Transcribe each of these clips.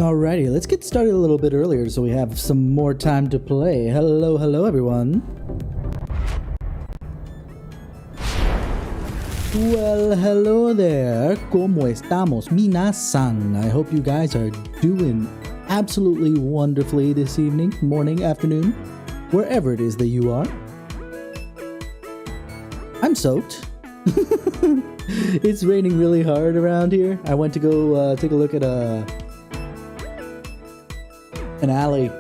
Alrighty, let's get started a little bit earlier so we have some more time to play. Hello, hello everyone. Well, hello there. ¿Cómo estamos, minasan? I hope you guys are doing absolutely wonderfully this evening, morning, afternoon, wherever it is that you are. I'm soaked. It's raining really hard around here. I went to go take a look at an alley,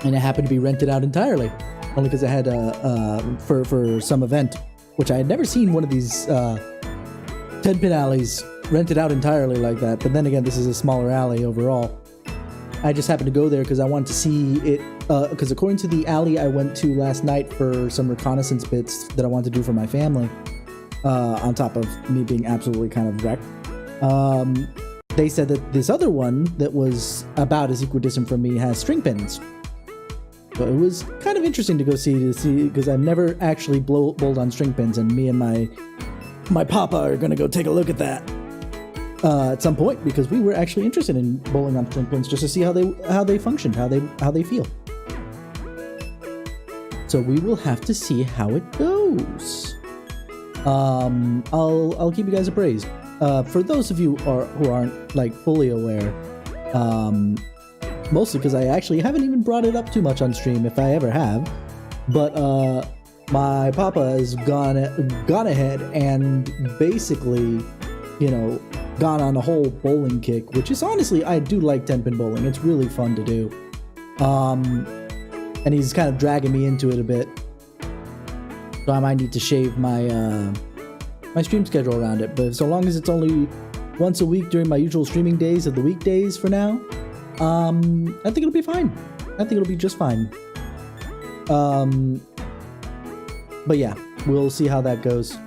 and it happened to be rented out entirely, only because it had for some event, which I had never seen one of these 10-pin alleys rented out entirely like that. But then again, this is a smaller alley overall. I just happened to go there because I wanted to see it, because according to the alley I went to last night for some reconnaissance bits that I wanted to do for my family, on top of me being absolutely kind of wrecked, they said that this other one that was about as equidistant from me has string pins. So it was kind of interesting to go see, because I've never actually bowled on string pins, and me and my papa are gonna go take a look at that at some point, because we were actually interested in bowling on string pins just to see how they functioned, how they feel. So we will have to see how it goes. I'll keep you guys appraised. For those of you who aren't like fully aware, mostly because I actually haven't even brought it up too much on stream, if I ever have, but my papa has gone ahead and basically, gone on a whole bowling kick, which is honestly, I do like 10-pin bowling. It's really fun to do. And he's kind of dragging me into it a bit, so I might need to shave my my stream schedule around it, but so long as it's only once a week during my usual streaming days of the weekdays for now, I think it'll be fine. I think it'll be just fine. But yeah, we'll see how that goes.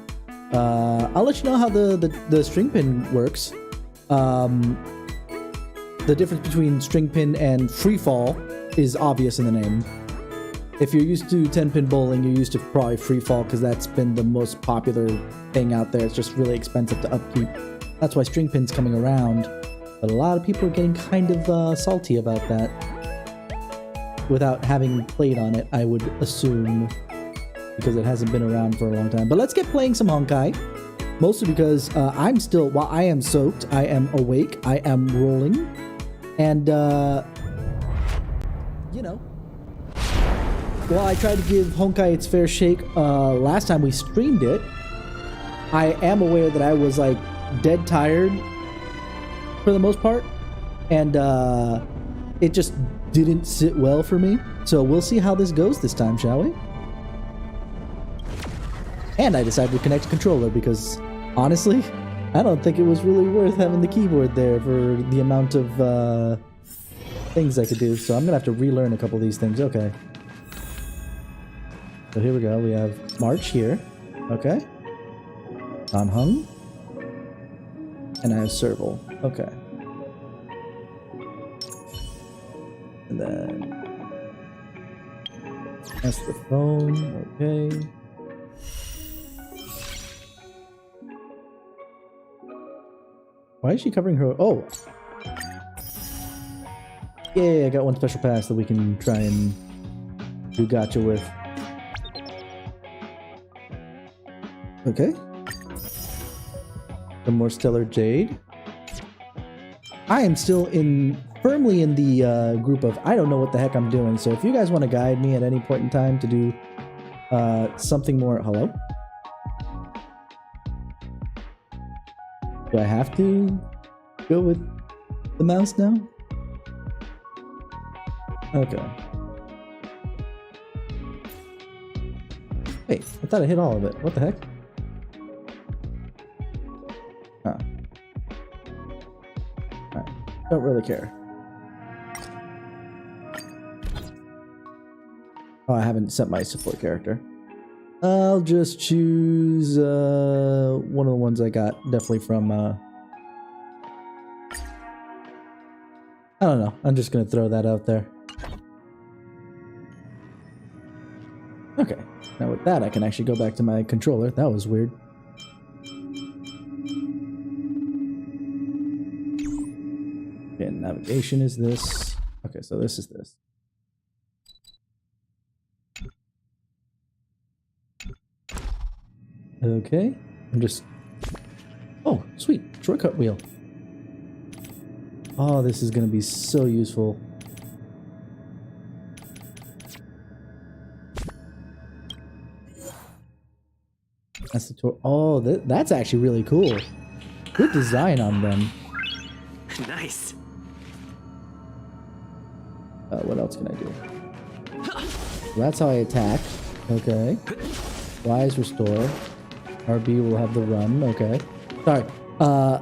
I'll let you know how the string pin works. The difference between string pin and free fall is obvious in the name. If you're used to 10-pin bowling, you're used to probably free fall, because that's been the most popular thing out there. It's just really expensive to upkeep. That's why string pin's coming around. But a lot of people are getting kind of salty about that, without having played on it, I would assume, because it hasn't been around for a long time. But let's get playing some Honkai, mostly because while I am soaked, I am awake, I am rolling, and while I tried to give Honkai its fair shake last time we streamed it, I am aware that I was like dead tired for the most part, and it just didn't sit well for me. So we'll see how this goes this time, shall we? And I decided to connect a controller because, honestly, I don't think it was really worth having the keyboard there for the amount of things I could do. So I'm gonna have to relearn a couple of these things. Okay. So here we go. We have March here. Okay. Dan Heng. And I have Serval. Okay. And then that's the phone. Okay. Why is she covering her? Oh. Yay, I got one special pass that we can try and do gacha with. Okay. Some more Stellar Jade. I am still firmly in the group of I don't know what the heck I'm doing. So if you guys want to guide me at any point in time to do something more, hello? Do I have to go with the mouse now? Okay. Wait, I thought I hit all of it. What the heck? Huh. Alright. Don't really care. Oh, I haven't set my support character. I'll just choose one of the ones I got definitely from I don't know. I'm just gonna throw that out there. Okay. Now with that I can actually go back to my controller. That was weird. And navigation is this. Okay, so this is this. Okay, I'm just... Oh, sweet. Shortcut wheel. Oh, this is going to be so useful. That's the tour. Oh, that's actually really cool. Good design on them. Nice. What else can I do? That's how I attack. Okay. Y is restore. RB will have the run. Okay. Sorry.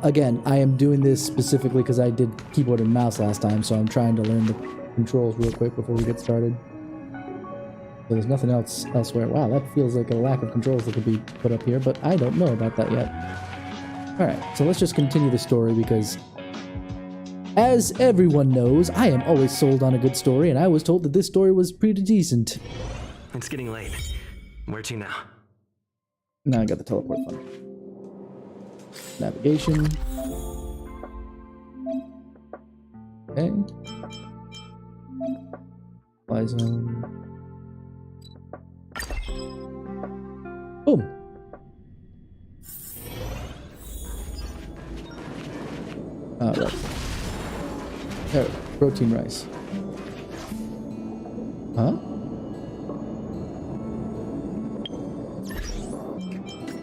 Again, I am doing this specifically because I did keyboard and mouse last time, so I'm trying to learn the controls real quick before we get started. So there's nothing else elsewhere. Wow, that feels like a lack of controls that could be put up here, but I don't know about that yet. Alright, so let's just continue the story because, as everyone knows, I am always sold on a good story, and I was told that this story was pretty decent. It's getting late. Where to now? Now I got the teleport fund. Navigation. Okay. Fly zone. Boom. Right. Oh, protein rice. Huh?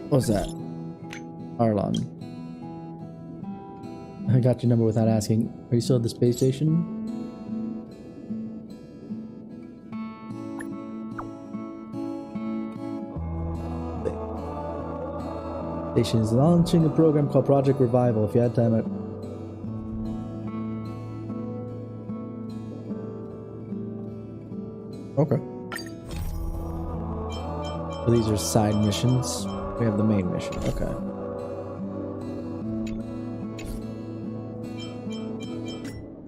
What's that? Arlon. I got your number without asking. Are you still at the space station? Station is launching a program called Project Revival. If you had time, okay. So these are side missions. We have the main mission. Okay.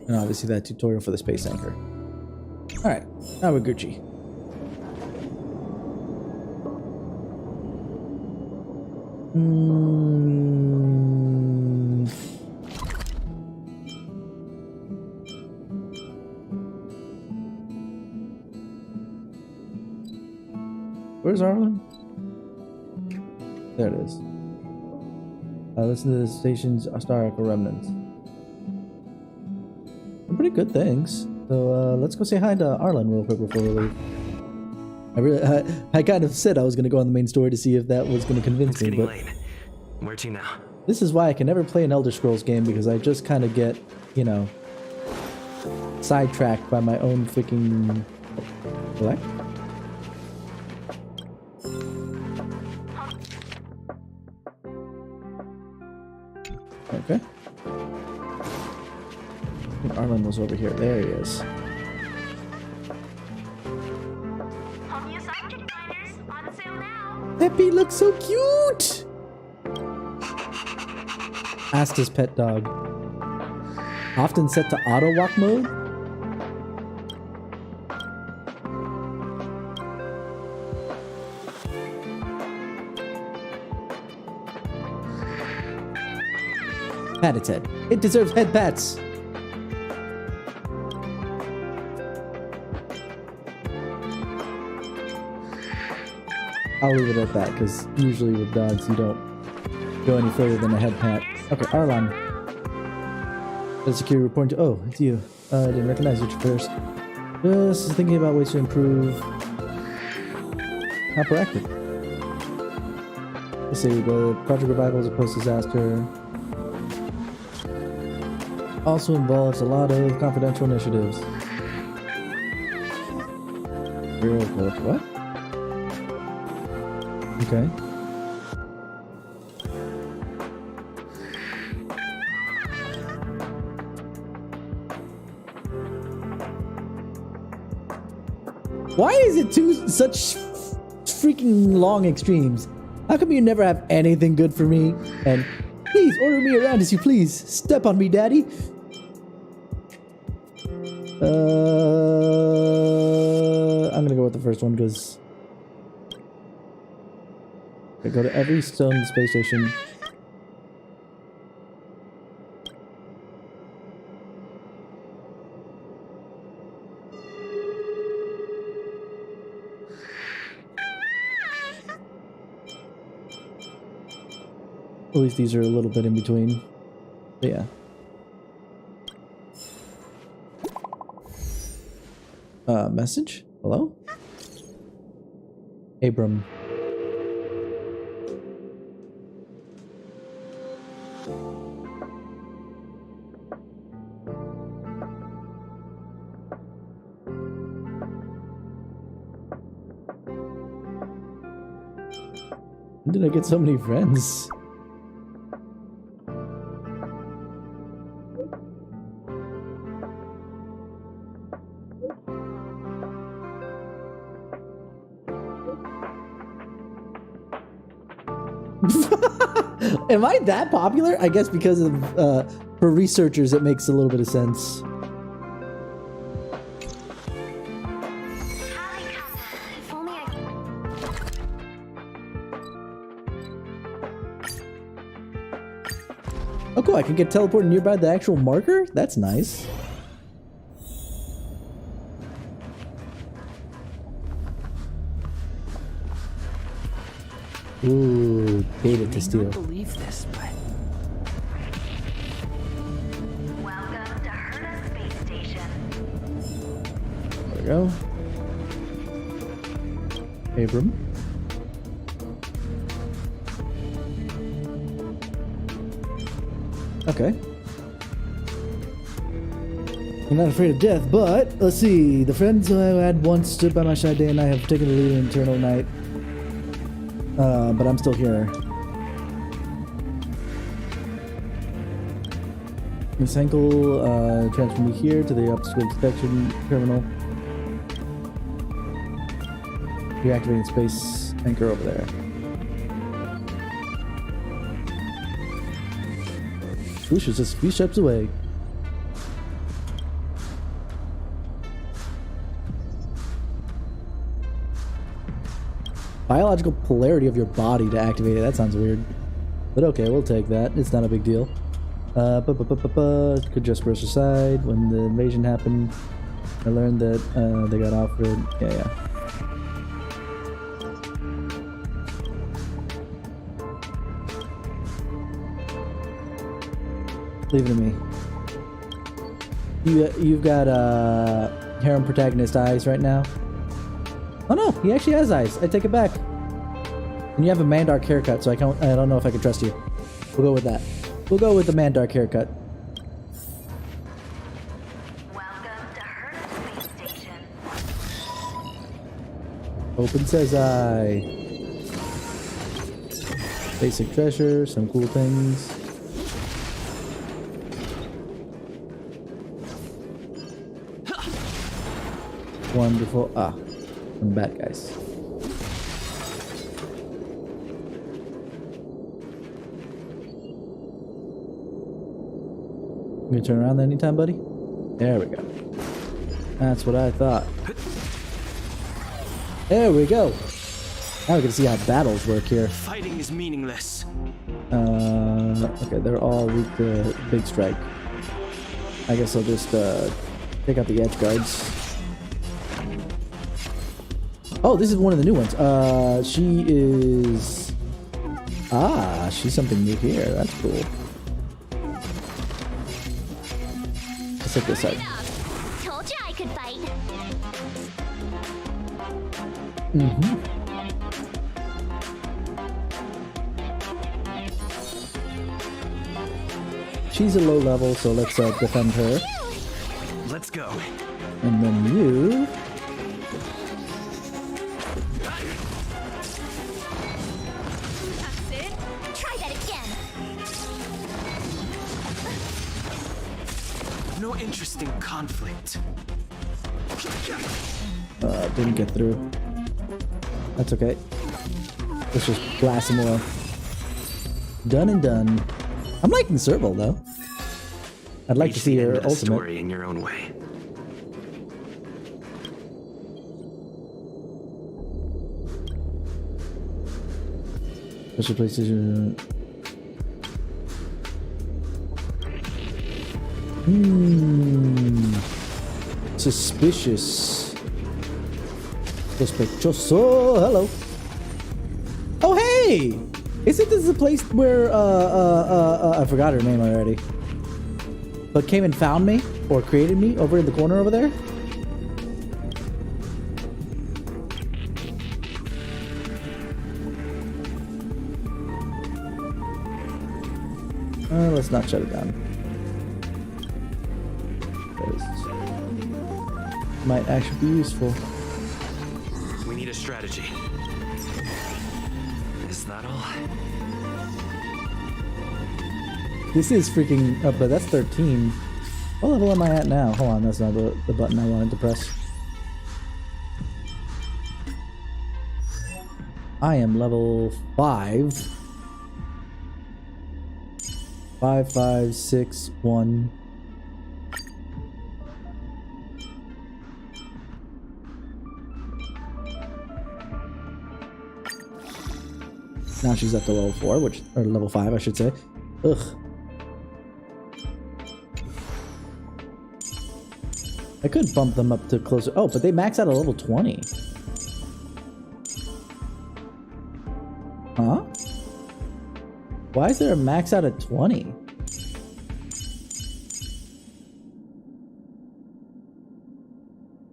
And obviously that tutorial for the space anchor. Alright, now we're Gucci. Where's Arlen? There it is. Listen to the station's historical remnants. They're pretty good things. So let's go say hi to Arlen real quick before we leave. I kind of said I was going to go on the main story to see if that was going to convince me, but late. Where to now? This is why I can never play an Elder Scrolls game, because I just kind of get, you know, sidetracked by my own freaking select. Okay. Arlen was over here. There he is. Peppy looks so cute! Asked his pet dog. Often set to auto walk mode? Pat its head. It deserves head pats. I'll leave it at that, because usually with dogs you don't go any further than a head pat. Okay, Arlon. The security reporting to... Oh, it's you. I didn't recognize you at first. Just thinking about ways to improve... How proactive. Let's see, the Project Revival is a post-disaster. Also involves a lot of confidential initiatives. Real coach. What? Okay. Why is it such freaking long extremes? How come you never have anything good for me? And please order me around as you please. Step on me, daddy. I'm gonna go with the first one because I go to every stone space station. At least these are a little bit in between. But yeah. Message? Hello? Abram. When did I get so many friends? Am I that popular? I guess because of for researchers it makes a little bit of sense. If only I... Oh cool, I can get teleported nearby the actual marker? That's nice. Ooh, data to steal. Believe this, but Welcome to Herta Space Station. There we go. Abram. Okay. I'm not afraid of death, but let's see. The friends who I had once stood by my side day and I have taken the lead in eternal night. But I'm still here. Miss Henkel, transfer me here to the obstacle detection terminal. Reactivating space anchor over there. Swoosh is just a few steps away. Biological polarity of your body to activate it. That sounds weird. But okay, we'll take that. It's not a big deal. Could just brush aside. When the invasion happened, I learned that they got offered. Yeah. Leave it to me. You've got harem protagonist eyes right now. Oh no, he actually has eyes. I take it back. And you have a Mandark haircut, so I don't know if I can trust you. We'll go with that. We'll go with the Mandark haircut. Welcome to Herta Space Station. Open says I. Basic treasure, some cool things. Wonderful. Ah, some bad guys. You gonna turn around anytime, buddy? There we go. That's what I thought. There we go. Now we can see how battles work here. fighting is meaningless. Okay, they're all weak to Big Strike. I guess I'll just take out the edge guards. Oh, this is one of the new ones. She is... Ah, she's something new here. That's cool. Let's check this out. Told you I could fight. She's a low level, so let's defend her. Let's go. And then you... That's it. Try that again. No interest in conflict. Didn't get through. That's okay. Let's just blast some more. Done and done. I'm liking Serval though. I'd like to see her the ultimate. story in your own way. Special PlayStation. Suspicious. Sospechoso. Hello. Oh hey! Isn't this the place where I forgot her name already, but came and found me or created me over in the corner over there? Let's not shut it down. Might actually be useful. We need a strategy. Is that all? This is freaking but that's 13. What level am I at now? Hold on, that's not the button I wanted to press. I am level 5. 5, 5, 6, 1. Now she's at the level 4, or level 5, I should say. Ugh. I could bump them up to closer. Oh, but they max out at level 20. Huh? Why is there a max out at 20?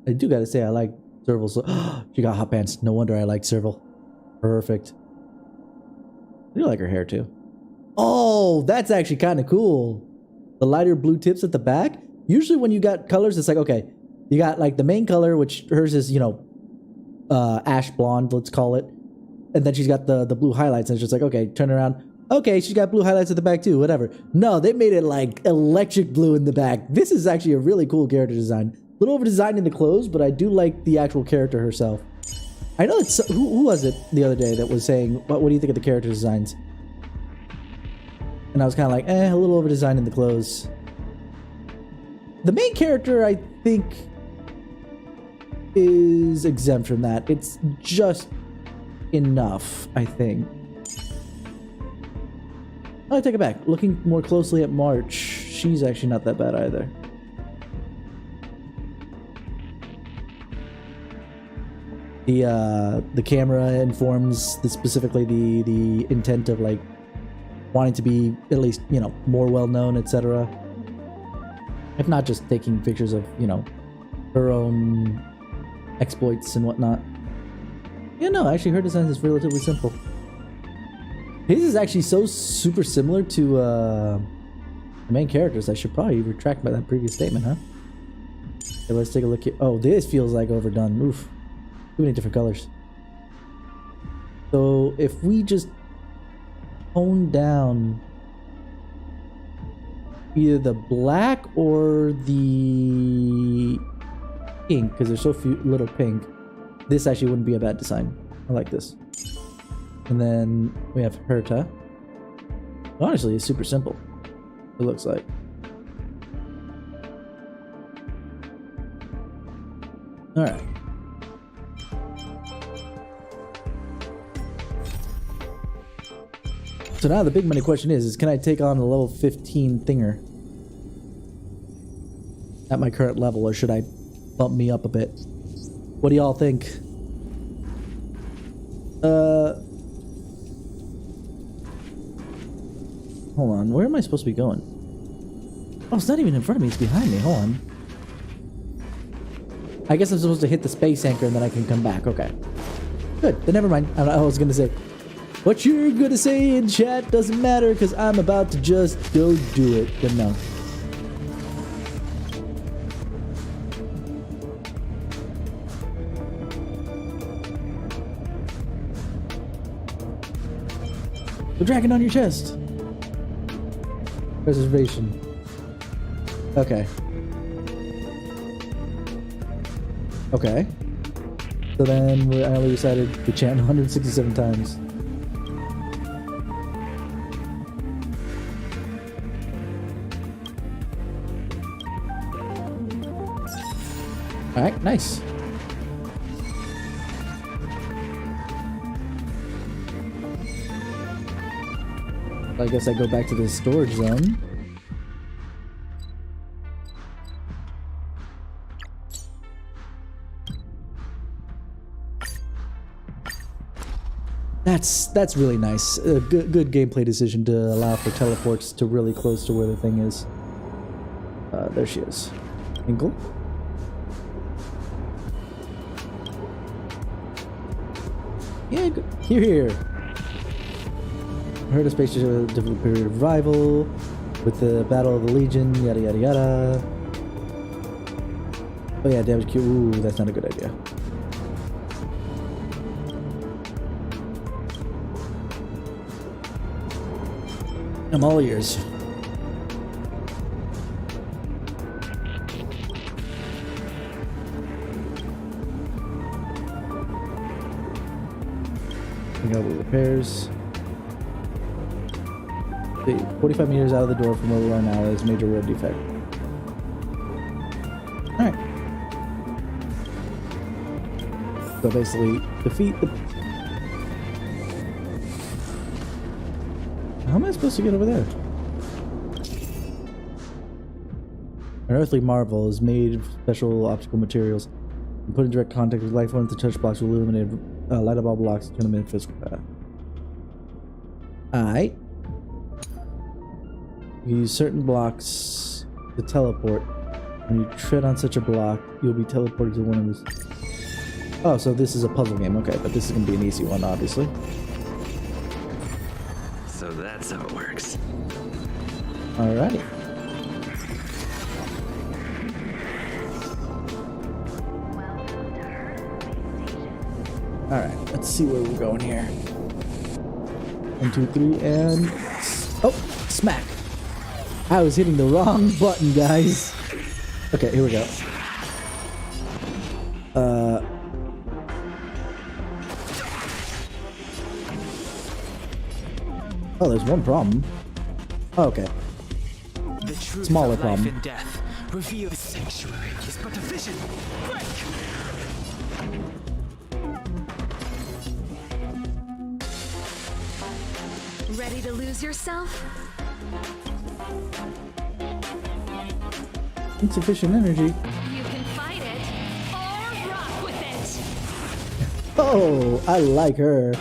I do gotta say, I like Serval. So she got hot pants. No wonder I like Serval. Perfect. I do like her hair too. Oh, that's actually kind of cool. The lighter blue tips at the back. Usually when you got colors, it's like, okay, you got like the main color, which hers is, you know, ash blonde, let's call it. And then she's got the blue highlights, and it's just like, okay, turn around. Okay, she's got blue highlights at the back too, whatever. No, they made it like electric blue in the back. This is actually a really cool character design. A little over designed in the clothes, but I do like the actual character herself. I know it's who was it the other day that was saying, what do you think of the character designs? And I was kind of like, a little over designed in the clothes. The main character, I think, is exempt from that. It's just enough, I think. I take it back. Looking more closely at March, she's actually not that bad either. The camera informs specifically the intent of like wanting to be at least, you know, more well known, etc. If not just taking pictures of, you know, her own exploits and whatnot. Yeah, no, actually her design is relatively simple. His is actually so super similar to the main characters. I should probably retract by that previous statement, huh? Okay, let's take a look here. Oh, this feels like overdone. Oof. Too many different colors. So if we just tone down either the black or the pink, because there's so few little pink, this actually wouldn't be a bad design. I like this. And then we have Herta. Honestly, it's super simple. It looks like. All right. So now the big money question is can I take on a level 15 thinger at my current level, or should I bump me up a bit? What do y'all think? Hold on, where am I supposed to be going? Oh, it's not even in front of me, it's behind me. Hold on. I guess I'm supposed to hit the space anchor and then I can come back. Okay. Good, then never mind. I was gonna say, what you're gonna say in chat doesn't matter because I'm about to just go do it, but no. The dragon on your chest. Preservation. Okay. Okay. So then I only decided to chant 167 times. Alright, nice. I guess I go back to the storage zone. That's really nice. A good gameplay decision to allow for teleports to really close to where the thing is. There she is. Inkle. Yeah, here. Heard of space is a different period of revival with the Battle of the Legion, yada yada yada. Oh yeah, damage Q. Ooh, that's not a good idea. I'm all ears. Bring out the repairs. 45 meters out of the door from where we are now is major road defect. Alright. So basically, defeat the... How am I supposed to get over there? An earthly marvel is made of special optical materials and put in direct contact with light forms. The touch blocks will illuminate light up all blocks and turn them into physical path. Alright. Use certain blocks to teleport. When you tread on such a block, you'll be teleported to one of these. Oh, so this is a puzzle game. Okay, but this is going to be an easy one, obviously. So that's how it works. Alrighty. Alright, let's see where we're going here. 1, 2, 3, and... Oh! Smack! I was hitting the wrong button, guys. Okay, here we go. Oh, there's one problem. Oh, okay. The truth Smaller of life problem. and death. Reveal the sanctuary is but a vision. Break! Ready to lose yourself? Insufficient energy. You can fight it or rock with it. Oh, I like her.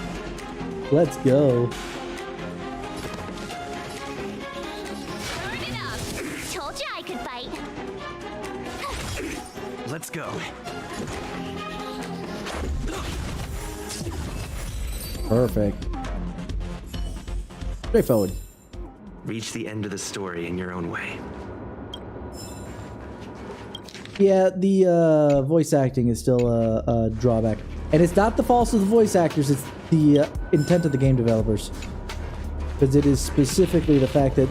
Let's go. Turn it up. Told you I could fight. Let's go. Perfect. Straightforward. Reach the end of the story in your own way. Yeah, the voice acting is still a drawback. And it's not the fault of the voice actors, it's the intent of the game developers. Because it is specifically the fact that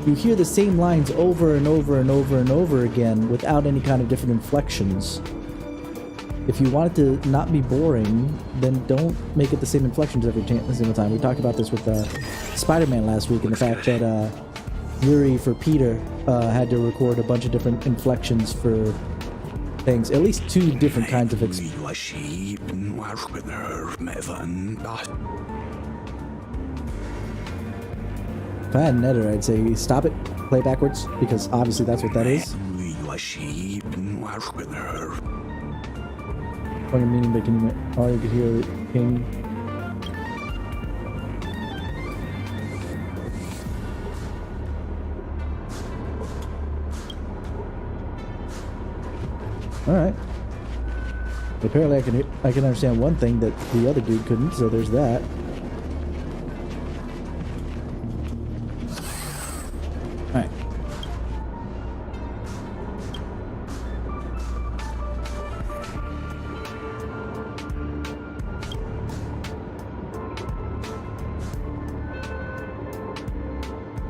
you hear the same lines over and over and over and over again without any kind of different inflections. If you want it to not be boring, then don't make it the same inflections every single time. We talked about this with Spider-Man last week, and the fact that Yuri for Peter had to record a bunch of different inflections for things. At least 2 different kinds of If I had an editor, I'd say stop it, play backwards, because obviously that's what that is. What a meaning, but can you, all you could hear it ping. Alright. Apparently I can understand one thing that the other dude couldn't, so there's that. Alright.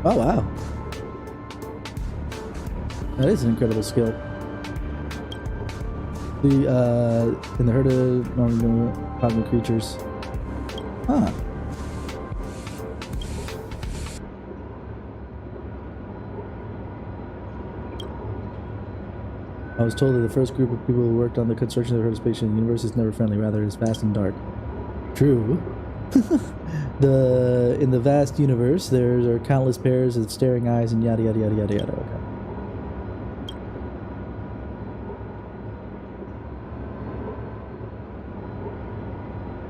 Oh wow. That is an incredible skill. In the herd of normal cosmic creatures. Huh. I was told that the first group of people who worked on the construction of the herd of space in the universe is never friendly, rather it is vast and dark. True. In the vast universe, there are countless pairs of staring eyes and yada yada yada yada yada. Okay.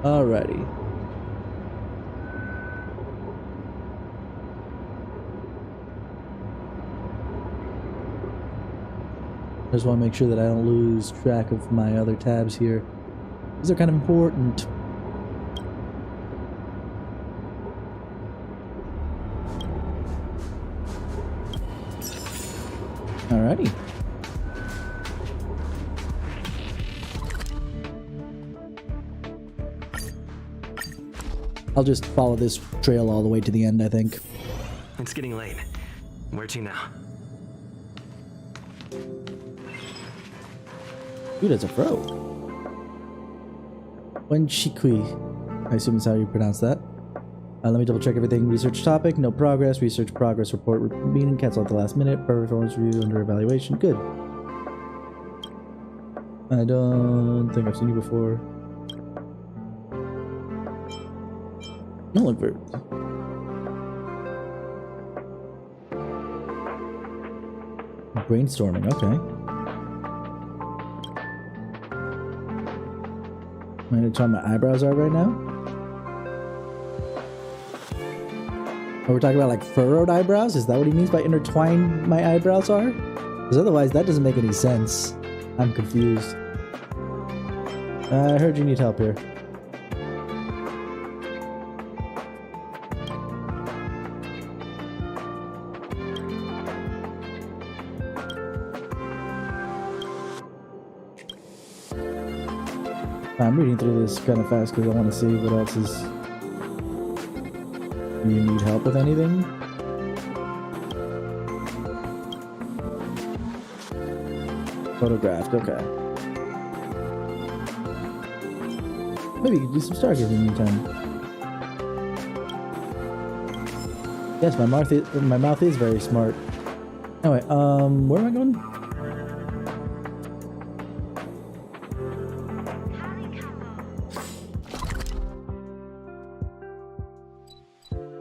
Alrighty. just want to make sure that I don't lose track of my other tabs here. These are kind of important. Alrighty. I'll just follow this trail all the way to the end, I think. It's getting late. Where to now? Dude, that's a fro. Wenchikui. I assume that's how you pronounce that. Let me double check everything. Research topic, no progress. Research progress report meeting, cancel at the last minute. Performance review under evaluation. Good. I don't think I've seen you before. No look very. Brainstorming, okay. Am I gonna tell my eyebrows are right now? Are we talking about like furrowed eyebrows? Is that what he means by intertwined my eyebrows are? Because otherwise that doesn't make any sense. I'm confused. I heard you need help here. I'm reading through this kind of fast because I want to see what else is. Do you need help with anything? Photographed, okay. Maybe you could do some stargazing in the meantime. Yes, my mouth is very smart. Anyway, where am I going?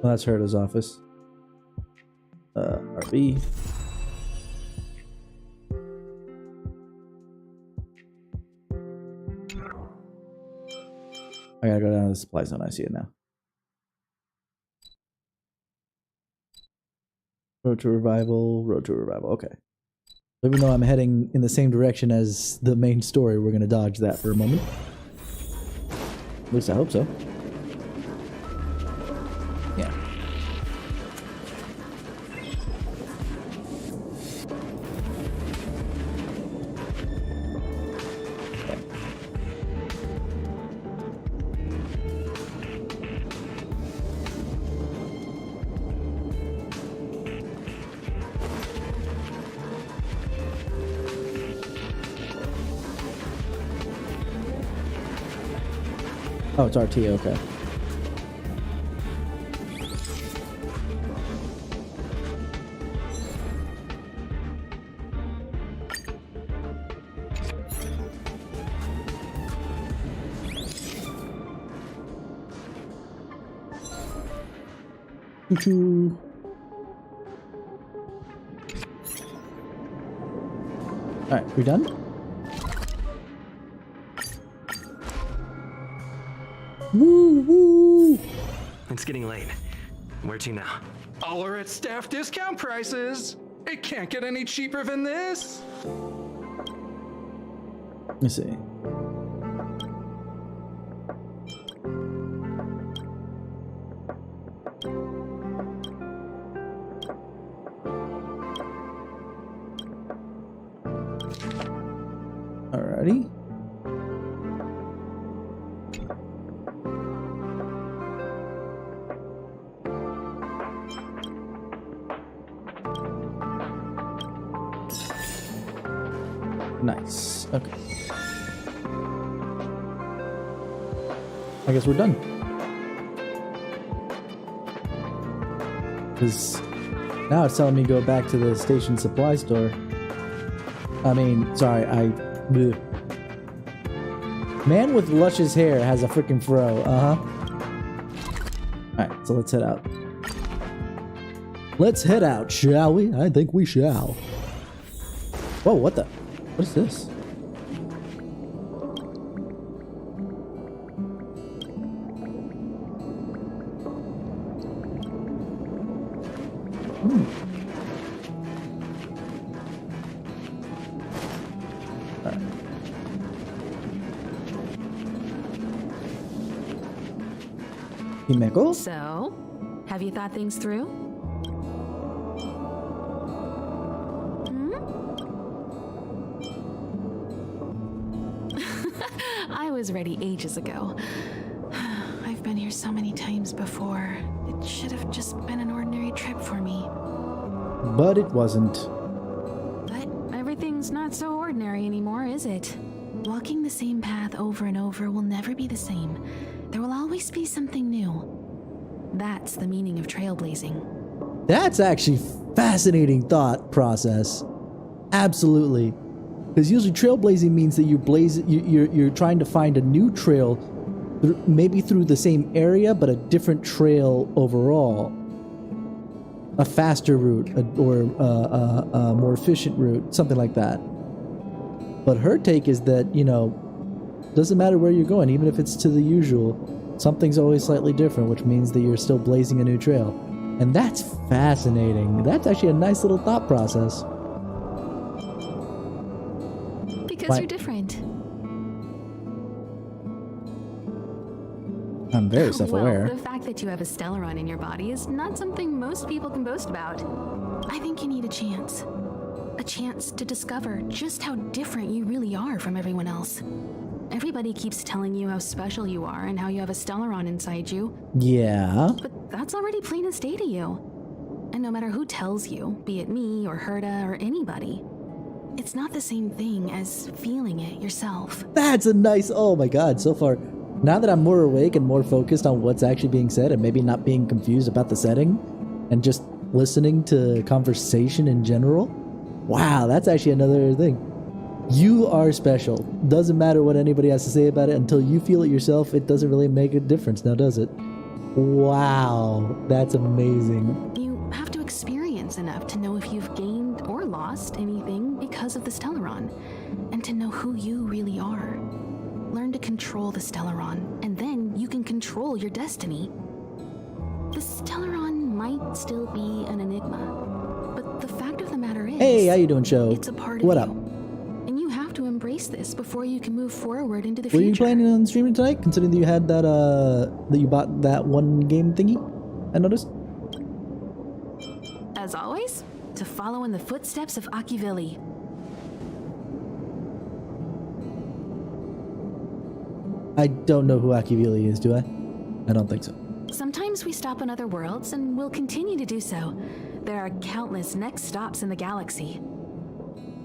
Well, that's Herta's office. RB. I gotta go down to the supply zone. I see it now. Road to Revival. Road to Revival. Okay. Even though I'm heading in the same direction as the main story, we're gonna dodge that for a moment. At least I hope so. Yeah. Oh, it's RT, okay. Choo-choo. Alright, we done? Woo woo! It's getting late. Where to now? All are at staff discount prices. It can't get any cheaper than this. Let me see. Alrighty. Nice. Okay. I guess we're done. Because now it's telling me to go back to the station supply store. I mean, sorry, bleh. Man with luscious hair has a freaking fro. Alright, so let's head out. Let's head out, shall we? I think we shall. Whoa, what the? What is this? Himeko? So, have you thought things through? I was ready ages ago. I've been here so many times before. It should have just been an ordinary trip for me. But it wasn't. But everything's not so ordinary anymore, is it? Walking the same path over and over will never be the same. There will always be something new. That's the meaning of trailblazing. That's actually fascinating thought process. Absolutely. Because usually trailblazing means that you're trying to find a new trail, maybe through the same area, but a different trail overall. A faster route or a more efficient route, something like that. But her take is that, doesn't matter where you're going, even if it's to the usual, something's always slightly different, which means that you're still blazing a new trail. And that's fascinating. That's actually a nice little thought process. Because you're different. I'm very self-aware. Well, the fact that you have a Stellaron in your body is not something most people can boast about. I think you need a chance. A chance to discover just how different you really are from everyone else. Everybody keeps telling you how special you are and how you have a Stellaron inside you. Yeah. But that's already plain as day to you. And no matter who tells you, be it me or Herta or anybody, it's not the same thing as feeling it yourself. That's a nice... Oh my god, so far... Now that I'm more awake and more focused on what's actually being said and maybe not being confused about the setting and just listening to conversation in general, wow, that's actually another thing. You are special. Doesn't matter what anybody has to say about it. Until you feel it yourself, it doesn't really make a difference now, does it? Wow, that's amazing. You have to experience enough to know if you've gained or lost anything because of the Stellaron, and to know who you really are. Learn to control the Stellaron, and then you can control your destiny. The Stellaron might still be an enigma, but the fact of the matter is... Hey, how you doing, show? It's a part of What you. up? And you have to embrace this before you can move forward into the Were future. you planning on streaming tonight, considering that you had that, that you bought that one game thingy? I noticed. As always, to follow in the footsteps of Akivili. I don't know who Akivili is, do I? I don't think so. Sometimes we stop on other worlds, and we'll continue to do so. There are countless next stops in the galaxy.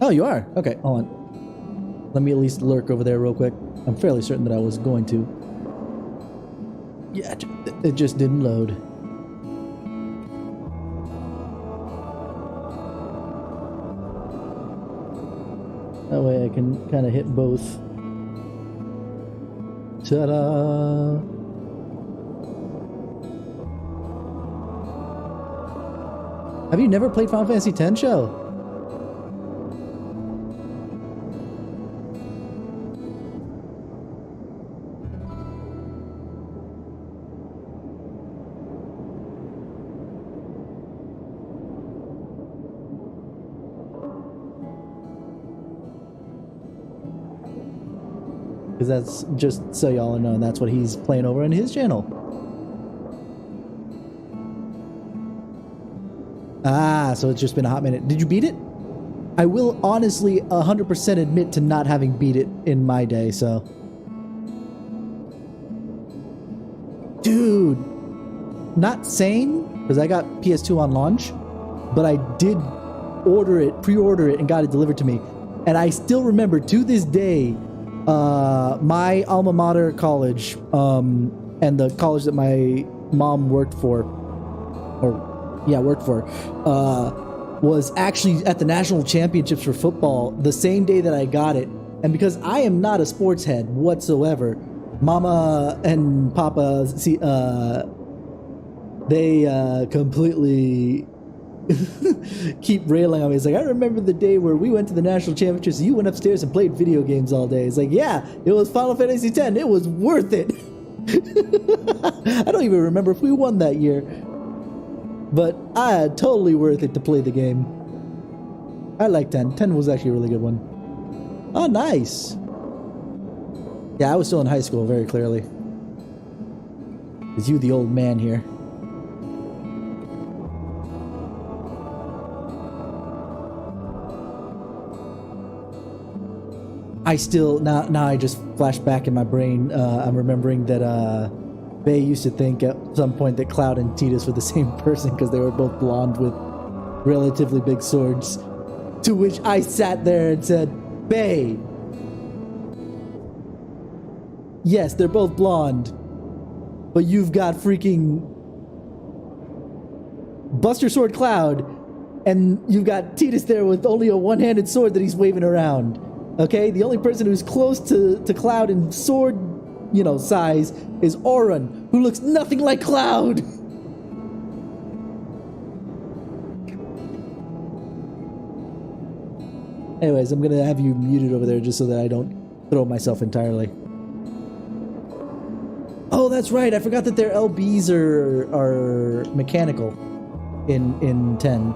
Oh, you are? Okay, hold on. Let me at least lurk over there real quick. I'm fairly certain that I was going to. Yeah, it just didn't load. That way I can kind of hit both. Ta-da! Have you never played Final Fantasy X, show? Because that's just so y'all know, that's what he's playing over on his channel. Ah, so it's just been a hot minute. Did you beat it? I will honestly 100% admit to not having beat it in my day, so. Dude, not sane, because I got PS2 on launch, but I did pre-order it, and got it delivered to me. And I still remember to this day, my alma mater college, and the college that my mom worked for, was actually at the national championships for football the same day that I got it. And because I am not a sports head whatsoever, Mama and Papa, they completely keep railing on me. It's like, I remember the day where we went to the national championships, you went upstairs and played video games all day. It's like, yeah, it was Final Fantasy X. It was worth it. I don't even remember if we won that year, but totally worth it to play the game. I like 10. 10 was actually a really good one. Oh, nice. Yeah, I was still in high school, very clearly. Is you the old man here? I still now I just flash back in my brain. I'm remembering that Bay used to think at some point that Cloud and Tidus were the same person because they were both blonde with relatively big swords. To which I sat there and said, Bay, yes, they're both blonde, but you've got freaking Buster Sword Cloud, and you've got Tidus there with only a one-handed sword that he's waving around. Okay, the only person who's close to Cloud in sword, size is Auron, who looks nothing like Cloud. Anyways, I'm gonna have you muted over there just so that I don't throw myself entirely. Oh, that's right. I forgot that their LBs are mechanical in 10.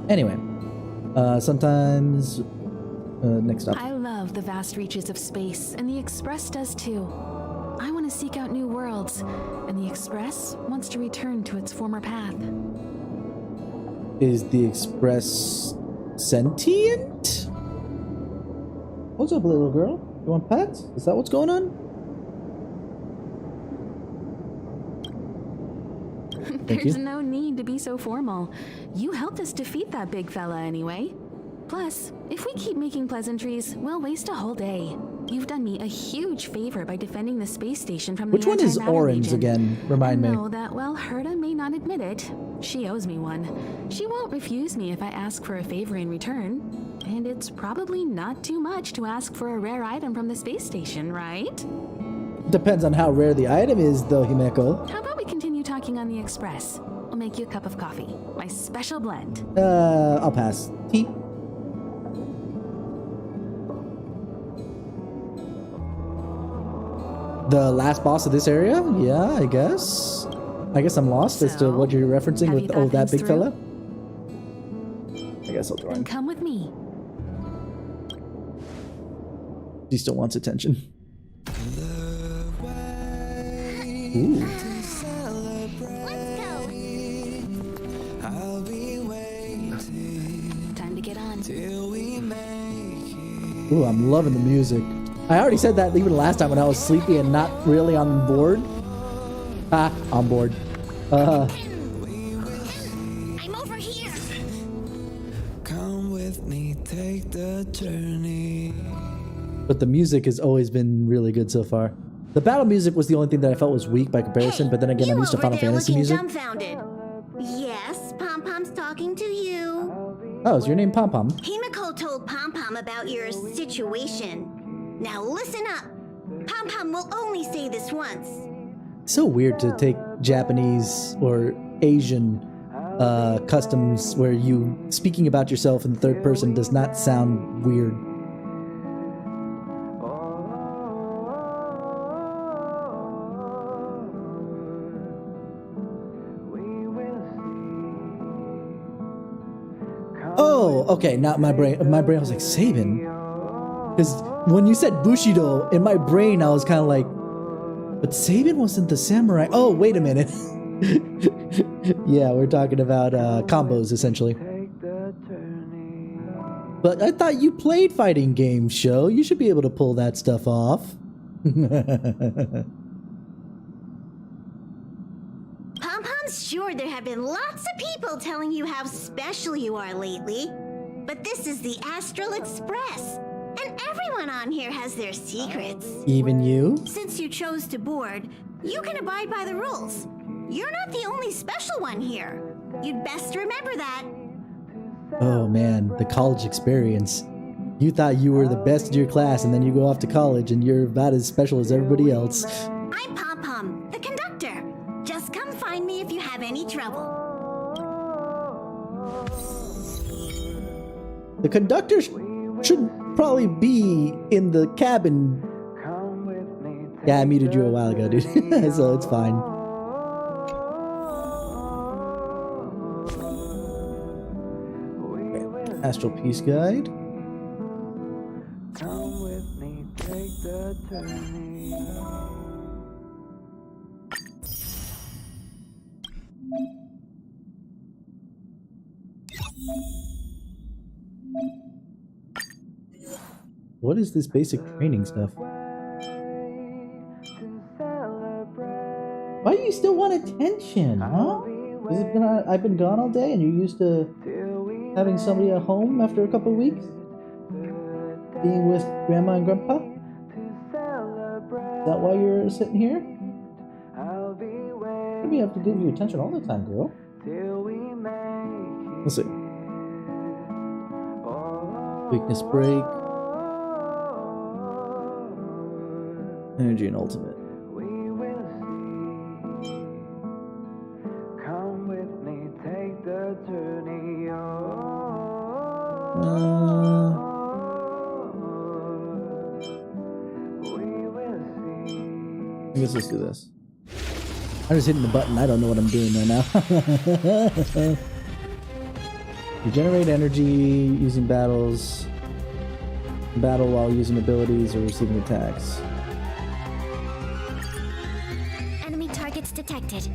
Anyway, sometimes next up. I love the vast reaches of space, and the Express does too. I want to seek out new worlds, and the Express wants to return to its former path. Is the Express sentient? What's up, little girl? You want pets? Is that what's going on? There's no need to be so formal. You helped us defeat that big fella anyway. Plus, if we keep making pleasantries, we'll waste a whole day. You've done me a huge favor by defending the space station from the Which one is antimatter orange legion. again? Remind me. I know that while Herta may not admit it, she owes me one. She won't refuse me if I ask for a favor in return. And it's probably not too much to ask for a rare item from the space station, right? Depends on how rare the item is, though, Himeko. How about we continue talking on the Express? I'll make you a cup of coffee. My special blend. I'll pass. Tea. The last boss of this area? Yeah, I guess. I guess I'm lost as to So, what you're referencing have with you thought that things big through? fella. I guess I'll Then join. come with me. He still wants attention. Ooh. Time to get on. Ooh, I'm loving the music. I already said that even last time when I was sleepy and not really on board. On board. I'm over here. Come with me, take the journey. But the music has always been really good so far. The battle music was the only thing that I felt was weak by comparison, but then again, I'm used to Final Fantasy music. Dumbfounded. Yes, Pom Pom's talking to you. Oh, is your name Pom Pom? Himiko told Pom Pom about your situation. Now listen up. Pom Pom will only say this once. So weird to take Japanese or Asian customs where you speaking about yourself in the third person does not sound weird. Oh, okay. Now my brain was like Sabin, because when you said Bushido, in my brain I was kind of like, but Sabin wasn't the samurai. Oh, wait a minute. Yeah, we're talking about combos essentially. But I thought you played fighting games, Sho. You should be able to pull that stuff off. Pom Pom's sure there have been lots of people telling you how special you are lately. But this is the Astral Express. And everyone on here has their secrets. Even you? Since you chose to board, you can abide by the rules. You're not the only special one here. You'd best remember that. Oh man, the college experience. You thought you were the best in your class, and then you go off to college and you're about as special as everybody else. I'm Pom Pom, the conductor. Just come find me if you have any trouble. The conductor should probably be in the cabin. Yeah, I muted you a while ago, dude. So it's fine. Astral Peace Guide. Come with me, the journey. What is this basic training stuff? Why do you still want attention, huh? Is it I've been gone all day and you're used to having somebody at home after a couple of weeks? Being with Grandma and Grandpa? Is that why you're sitting here? Maybe you have to give you attention all the time, girl. Let's see. Weakness break. Energy and ultimate. Come with me, take the journey. I guess let's do this. I'm just hitting the button. I don't know what I'm doing right now. Regenerate energy using battles. Battle while using abilities or receiving attacks. Enemy targets detected.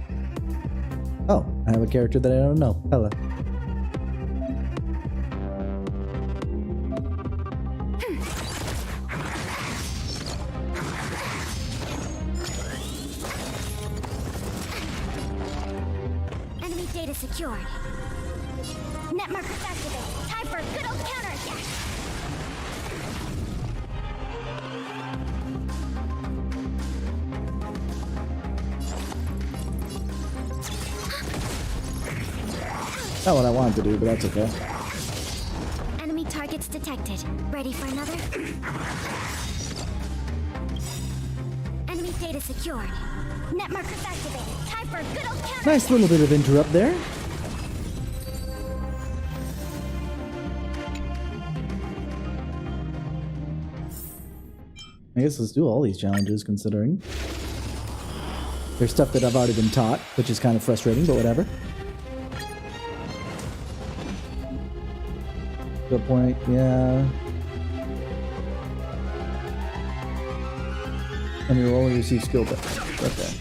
Oh, I have a character that I don't know. Hella. Enemy data secured. Net markers activated. Time for a good old counterattack. Not what I wanted to do, but that's okay. Enemy targets detected. Ready for another? Enemy data secured. Net markers activated. Time for a good old counter. Nice little bit of interrupt there. I guess let's do all these challenges, considering there's stuff that I've already been taught, which is kind of frustrating, but whatever. Good point, yeah. And you'll only receive skill points. Okay, that's fine.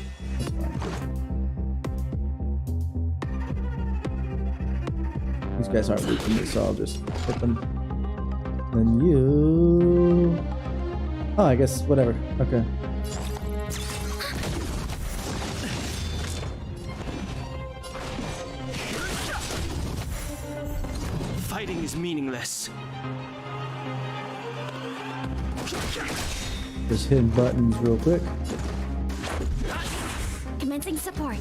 These guys aren't weak to me, so I'll just hit them. Then you... Oh, I guess, whatever. Okay. Fighting is meaningless. Just hitting buttons real quick. Commencing support.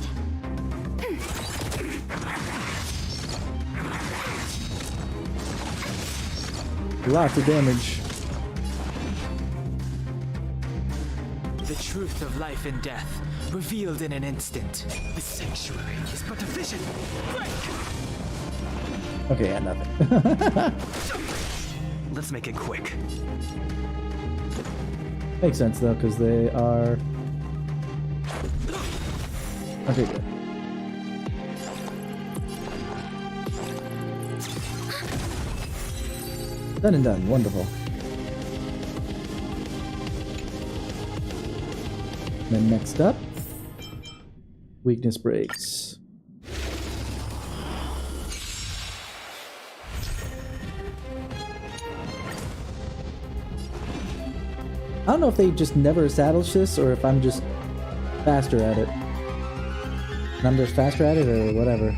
Lots of damage. The truth of life and death, revealed in an instant. The sanctuary is but a vision. Okay, yeah, nothing. Let's make it quick. Makes sense though, because they are... Okay, good. Done and done. Wonderful. Then next up, weakness breaks. I don't know if they just never established this or if I'm just faster at it. And I'm just faster at it or whatever.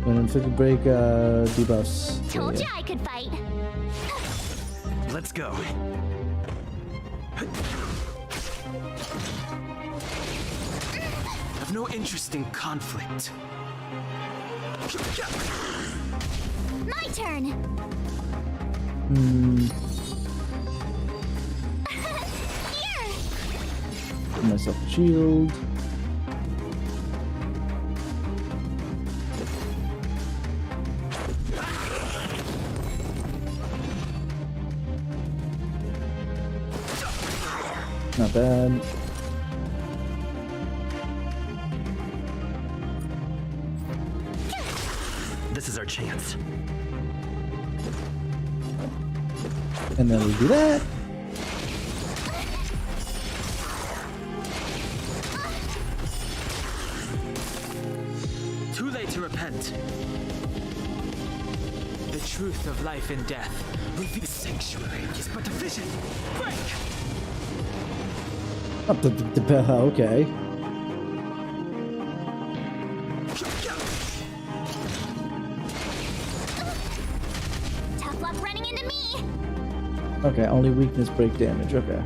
When inflicted break debuffs. Told you I could fight. Let's go. I've no interest in conflict. My turn. Here. Give myself a shield. Not bad. This is our chance. And then we do that. Too late to repent. The truth of life and death. The sanctuary is but a vision. Break! Okay. Tough luck running into me. Okay, only weakness break damage. Okay.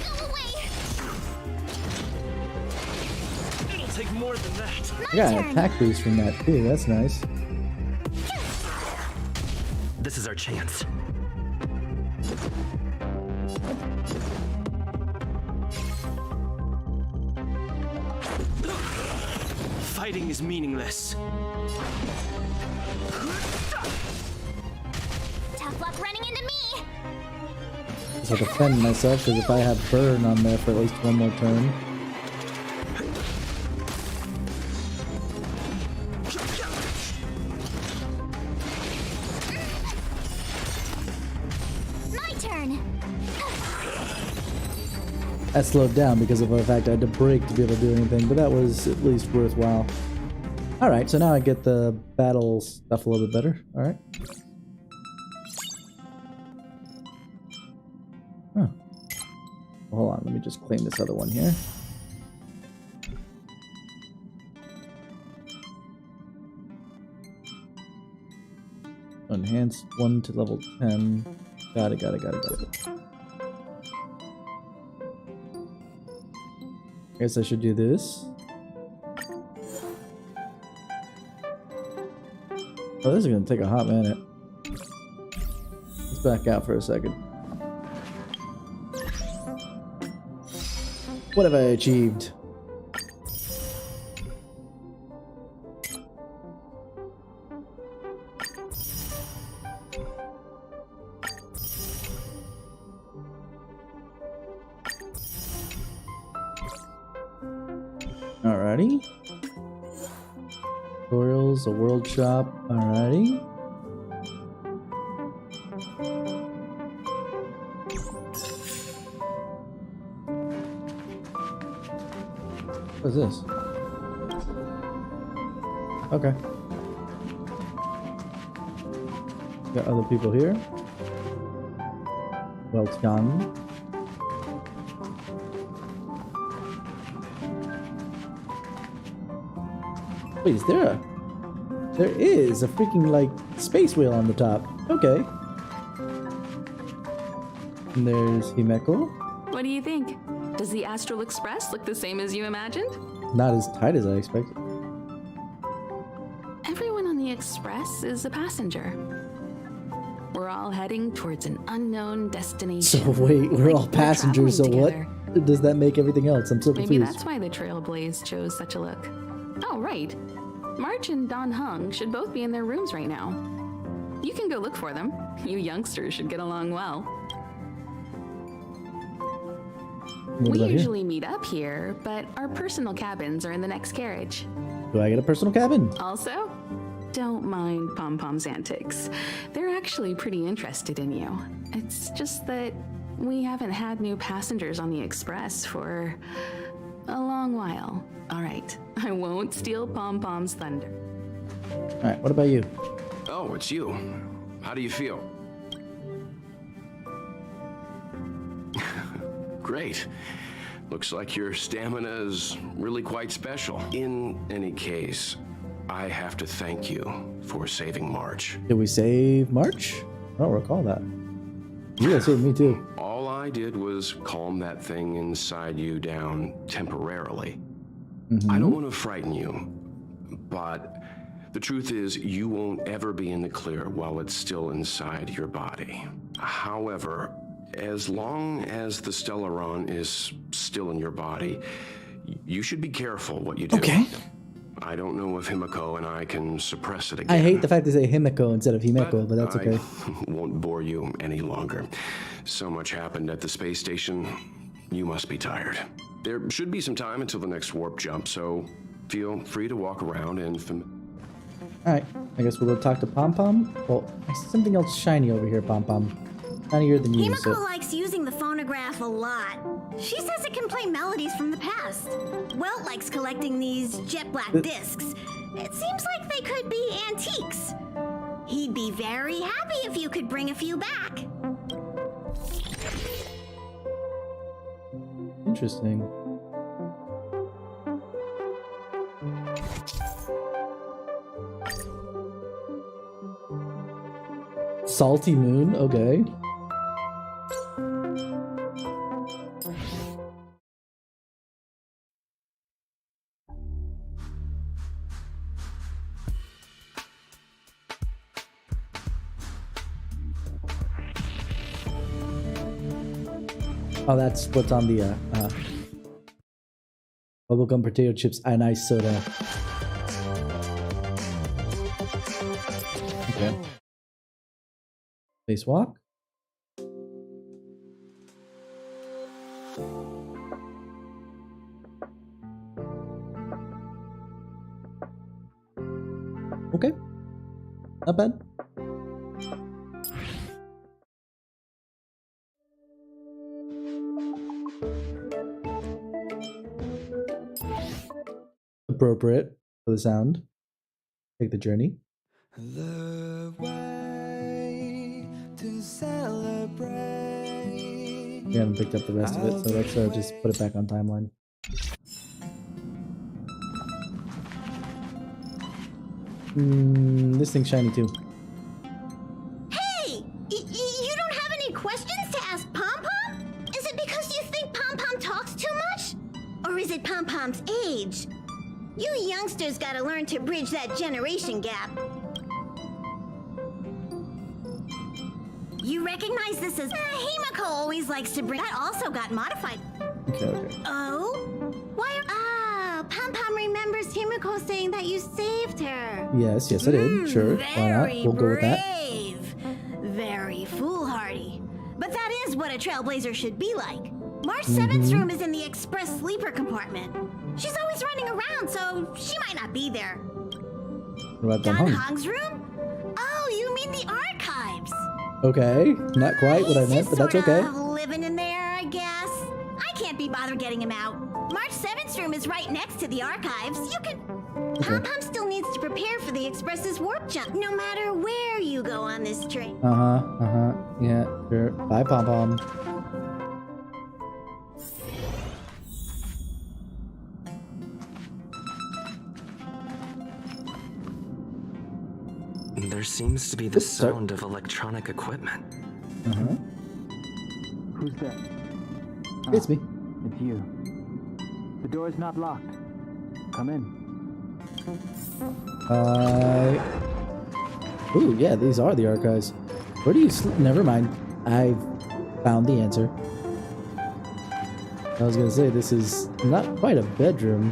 Go away. It'll take more than that. I got an attack boost from that too. That's nice. This is our chance. Fighting is meaningless. Tough luck running into me. So defend myself because if I have burn on there for at least one more turn. My turn. I slowed down because of the fact I had to break to be able to do anything, but that was at least worthwhile. Alright, so now I get the battle stuff a little bit better. Alright. Huh. Hold on, let me just claim this other one here. Enhanced 1 to level 10. Got it. Guess I should do this. Oh, this is gonna take a hot minute. Let's back out for a second. What have I achieved? Alrighty. Tutorials, a world shop. Alrighty. What is this? Okay. Got other people here. Well done. Wait, is there a... There is a freaking, like, space whale on the top. Okay. And there's Himeko. What do you think? Does the Astral Express look the same as you imagined? Not as tight as I expected. Everyone on the Express is a passenger. We're all heading towards an unknown destination. So wait, we're all Like passengers, so traveling what together. does that make everything else? I'm so Maybe confused. that's why the Trailblaze chose such a look. Oh, right. March and Don Hung should both be in their rooms right now. You can go look for them. You youngsters should get along well. What We about here? usually meet up here, but our personal cabins are in the next carriage. Do I get a personal cabin? Also, don't mind Pom Pom's antics. They're actually pretty interested in you. It's just that we haven't had new passengers on the Express for a long while. All right, I won't steal Pom Pom's thunder. Alright, what about you? Oh, it's you. How do you feel? Great. Looks like your stamina is really quite special. In any case, I have to thank you for saving March. Did we save March? I don't recall that. You guys saved me too. All I did was calm that thing inside you down temporarily. I don't want to frighten you, but the truth is you won't ever be in the clear while it's still inside your body. However, as long as the Stellaron is still in your body, you should be careful what you do. Okay. I don't know if Himiko and I can suppress it again. I hate the fact they say Himiko instead of Himeko, but that's okay. I won't bore you any longer. So much happened at the space station. You must be tired. There should be some time until the next warp jump, so feel free to walk around and... Alright, I guess we'll go talk to Pom Pom. Well, I see something else shiny over here, Pom Pom. Shinier than you, so... Himiko likes using the phonograph a lot. She says it can play melodies from the past. Welt likes collecting these jet black discs. It seems like they could be antiques. He'd be very happy if you could bring a few back. Interesting. Salty Moon, okay. Oh, that's what's on the bubblegum potato chips and ice soda. Okay. Spacewalk. Okay. Not bad. Appropriate for the sound. Take the journey. The way to celebrate. We haven't picked up the rest of it, so let's just put it back on timeline. This thing's shiny too. Hey! You don't have any questions to ask Pom Pom? Is it because you think Pom Pom talks too much? Or is it Pom Pom's age? You youngsters gotta learn to bridge that generation gap. You recognize this as Himiko always likes to bring. That also got modified. Okay. Oh? Why? Pom Pom remembers Himiko saying that you saved her. Yes, I did. Sure. Why not? We'll go with that. Brave. Very foolhardy. But that is what a trailblazer should be like. March 7th's room is in the express sleeper compartment. She's always running around, so she might not be there. What about Don Hung? Hong's room? Oh, you mean the archives? Okay, not quite what I He's meant, just but that's sorta okay. living in there, I guess. I can't be bothered getting him out. March 7th's room is right next to the archives. You can... Pom Pom still needs to prepare for the Express's warp jump, no matter where you go on this train. Yeah, sure. Bye, Pom Pom. There seems to be the sound of electronic equipment. Who's there? It's me. It's you. The door's not locked. Come in. Ooh, yeah, these are the archives. Where do you sleep? Never mind. I found the answer. I was gonna say, this is not quite a bedroom.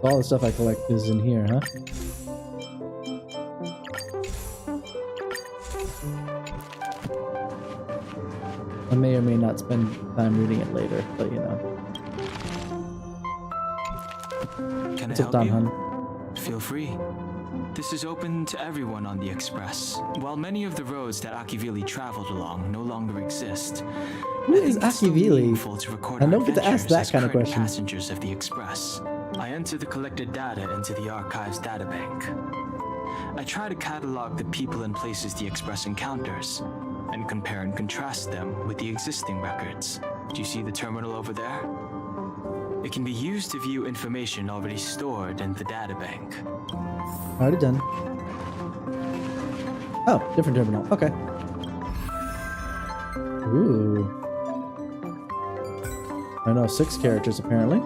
All the stuff I collect is in here, huh? I may or may not spend time reading it later, but you know. Can I What's up, help Don you? Hun? Feel free. This is open to everyone on the Express. While many of the roads that Akivili traveled along no longer exist, Who I is think it's still Akivili? meaningful to record I our don't get to ask adventures that as kind of current question. passengers of the Express. I enter the collected data into the archive's databank. I try to catalog the people and places the Express encounters, and compare and contrast them with the existing records. Do you see the terminal over there? It can be used to view information already stored in the databank. Already done. Oh, different terminal. Okay. Ooh. I know 6 characters apparently.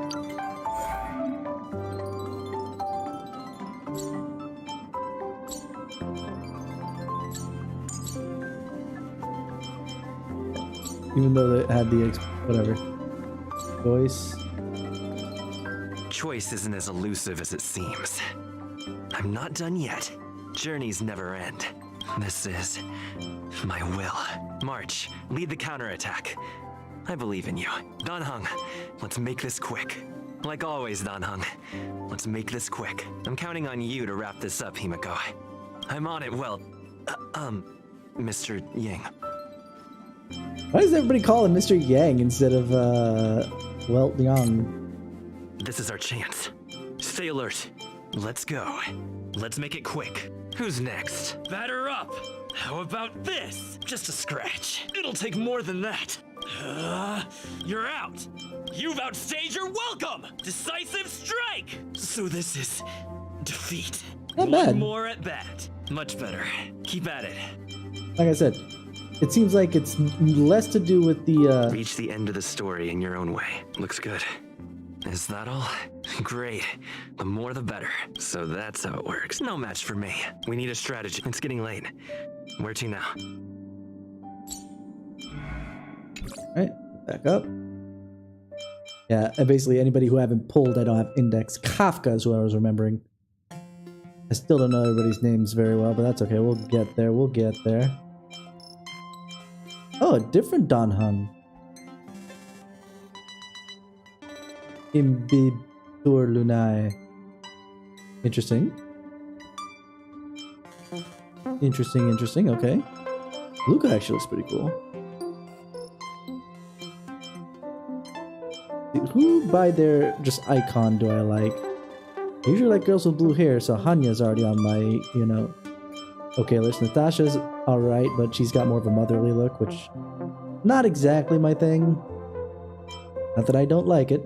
Even though they had the whatever choice. Choice isn't as elusive as it seems. I'm not done yet. Journeys never end. This is my will. March, lead the counterattack. I believe in you. Dan Heng, let's make this quick. Like always, Dan Heng, let's make this quick. I'm counting on you to wrap this up, Himiko. I'm on it, well, Mr. Yang. Why does everybody call him Mr. Yang instead of, well, Yang? This is our chance. Stay alert. Let's go. Let's make it quick. Who's next? Batter up! How about this? Just a scratch. It'll take more than that. You're out. You've outstayed your welcome! Decisive strike! So this is defeat. Not bad. One more at bat. Much better. Keep at it. Like I said, it seems like it's less to do with the, Reach the end of the story in your own way. Looks good. Is that all? Great. The more the better. So that's how it works. No match for me. We need a strategy. It's getting late. Where to now? Alright, back up. Yeah, and basically anybody who I haven't pulled, I don't have index. Kafka is who I was remembering. I still don't know everybody's names very well, but that's okay. We'll get there. We'll get there. Oh, a different Dan Heng. Imbibitor Lunai. Interesting. Interesting. Okay. Luca actually looks pretty cool. Who by their just icon do I like? I usually like girls with blue hair, so Hanya's already on my, you know, okay list. Natasha's alright, but she's got more of a motherly look, which not exactly my thing. Not that I don't like it.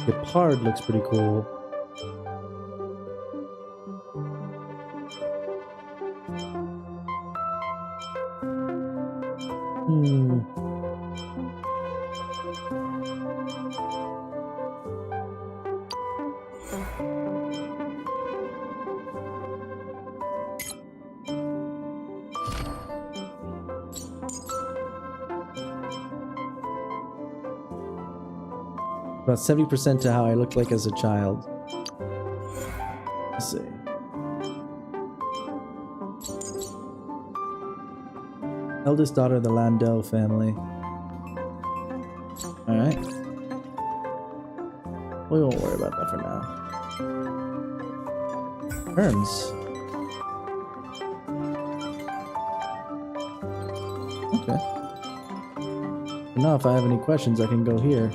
Gepard looks pretty cool. About 70% to how I looked like as a child. Let's see. Eldest daughter of the Landau family. Alright. We won't worry about that for now. Herms. Okay. Now if I have any questions I can go here.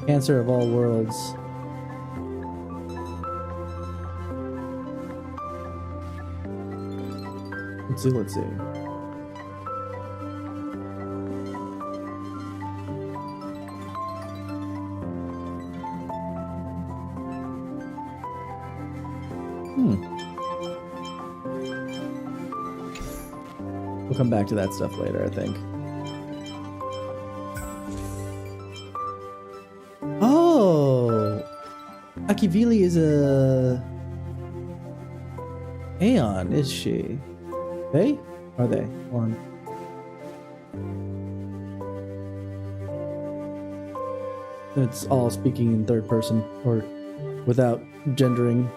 Cancer of all worlds. Let's see. We'll come back to that stuff later, I think. Oh! Akivili is a Aeon, is she? They? Are they? One. It's all speaking in third person, or without gendering.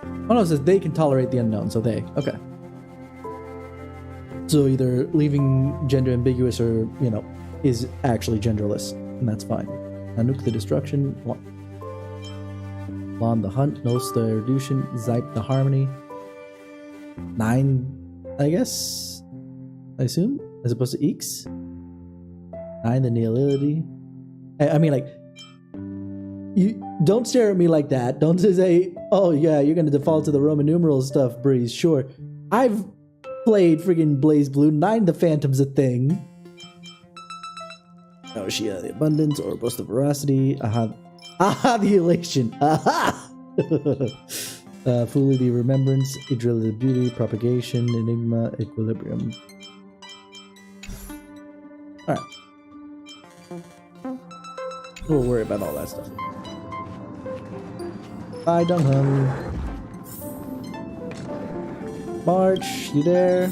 Oh no, it says they can tolerate the unknown, so they. Okay. So either leaving gender ambiguous or, you know, is actually genderless, and that's fine. Nanook the Destruction, Lon the Hunt, Nos the Erudition, Zype the Harmony, 9, I guess, I assume, as opposed to Eeks. 9 the Nihility. I mean, like, you don't stare at me like that. Don't say, oh yeah, you're gonna default to the Roman numeral stuff, Breeze. Sure. I've played friggin' Blaze Blue. 9 the Phantom's a thing. Oh, she the Abundance, or Boast of Veracity. Aha, the Elation. Aha! Fully the Remembrance, Idrilla the Beauty, Propagation, Enigma, Equilibrium. Alright. We'll worry about all that stuff. Bye, Dan Heng. March, you there?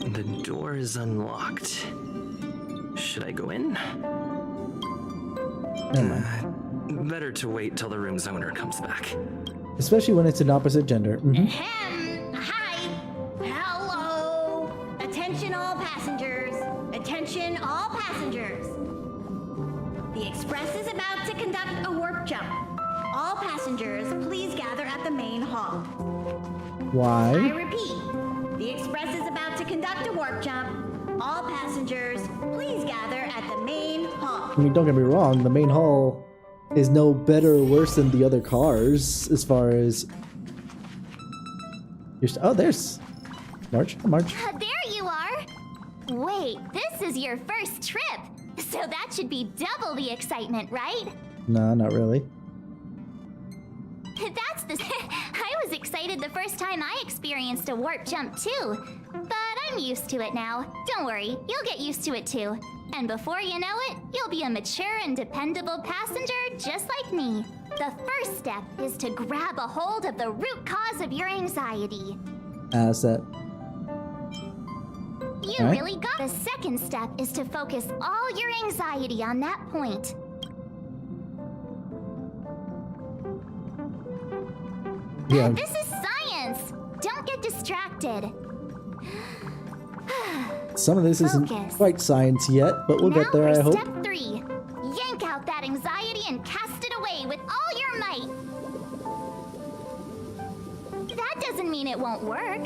The door is unlocked. Should I go in? Never mind. Better to wait till the room's owner comes back. Especially when it's an opposite gender. Mhm. Ahem. Hi. Hello. Attention all passengers. Attention all passengers. The Express is about to conduct a warp jump. All passengers, please gather at the main hall. I Why? repeat, the Express is about to conduct a warp jump. All passengers, please gather at the main hall. I mean, don't get me wrong, the main hall is no better or worse than the other cars as far as... Oh, there's March. Hi, March. There you are! Wait, this is your first trip, so that should be double the excitement, right? No, not really. That's the... I was excited the first time I experienced a warp jump too, but I'm used to it now. Don't worry, you'll get used to it too. And before you know it, you'll be a mature and dependable passenger just like me. The first step is to grab a hold of the root cause of your anxiety. Asset. You All right. really got. The second step is to focus all your anxiety on that point. Yeah. This is science. Don't get distracted. Some of this isn't Focus. quite science yet, but we'll now get there, for I hope. step 3. Yank out that anxiety and cast it away with all your might. That doesn't mean it won't work.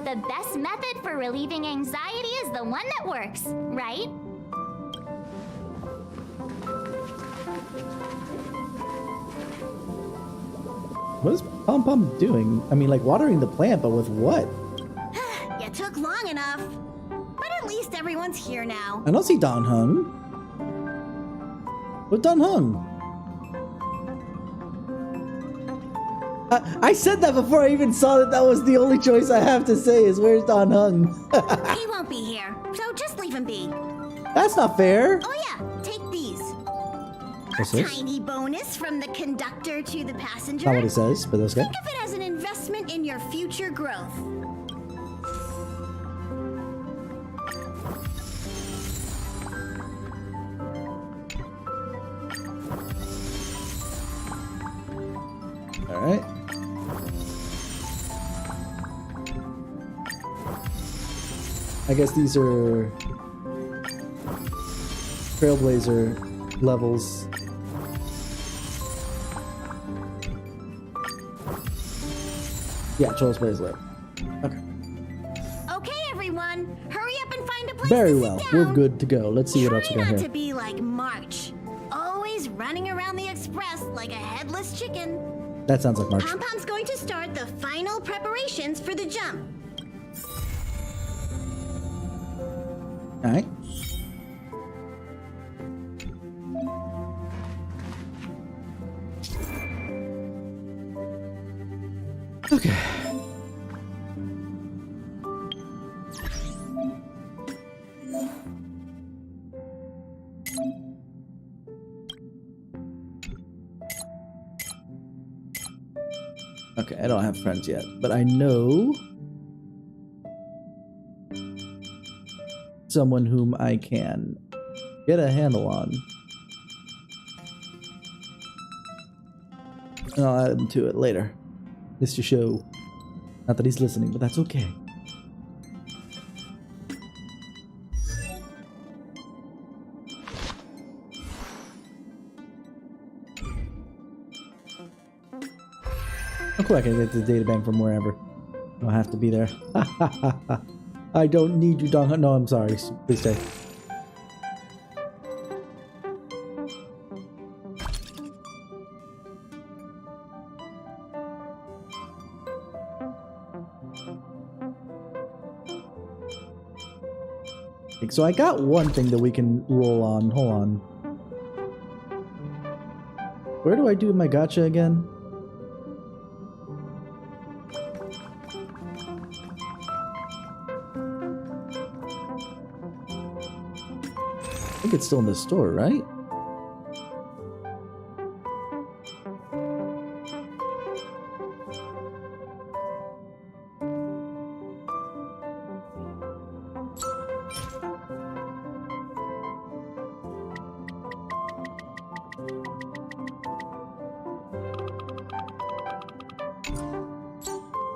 The best method for relieving anxiety is the one that works, right? What is Pom Pom doing? I mean, like watering the plant, but with what? You took long enough. But at least everyone's here now. I don't see Don Hung. What Don Hung? I said that before I even saw that was the only choice I have to say is where's Don Hung? He won't be here, so just leave him be. That's not fair. Oh yeah, take these. What's A this? tiny bonus from the conductor to the passenger. Not what he says, but that's okay. Think of it as an investment in your future growth. All right. I guess these are Trailblazer levels. Yeah, Trailblazer level. Okay. Okay, everyone, hurry up and find a place Very to well. sit We're down. good to go. Let's see what else we Try got not here. to be like March, always running around the Express like a headless chicken. That sounds like March. Pom Pom's going to start the final preparations for the jump. All right. Okay. Okay, I don't have friends yet, but I know someone whom I can get a handle on. And I'll add him to it later. Just to show. Not that he's listening, but that's okay. Oh, cool, I can get the data bank from wherever. I don't have to be there. I don't need you, Dong. No, I'm sorry. Please stay. Okay, so I got one thing that we can roll on. Hold on. Where do I do my gacha again? I think it's still in the store, right?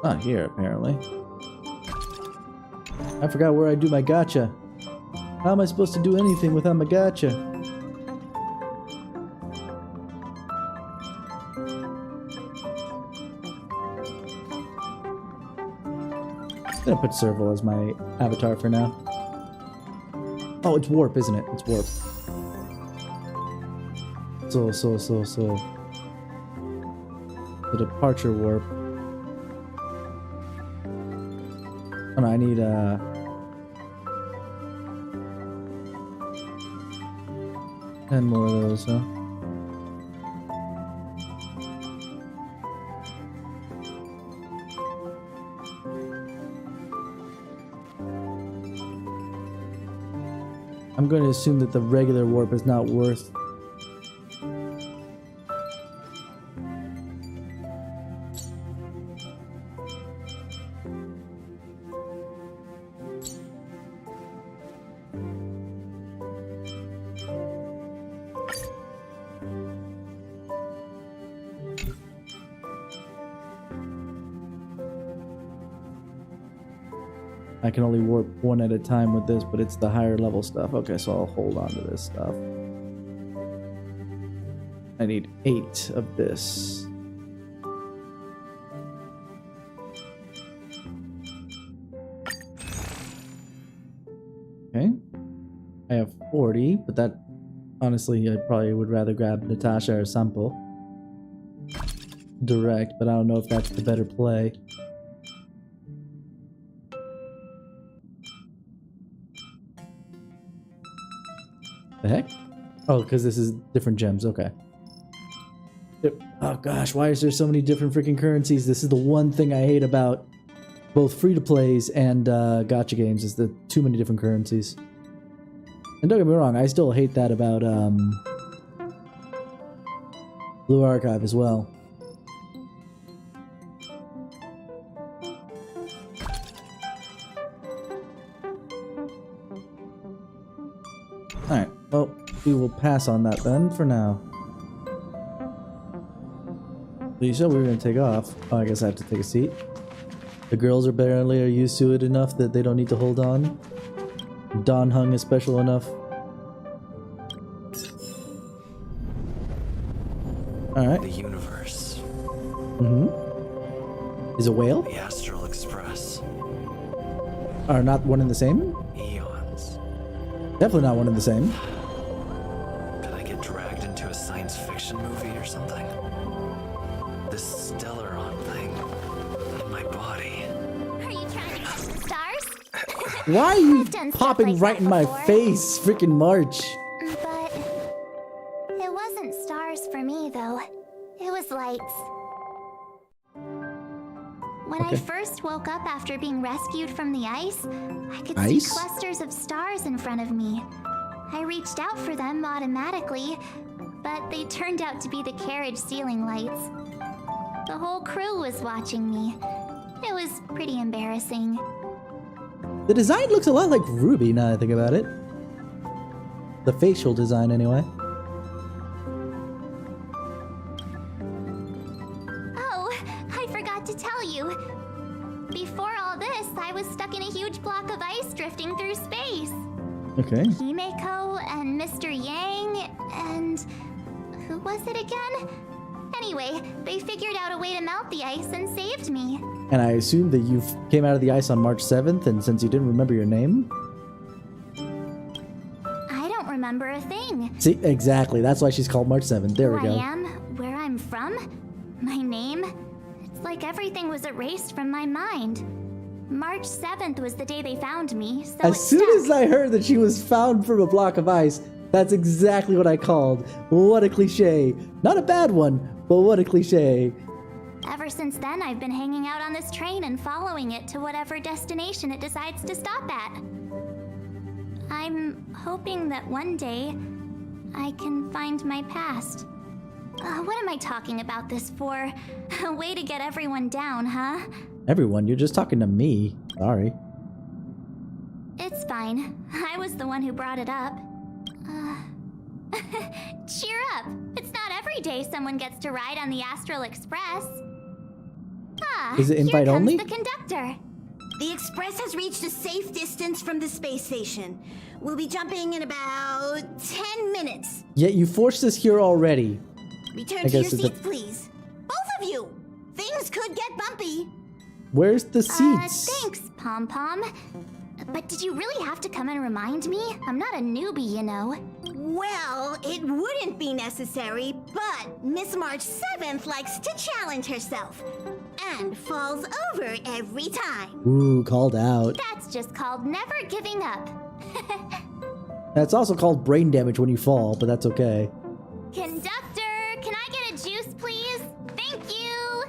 Not here, apparently. I forgot where I do my gacha. How am I supposed to do anything without my gacha? I'm gonna put Serval as my avatar for now. Oh, it's warp, isn't it? It's warp. So. The departure warp. Oh no, I need 10 more of those, huh? I'm going to assume that the regular warp is not worth. I can only warp one at a time with this, but it's the higher level stuff. Okay, so I'll hold on to this stuff. I need 8 of this. Okay. I have 40, but that, honestly, I probably would rather grab Natasha or Sampo. Direct, but I don't know if that's the better play. The heck? Oh, because this is different gems. Okay. Oh gosh, why is there so many different freaking currencies? This is the one thing I hate about both free-to-plays and gacha games, is the too many different currencies. And don't get me wrong, I still hate that about Blue Archive as well. Alright, well, we will pass on that then for now. You said we were going to take off. Oh, I guess I have to take a seat. The girls apparently are used to it enough that they don't need to hold on. Dan Heng is special enough. Alright. The universe. Mm-hmm. Is a whale? The Astral Express. Are not one and the same? Eons. Definitely not one and the same. Could I get dragged into a science fiction movie or something? This Stellaron thing in my body. Are you trying to catch the stars? Why are you I've done stuff popping like right that in my before. face? Freaking March. But it wasn't stars for me, though. It was lights. When I Okay. first woke up after being rescued from the ice, I could Ice? see clusters of stars in front of me. I reached out for them automatically, but they turned out to be the carriage ceiling lights. The whole crew was watching me. It was pretty embarrassing. The design looks a lot like Ruby now that I think about it. The facial design, anyway. Oh, I forgot to tell you. Before all this, I was stuck in a huge block of ice drifting through space. Okay. Himeko and Mr. Yang and... who was it again? Anyway, they figured out a way to melt the ice and saved me. And I assume that you came out of the ice on March 7th, and since you didn't remember your name? I don't remember a thing. See, exactly. That's why she's called March 7th. There we Who go. I am, where I'm from, my name. It's like everything was erased from my mind. March 7th was the day they found me, so As it soon stuck. as I heard that she was found from a block of ice, that's exactly what I called. What a cliche. Not a bad one, but what a cliche. Ever since then, I've been hanging out on this train and following it to whatever destination it decides to stop at. I'm hoping that one day I can find my past. What am I talking about this for? A way to get everyone down, huh? Everyone, you're just talking to me. Sorry. It's fine. I was the one who brought it up. Cheer up! It's not every day someone gets to ride on the Astral Express. Is it invite here comes only? the conductor. The Express has reached a safe distance from the space station. We'll be jumping in about 10 minutes. Yet you forced us here already. Return I to your guess it's seats, please. Both of you! Things could get bumpy. Where's the seats? Thanks, Pom Pom. But did you really have to come and remind me? I'm not a newbie, you know. Well, it wouldn't be necessary, but Miss March 7th likes to challenge herself. And falls over every time. Ooh, called out. That's just called never giving up. That's also called brain damage when you fall, but that's okay. Conductor, can I get a juice, please? Thank you.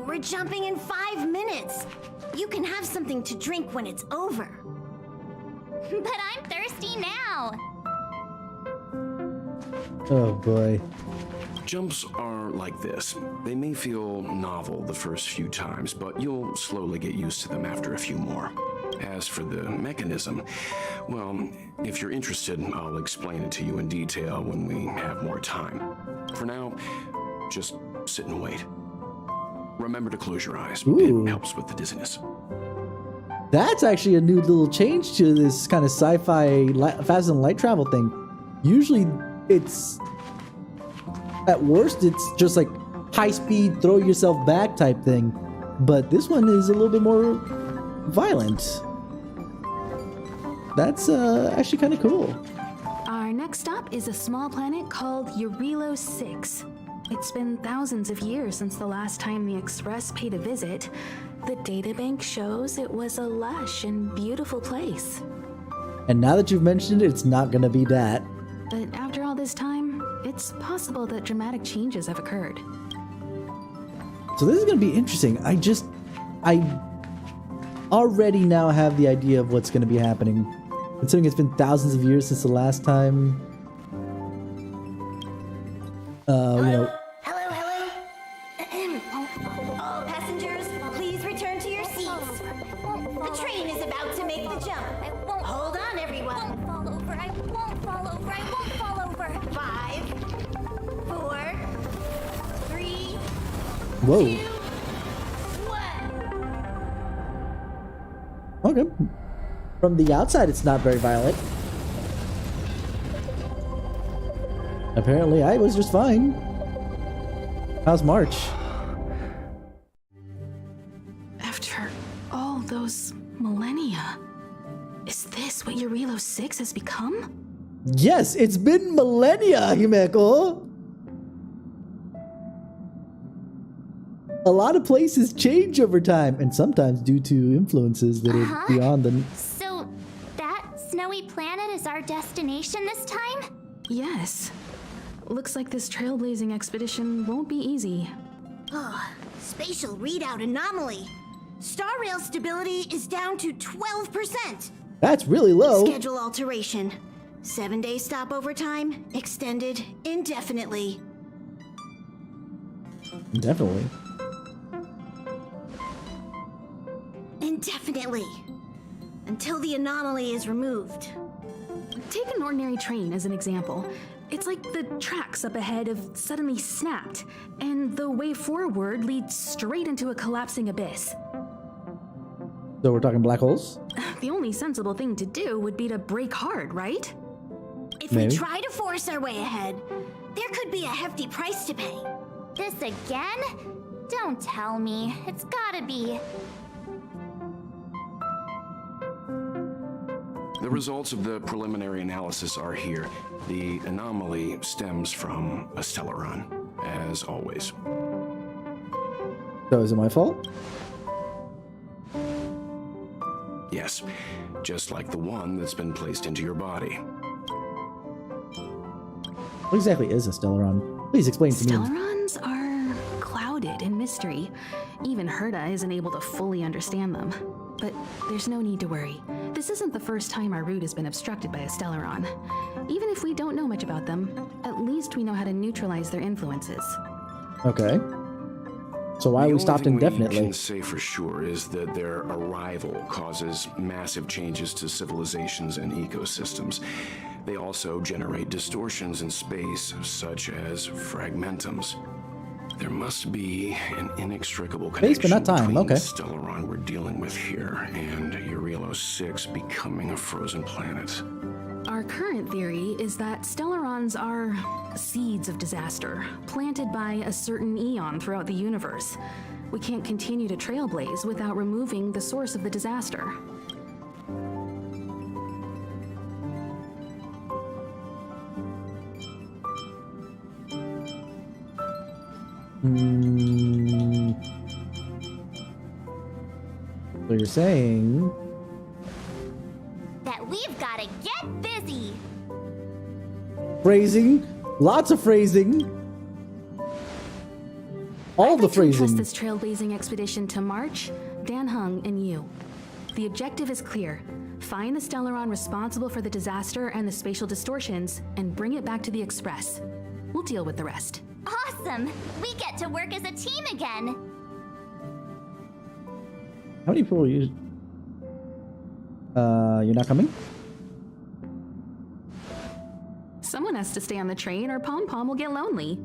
We're jumping in 5 minutes. You can have something to drink when it's over. But I'm thirsty now. Oh boy. Jumps are like this. They may feel novel the first few times, but you'll slowly get used to them after a few more. As for the mechanism, well, if you're interested, I'll explain it to you in detail when we have more time. For now, just sit and wait. Remember to close your eyes. Ooh. It helps with the dizziness. That's actually a new little change to this kind of sci-fi fast and light travel thing. Usually it's, at worst, it's just like high speed, throw yourself back type thing. But this one is a little bit more violent. That's actually kind of cool. Our next stop is a small planet called Eurelos 6. It's been thousands of years since the last time the Express paid a visit. The databank shows it was a lush and beautiful place. And now that you've mentioned it, it's not going to be that. But after all this time, it's possible that dramatic changes have occurred. So this is going to be interesting. I already now have the idea of what's going to be happening. Considering it's been thousands of years since the last time. Hello, hello. All passengers, please return to your seats. The train is about to make the jump. Hold on, everyone. I won't fall over. I won't fall over. I won't fall over. 5, 4, 3, Whoa. 2, 1. Okay. From the outside, it's not very violent. Apparently, I was just fine. How's March? After all those millennia, is this what Eurelos 6 has become? Yes, it's been millennia, Himeko. A lot of places change over time, and sometimes due to influences that are beyond them. So, that snowy planet is our destination this time? Yes. Looks like this trailblazing expedition won't be easy. Oh, spatial readout anomaly. Star rail stability is down to 12%. That's really low. Schedule alteration. 7-day stopover time extended indefinitely. Definitely. Indefinitely. Until the anomaly is removed. Take an ordinary train as an example. It's like the tracks up ahead have suddenly snapped, and the way forward leads straight into a collapsing abyss. So we're talking black holes? The only sensible thing to do would be to brake hard, right? If Maybe. we try to force our way ahead, there could be a hefty price to pay. This again? Don't tell me. It's gotta be. The results of the preliminary analysis are here. The anomaly stems from a Stellaron, as always. So is it my fault? Yes, just like the one that's been placed into your body. What exactly is a Stellaron? Please explain to me. Stellarons are clouded in mystery. Even Herta isn't able to fully understand them. But there's no need to worry. This isn't the first time our route has been obstructed by a Stellaron. Even if we don't know much about them, at least we know how to neutralize their influences. Okay. So why are we stopped The only thing we indefinitely? can say for sure is that their arrival causes massive changes to civilizations and ecosystems. They also generate distortions in space, such as fragmentums. There must be an inextricable Space, connection but not time. between Okay. the Stellaron we're dealing with here and Eurelos 6 becoming a frozen planet. Our current theory is that Stellarons are seeds of disaster, planted by a certain eon throughout the universe. We can't continue to trailblaze without removing the source of the disaster. So you're saying That we've gotta get busy. phrasing, lots of phrasing, all I'd the like to entrust phrasing. this trailblazing expedition to March, Dan Heng, and you. The objective is clear. Find the Stellaron responsible for the disaster and the spatial distortions, and bring it back to the Express. We'll deal with the rest. Awesome! We get to work as a team again. How many people use? You're not coming? Someone has to stay on the train or Pom Pom will get lonely.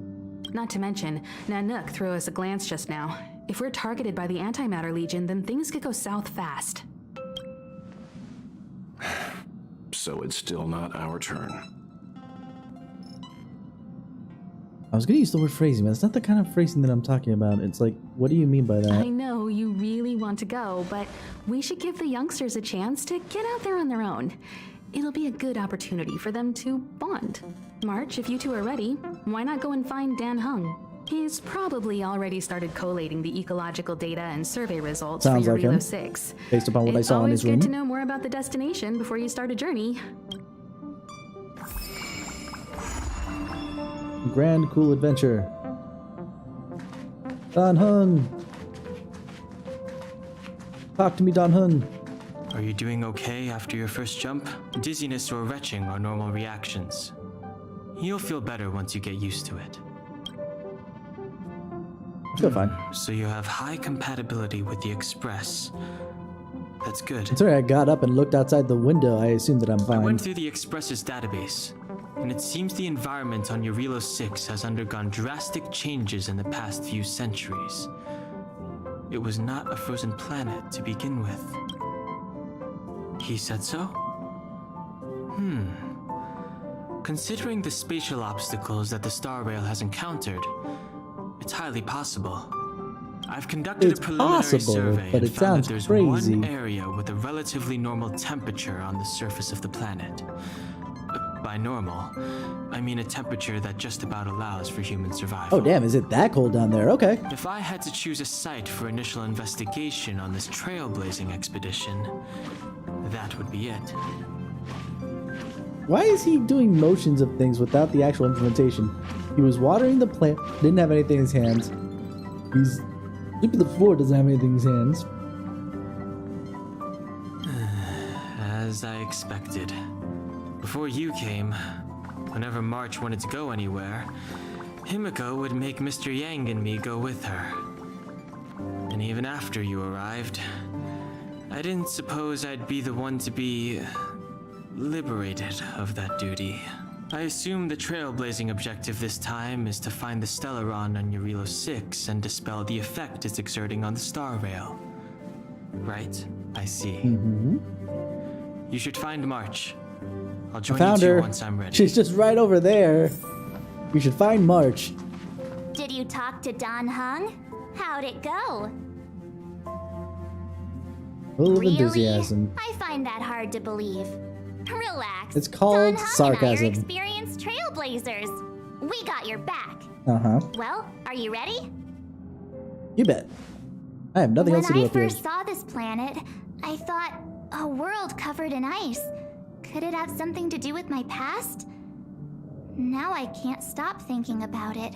Not to mention, Nanook threw us a glance just now. If we're targeted by the Antimatter Legion, then things could go south fast. So it's still not our turn. I was gonna use the word phrasing, but it's not the kind of phrasing that I'm talking about. It's like, what do you mean by I that? know you really want to go, but we should give the youngsters a chance to get out there on their own. It'll be a good opportunity for them to bond. March, if you two are ready, why not go and find Dan Heng? He's probably already started collating the ecological data and survey results Sounds for like him, Eurelo 6. based upon what I It's saw in always his room. good to know more about the destination before you start a journey. Grand cool adventure. Dan Heng. Talk to me, Dan Heng. Are you doing okay after your first jump? Dizziness or retching are normal reactions. You'll feel better once you get used to it. I feel fine. So you have high compatibility with the Express. That's good. Sorry, I got up and looked outside the window. I assumed that I'm I fine. went through the Express's database, and it seems the environment on Eurelos 6 has undergone drastic changes in the past few centuries. It was not a frozen planet to begin with. He said so? Considering the spatial obstacles that the Star Rail has encountered, it's highly possible. I've conducted It's a preliminary possible, survey but and it found sounds that there's crazy. one area with a relatively normal temperature on the surface of the planet. By normal, I mean a temperature that just about allows for human survival. Oh, damn, is it that cold down there? Okay. If I had to choose a site for initial investigation on this trailblazing expedition, that would be it. Why is he doing motions of things without the actual implementation? He was watering the plant, didn't have anything in his hands. He's sweeping the floor, doesn't have anything in his hands. As I expected. Before you came, whenever March wanted to go anywhere, Himiko would make Mr. Yang and me go with her. And even after you arrived, I didn't suppose I'd be the one to be liberated of that duty. I assume the trailblazing objective this time is to find the Stellaron on Eurelos 6 and dispel the effect it's exerting on the Star Rail. Right? I see. You should find March. I'll join you Found two her. once I'm ready. She's just right over there. We should find March. Did you talk to Dan Heng? How'd it go? Full of Really? enthusiasm. I find that hard to believe. Relax. It's called Dan Heng and I sarcasm. are experienced trailblazers. We got your back. Uh-huh. Well, are you ready? You bet. I have nothing When else to do I up here. first saw this planet, I thought, a world covered in ice. Could it have something to do with my past? Now I can't stop thinking about it.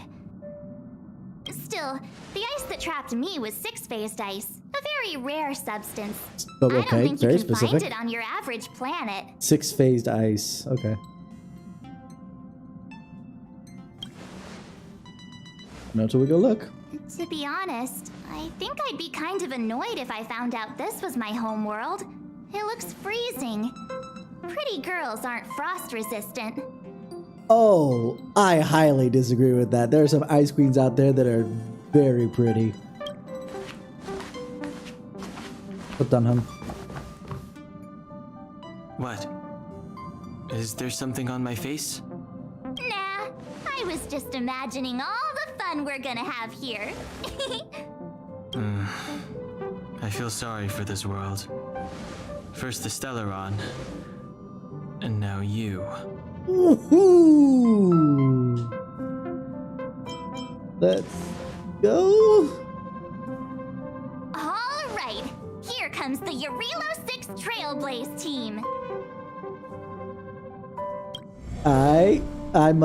Still, the ice that trapped me was six-phased ice, a very rare substance. Oh, I don't okay, think very you can find specific. it on your average planet. Six-phased ice. Okay. No, till we go look. To be honest, I think I'd be kind of annoyed if I found out this was my home world. It looks freezing. Pretty girls aren't frost resistant. Oh, I highly disagree with that. There are some ice queens out there that are very pretty. Put down him. What? Is there something on my face? Nah, I was just imagining all the fun we're gonna have here. I feel sorry for this world. First the Stellaron, and now you. Woohoo! Let's go. All right, here comes the Eurilo 6 Trailblaze team. I'm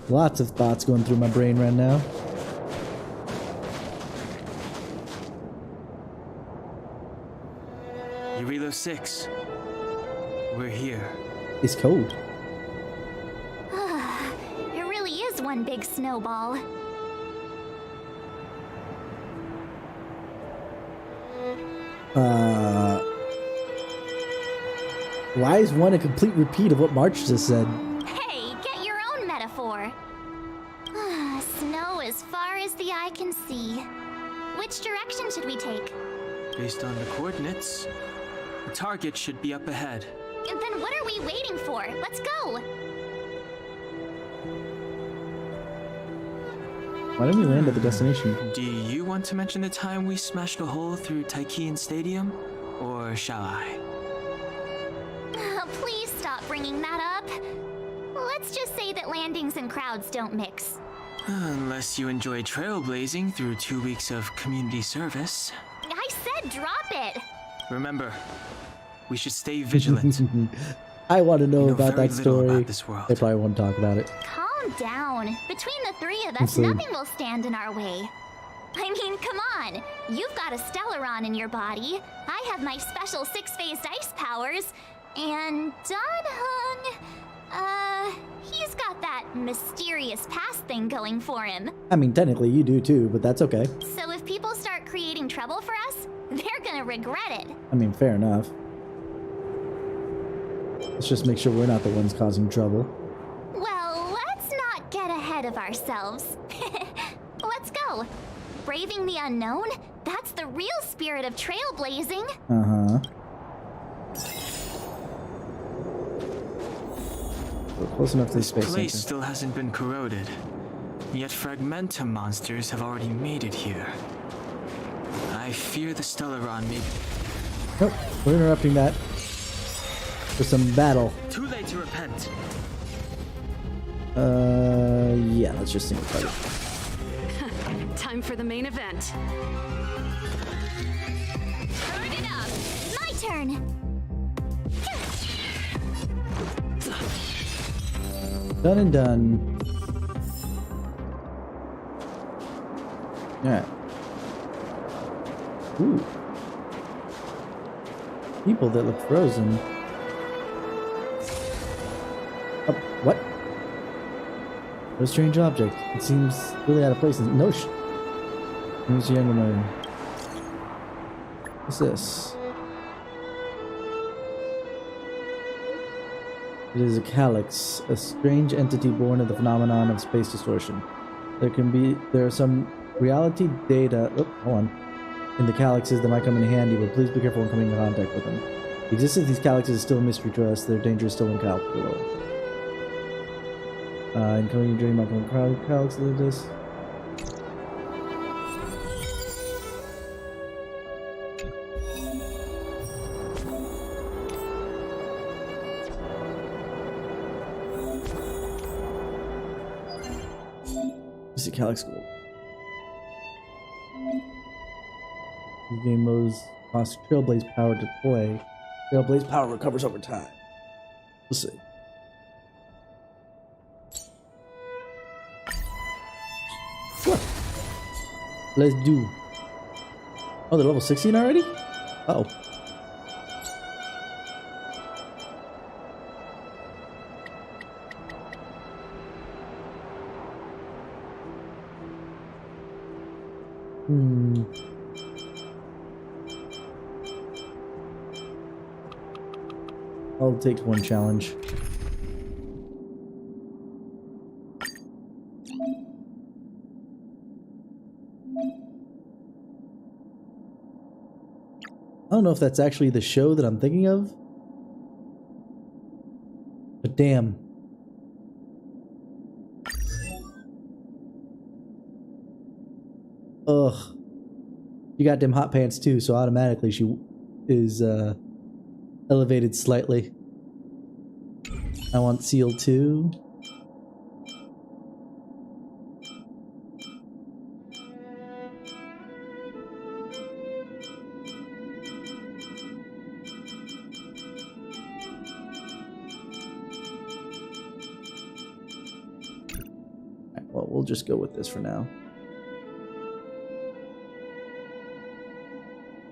lots of thoughts going through my brain right now. Eurilo 6. We're here. It's cold. It really is one big snowball. Why is one a complete repeat of what March just said? Hey, get your own metaphor. Snow as far as the eye can see. Which direction should we take? Based on the coordinates, the target should be up ahead. And then what are we waiting for? Let's go! Why didn't we land at the destination? Do you want to mention the time we smashed a hole through Taikian Stadium? Or shall I? Please stop bringing that up. Let's just say that landings and crowds don't mix. Unless you enjoy trailblazing through 2 weeks of community service. I said drop it! Remember, we should stay vigilant. I want to know I know about very that little story. about this world. They probably won't talk about it. Calm down. Between the three of us, Insane. nothing will stand in our way. I mean, come on. You've got a Stellaron in your body. I have my special 6-phased ice powers. And Danhung, he's got that mysterious past thing going for him. I mean, technically you do too, but that's okay. So if people start creating trouble for us, they're gonna regret it. I mean, fair enough. Let's just make sure we're not the ones causing trouble. Well, let's not get ahead of ourselves. Let's go. Braving the unknown? That's the real spirit of trailblazing. Uh-huh. We're close enough to the This space place center. still hasn't been corroded. Yet Fragmentum monsters have already made it here. I fear the Stellaron may... Nope, we're interrupting that for some battle. Too late to repent. Yeah, let's just single target. Time for the main event. Turn it up. My turn. Done and done. Alright. Ooh. People that look frozen. Oh, what? What a strange object. It seems really out of place. No sh... Who's the younger man? What's this? It is a calyx, a strange entity born of the phenomenon of space distortion. There are some reality data, hold on, in the calyxes that might come in handy, but please be careful when coming in contact with them. The existence of these calyxes is still a mystery to us, their danger is still incalculable. And coming in dream, I'm crowd calyx like this. This is a calyx gold. This game modes cost Trailblaze power to play. Trailblaze power recovers over time. We'll see. What? Let's do. Oh, they're level 16 already? Uh-oh. I'll take one challenge. I don't know if that's actually the show that I'm thinking of. But damn. Ugh. You got them hot pants too, so automatically she is elevated slightly. I want Seal 2. Alright, well, we'll just go with this for now.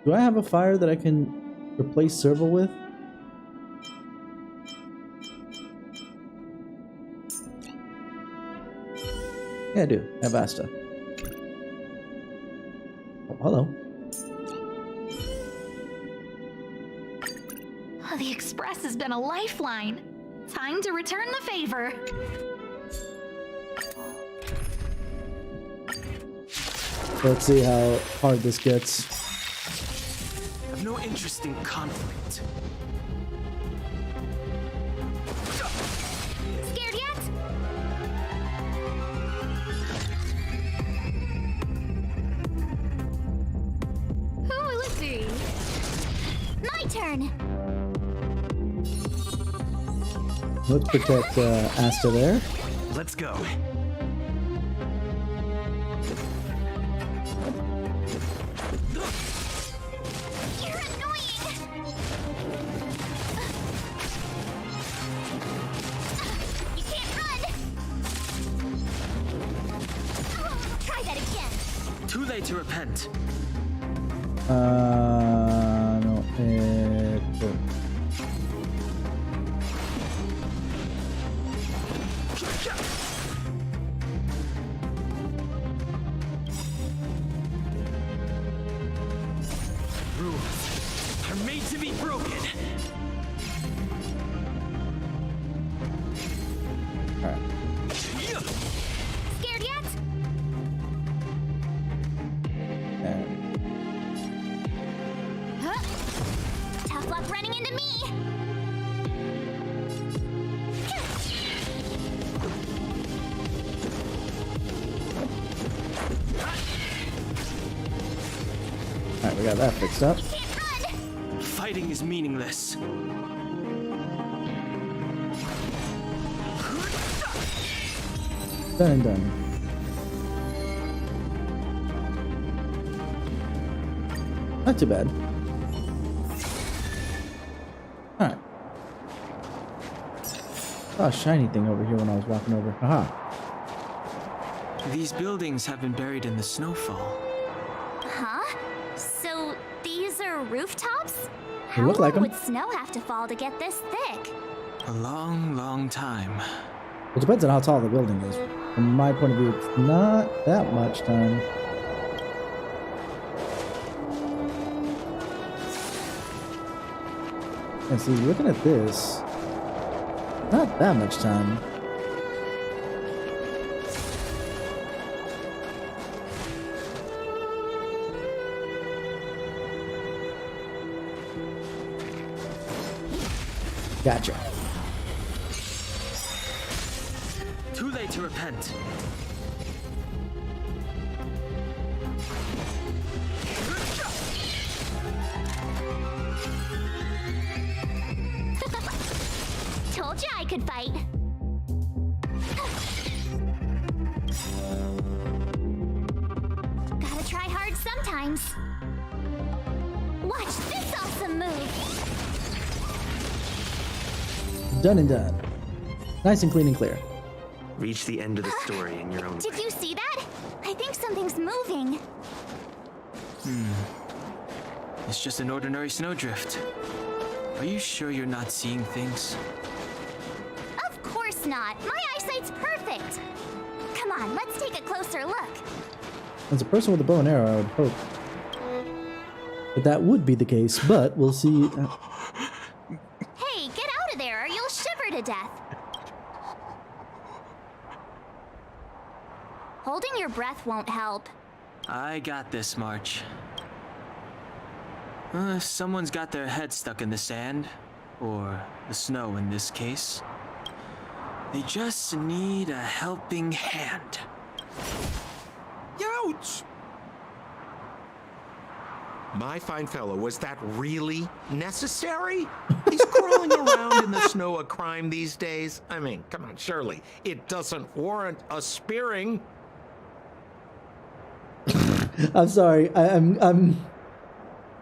Do I have a fire that I can replace Serval with? Yeah, I do. I have Asta. Oh, hello. The Express has been a lifeline. Time to return the favor. Let's see how hard this gets. I've no interest in conflict. Scared yet? Who will it be? My turn. Let's protect Asta there. Let's go. You're annoying. You can't run. Oh, try that again. Too late to repent. No. Cool. Rules are made to be broken. Alright. Scared yet? Huh? Tough luck running into me. Alright, we got that fixed up. Can't run. Fighting is meaningless. Done and done. Not too bad. Alright. Saw a shiny thing over here when I was walking over. Haha. These buildings have been buried in the snowfall. Huh? So these are rooftops? They look like 'em. would snow have to fall to get this thick? A long, long time. It depends on how tall the building is. From my point of view, it's not that much time. And see, looking at this, not that much time. Gotcha. Too late to repent. Told you I could fight. Gotta try hard sometimes. Watch this awesome move. Done and done. Nice and clean and clear. Reach the end of the story in your own Did way. you see that? I think something's moving. It's just an ordinary snowdrift. Are you sure you're not seeing things? Of course not. My eyesight's perfect. Come on, let's take a closer look. As a person with a bow and arrow, I would hope that that would be the case, but we'll see. Hey, get out to death. Holding your breath won't help. I got this, March. Someone's got their head stuck in the sand, or the snow in this case. They just need a helping hand. Ouch! My fine fellow, was that really necessary? He's crawling around in the snow a crime these days. I mean, come on, surely it doesn't warrant a spearing. I'm sorry. I'm.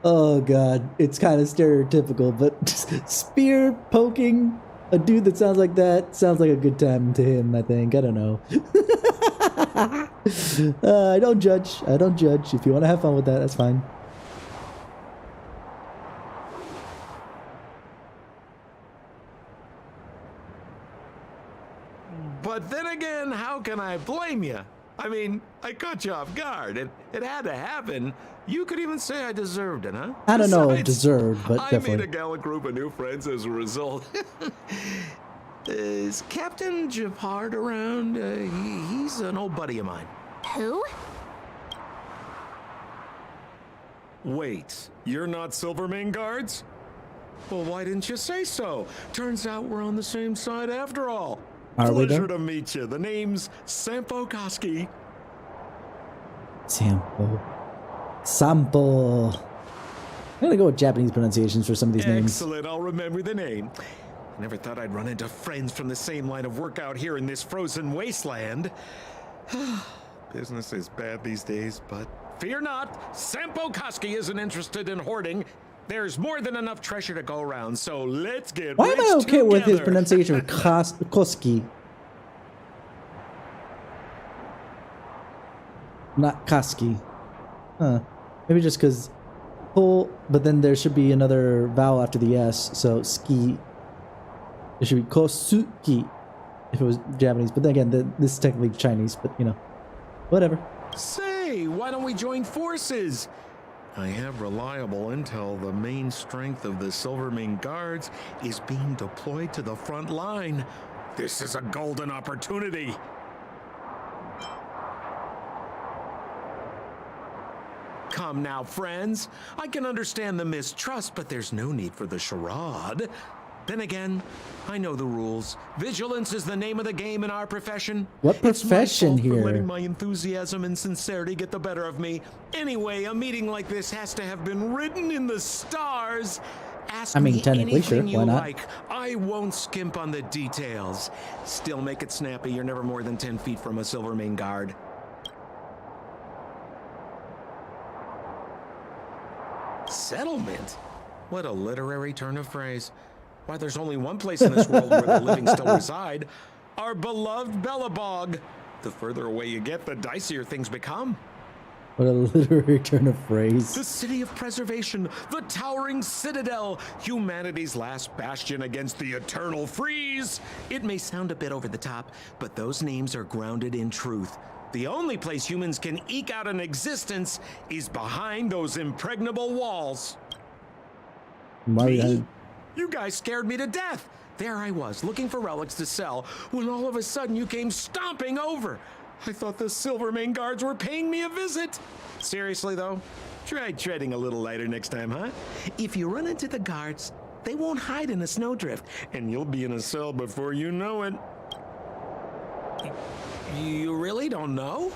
Oh god, it's kind of stereotypical, but spear poking a dude that sounds like that sounds like a good time to him. I think. I don't know. I don't judge. I don't judge. If you want to have fun with that, that's fine. But then again, how can I blame you? I mean, I caught you off guard. It had to happen. You could even say I deserved it, huh? I don't know, Besides, deserved, but I definitely. made a gallant group of new friends as a result. Is Captain Japard around? He's an old buddy of mine. Who? Wait, you're not Silvermane Guards? Well, why didn't you say so? Turns out we're on the same side after all. Are we Pleasure though? to meet you. The name's Sampo Koski. Sampo. I'm gonna go with Japanese pronunciations for some of these names. Excellent, I'll remember the name. I never thought I'd run into friends from the same line of work out here in this frozen wasteland. Business is bad these days, but fear not, Sampo Koski isn't interested in hoarding. There's more than enough treasure to go around, so let's get Why am I rich okay with his together. pronunciation of Koski? Not Koski. Huh. Maybe just because pull, but then there should be another vowel after the S, so ski. It should be Kosuki if it was Japanese, but then again, this is technically Chinese, but you know, whatever. Say, why don't we join forces? I have reliable intel the main strength of the Silvermane Guards is being deployed to the front line. This is a golden opportunity. Come now, friends. I can understand the mistrust, but there's no need for the charade. Then again, I know the rules. Vigilance is the name of the game in our profession. What profession it's my fault here? for letting my enthusiasm and sincerity get the better of me. Anyway, a meeting like this has to have been written in the stars. Ask I mean, me technically, anything sure, why you not? like. I won't skimp on the details. Still make it snappy. You're never more than 10 feet from a Silvermane Guard. Settlement? What a literary turn of phrase. Why, there's only one place in this world where the living still reside. Our beloved Belobog. The further away you get, the dicier things become. What a literary turn of phrase. The city of preservation, the towering citadel, humanity's last bastion against the eternal freeze. It may sound a bit over the top, but those names are grounded in truth. The only place humans can eke out an existence is behind those impregnable walls. Me? You guys scared me to death. There I was, looking for relics to sell, when all of a sudden you came stomping over. I thought the Silvermane Guards were paying me a visit. Seriously, though, try treading a little lighter next time, huh? If you run into the guards, they won't hide in a snowdrift, and you'll be in a cell before you know it. You really don't know?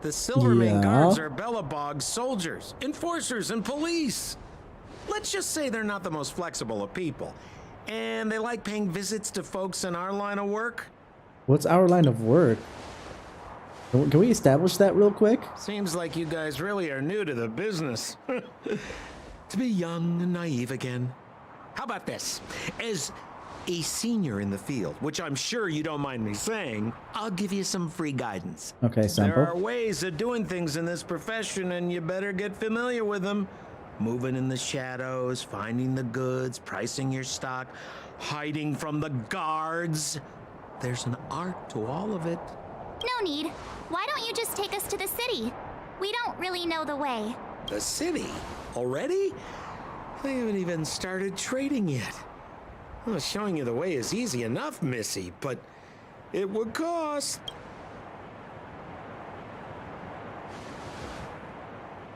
The Silvermane Guards are Belobog soldiers, enforcers, and police. Let's just say they're not the most flexible of people. And they like paying visits to folks in our line of work. What's our line of work? Can we establish that real quick? Seems like you guys really are new to the business. To be young and naive again. How about this? As a senior in the field, which I'm sure you don't mind me saying, I'll give you some free guidance. Okay, sample. There are ways of doing things in this profession, and you better get familiar with them. Moving in the shadows, finding the goods, pricing your stock, hiding from the guards. There's an art to all of it. No need. Why don't you just take us to the city? We don't really know the way. The city? Already? They haven't even started trading yet. Well, showing you the way is easy enough, Missy, but it would cost.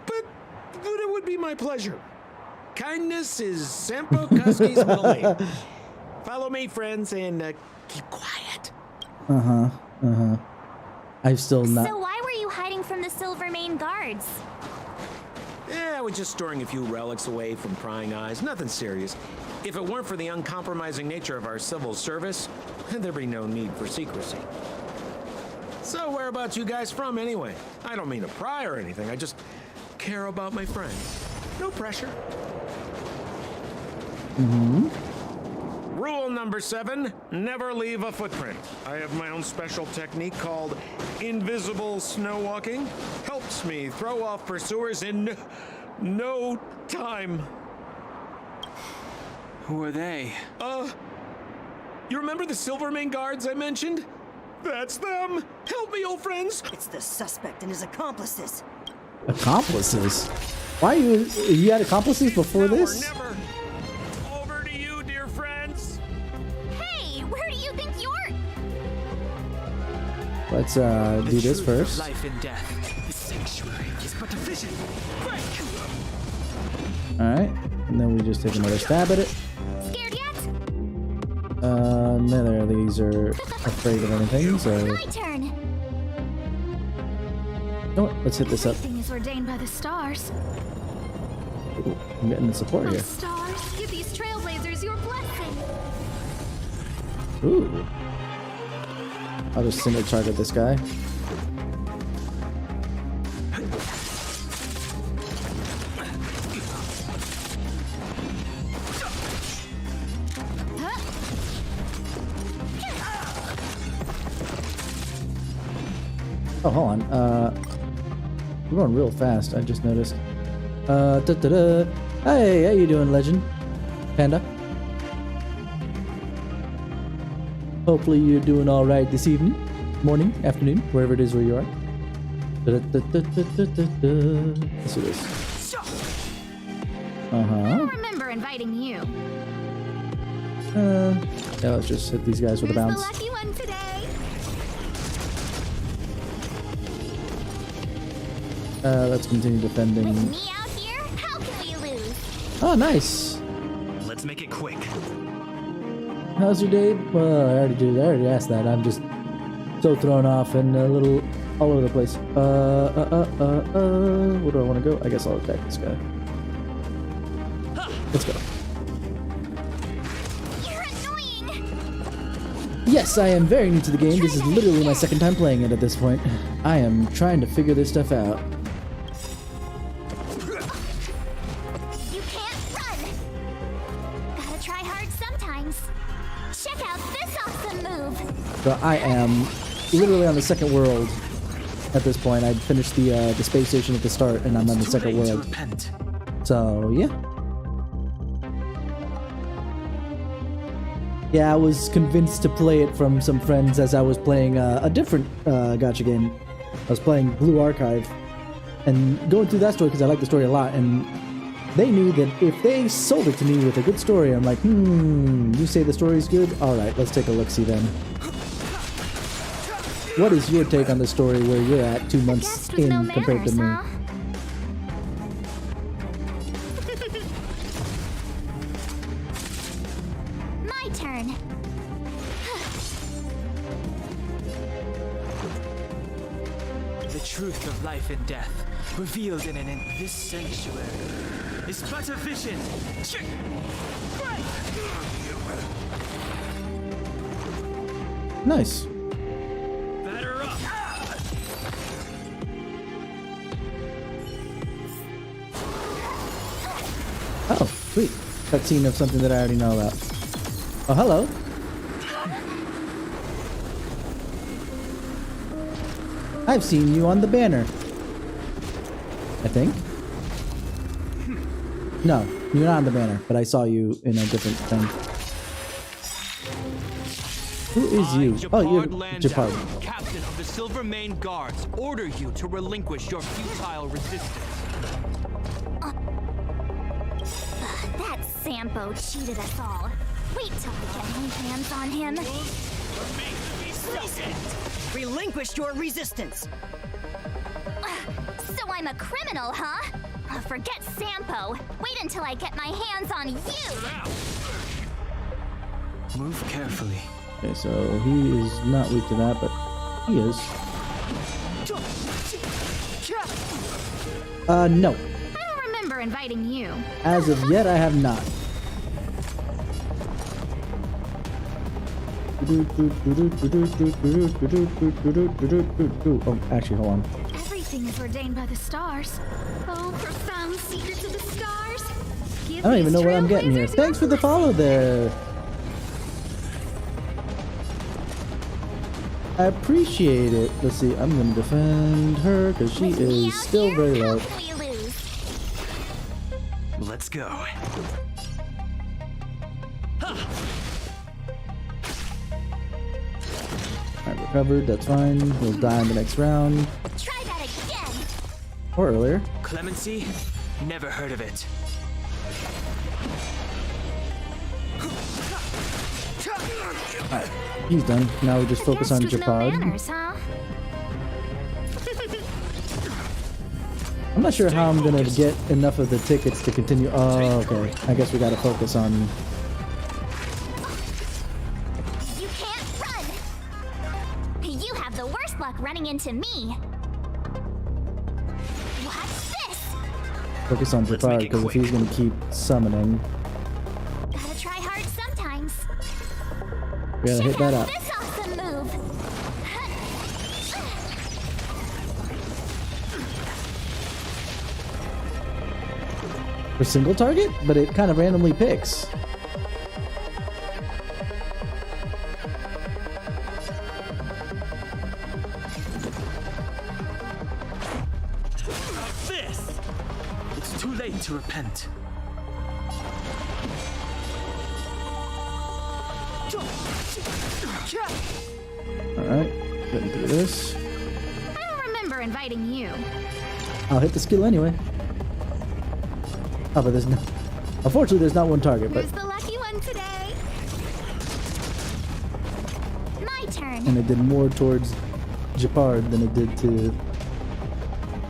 But it would be my pleasure. Kindness is Sampo Kuski's middle name. Follow me, friends, and keep quiet. I've still not. So why were you hiding from the Silvermane guards? Yeah, I was just storing a few relics away from prying eyes. Nothing serious. If it weren't for the uncompromising nature of our civil service, there'd be no need for secrecy. So whereabouts you guys from, anyway? I don't mean to pry or anything. I just care about my friends. No pressure. Rule number 7, never leave a footprint. I have my own special technique called invisible snow walking. Helps me throw off pursuers in no time. Who are they? You remember the Silvermane guards I mentioned? That's them! Help me, old friends! It's the suspect and his accomplices. Accomplices? Why you had accomplices before this? Never. Over to you, dear friends. Hey, where do you think you're? Let's do this first. Life and death. The sanctuary is but a vision. Alright. And then we just take another stab at it. Scared yet? Neither of these are afraid of anything, so. My turn. You know what? Let's hit this up. Everything is ordained by the stars. Ooh, I'm getting the support Oh, here. stars, give these trailblazers your blessing. Ooh. I'll just single target this guy. Oh, hold on. We're going real fast. I just noticed. Hey, how you doing, Legend? Panda? Hopefully you're doing all right this evening, morning, afternoon, wherever it is where you are. Let's do this. I'll remember inviting you. Yeah, let's just hit these guys with a Who's bounce. the lucky one today? Let's continue defending. With me out here, how can we lose? Oh, nice. Let's make it quick. How's your day? Well, I already asked that. I'm just so thrown off and a little all over the place. Where do I want to go? I guess I'll attack this guy. Let's go. You're annoying. Yes, I am very new to the game. This is literally my second time playing it at this point. I am trying to figure this stuff out. You can't run. Gotta try hard sometimes. Check out this awesome move. So I am literally on the second world at this point. I finished the space station at the start, and I'm on the second world. So yeah. Yeah, I was convinced to play it from some friends as I was playing a different gacha game. I was playing Blue Archive and going through that story because I like the story a lot, and they knew that if they sold it to me with a good story, I'm like, you say the story's good? Alright, let's take a look-see then. What is your take on the story where you're at 2 months in No compared to me? manners, huh? My turn. The truth of life and death, revealed in this sanctuary, is but a vision. Nice. Batter up. Oh, sweet. Cutscene of something that I already know about. Oh, hello. I've seen you on the banner. I think. No, you're not on the banner, but I saw you in a different thing. Who is you? Oh, you're Japard. Captain of the Silvermane Guards, order you to relinquish your futile resistance. That Sampo cheated us all. Wait till I get my hands on him. Relinquish your resistance. So I'm a criminal, huh? Forget Sampo. Wait until I get my hands on you. Move carefully. Okay, so he is not weak to that, but he is. No. I don't remember inviting you. As of yet, I have not. Oh, actually, hold on. Everything is ordained by the stars. Oh, profound secrets of the stars. I don't even know what I'm getting here. Thanks for the follow there. I appreciate it. Let's see, I'm gonna defend her because she is still very low. Let's go. Alright, recovered, that's fine. We'll die in the next round. Try that again. Or earlier. Clemency? Never heard of it. Alright, he's done. Now we just focus on Japad. No manners, huh? I'm not sure how I'm gonna get enough of the tickets to continue. Oh, okay. I guess we gotta focus on. You can't run. You have the worst luck running into me. What's this? Focus on Japad because if he's gonna keep summoning, Gotta try hard sometimes. we gotta hit that up. This awesome move. For single target, but it kind of randomly picks. This! It's too late to repent. Alright, getting through this. I don't remember inviting you. I'll hit the skill anyway. Oh, but there's no. Unfortunately, there's not one target, but. Who's the lucky one today? My turn. And it did more towards Japard than it did to.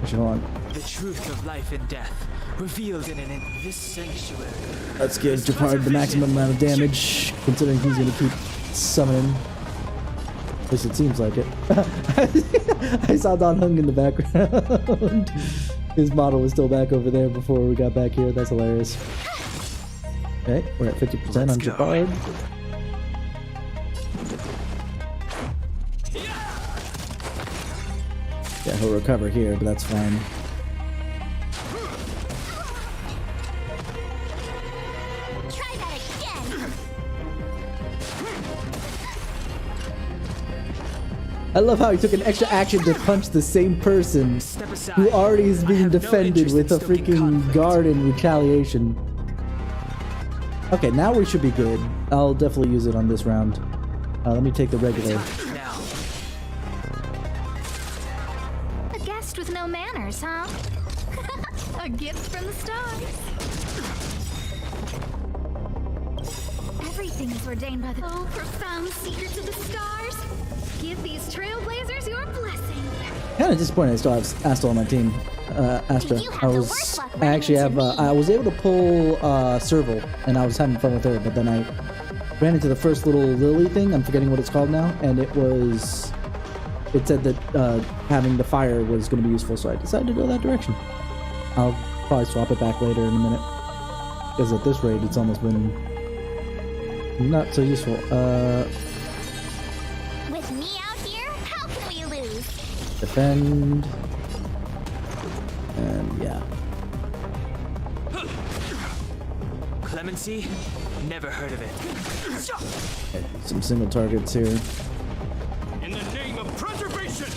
Actually, hold on. The truth of life and death, revealed in this sanctuary. Let's give Japard the maximum amount of damage, considering he's gonna keep summoning. At least it seems like it. I saw Don Hung in the background. His model was still back over there before we got back here. That's hilarious. Okay, we're at 50% on Japard. Yeah, he'll recover here, but that's fine. Try that again. I love how he took an extra action to punch the same person who already is being defended with a freaking guard in retaliation. Okay, now we should be good. I'll definitely use it on this round. Let me take the regular. A guest with no manners, huh? A gift from the stars. Everything is ordained by the profound secrets of the stars. Give these trailblazers your blessing. Kind of disappointed I still have Astal on my team. Astra. I was able to pull Serval, and I was having fun with her, but then I ran into the first little lily thing. I'm forgetting what it's called now, and it said that having the fire was going to be useful, so I decided to go that direction. I'll probably swap it back later in a minute, because at this rate, it's almost been not so useful. With me out here, how can we lose? Defend. And yeah. Clemency? Never heard of it. Okay, some single targets here. In the name of preservation!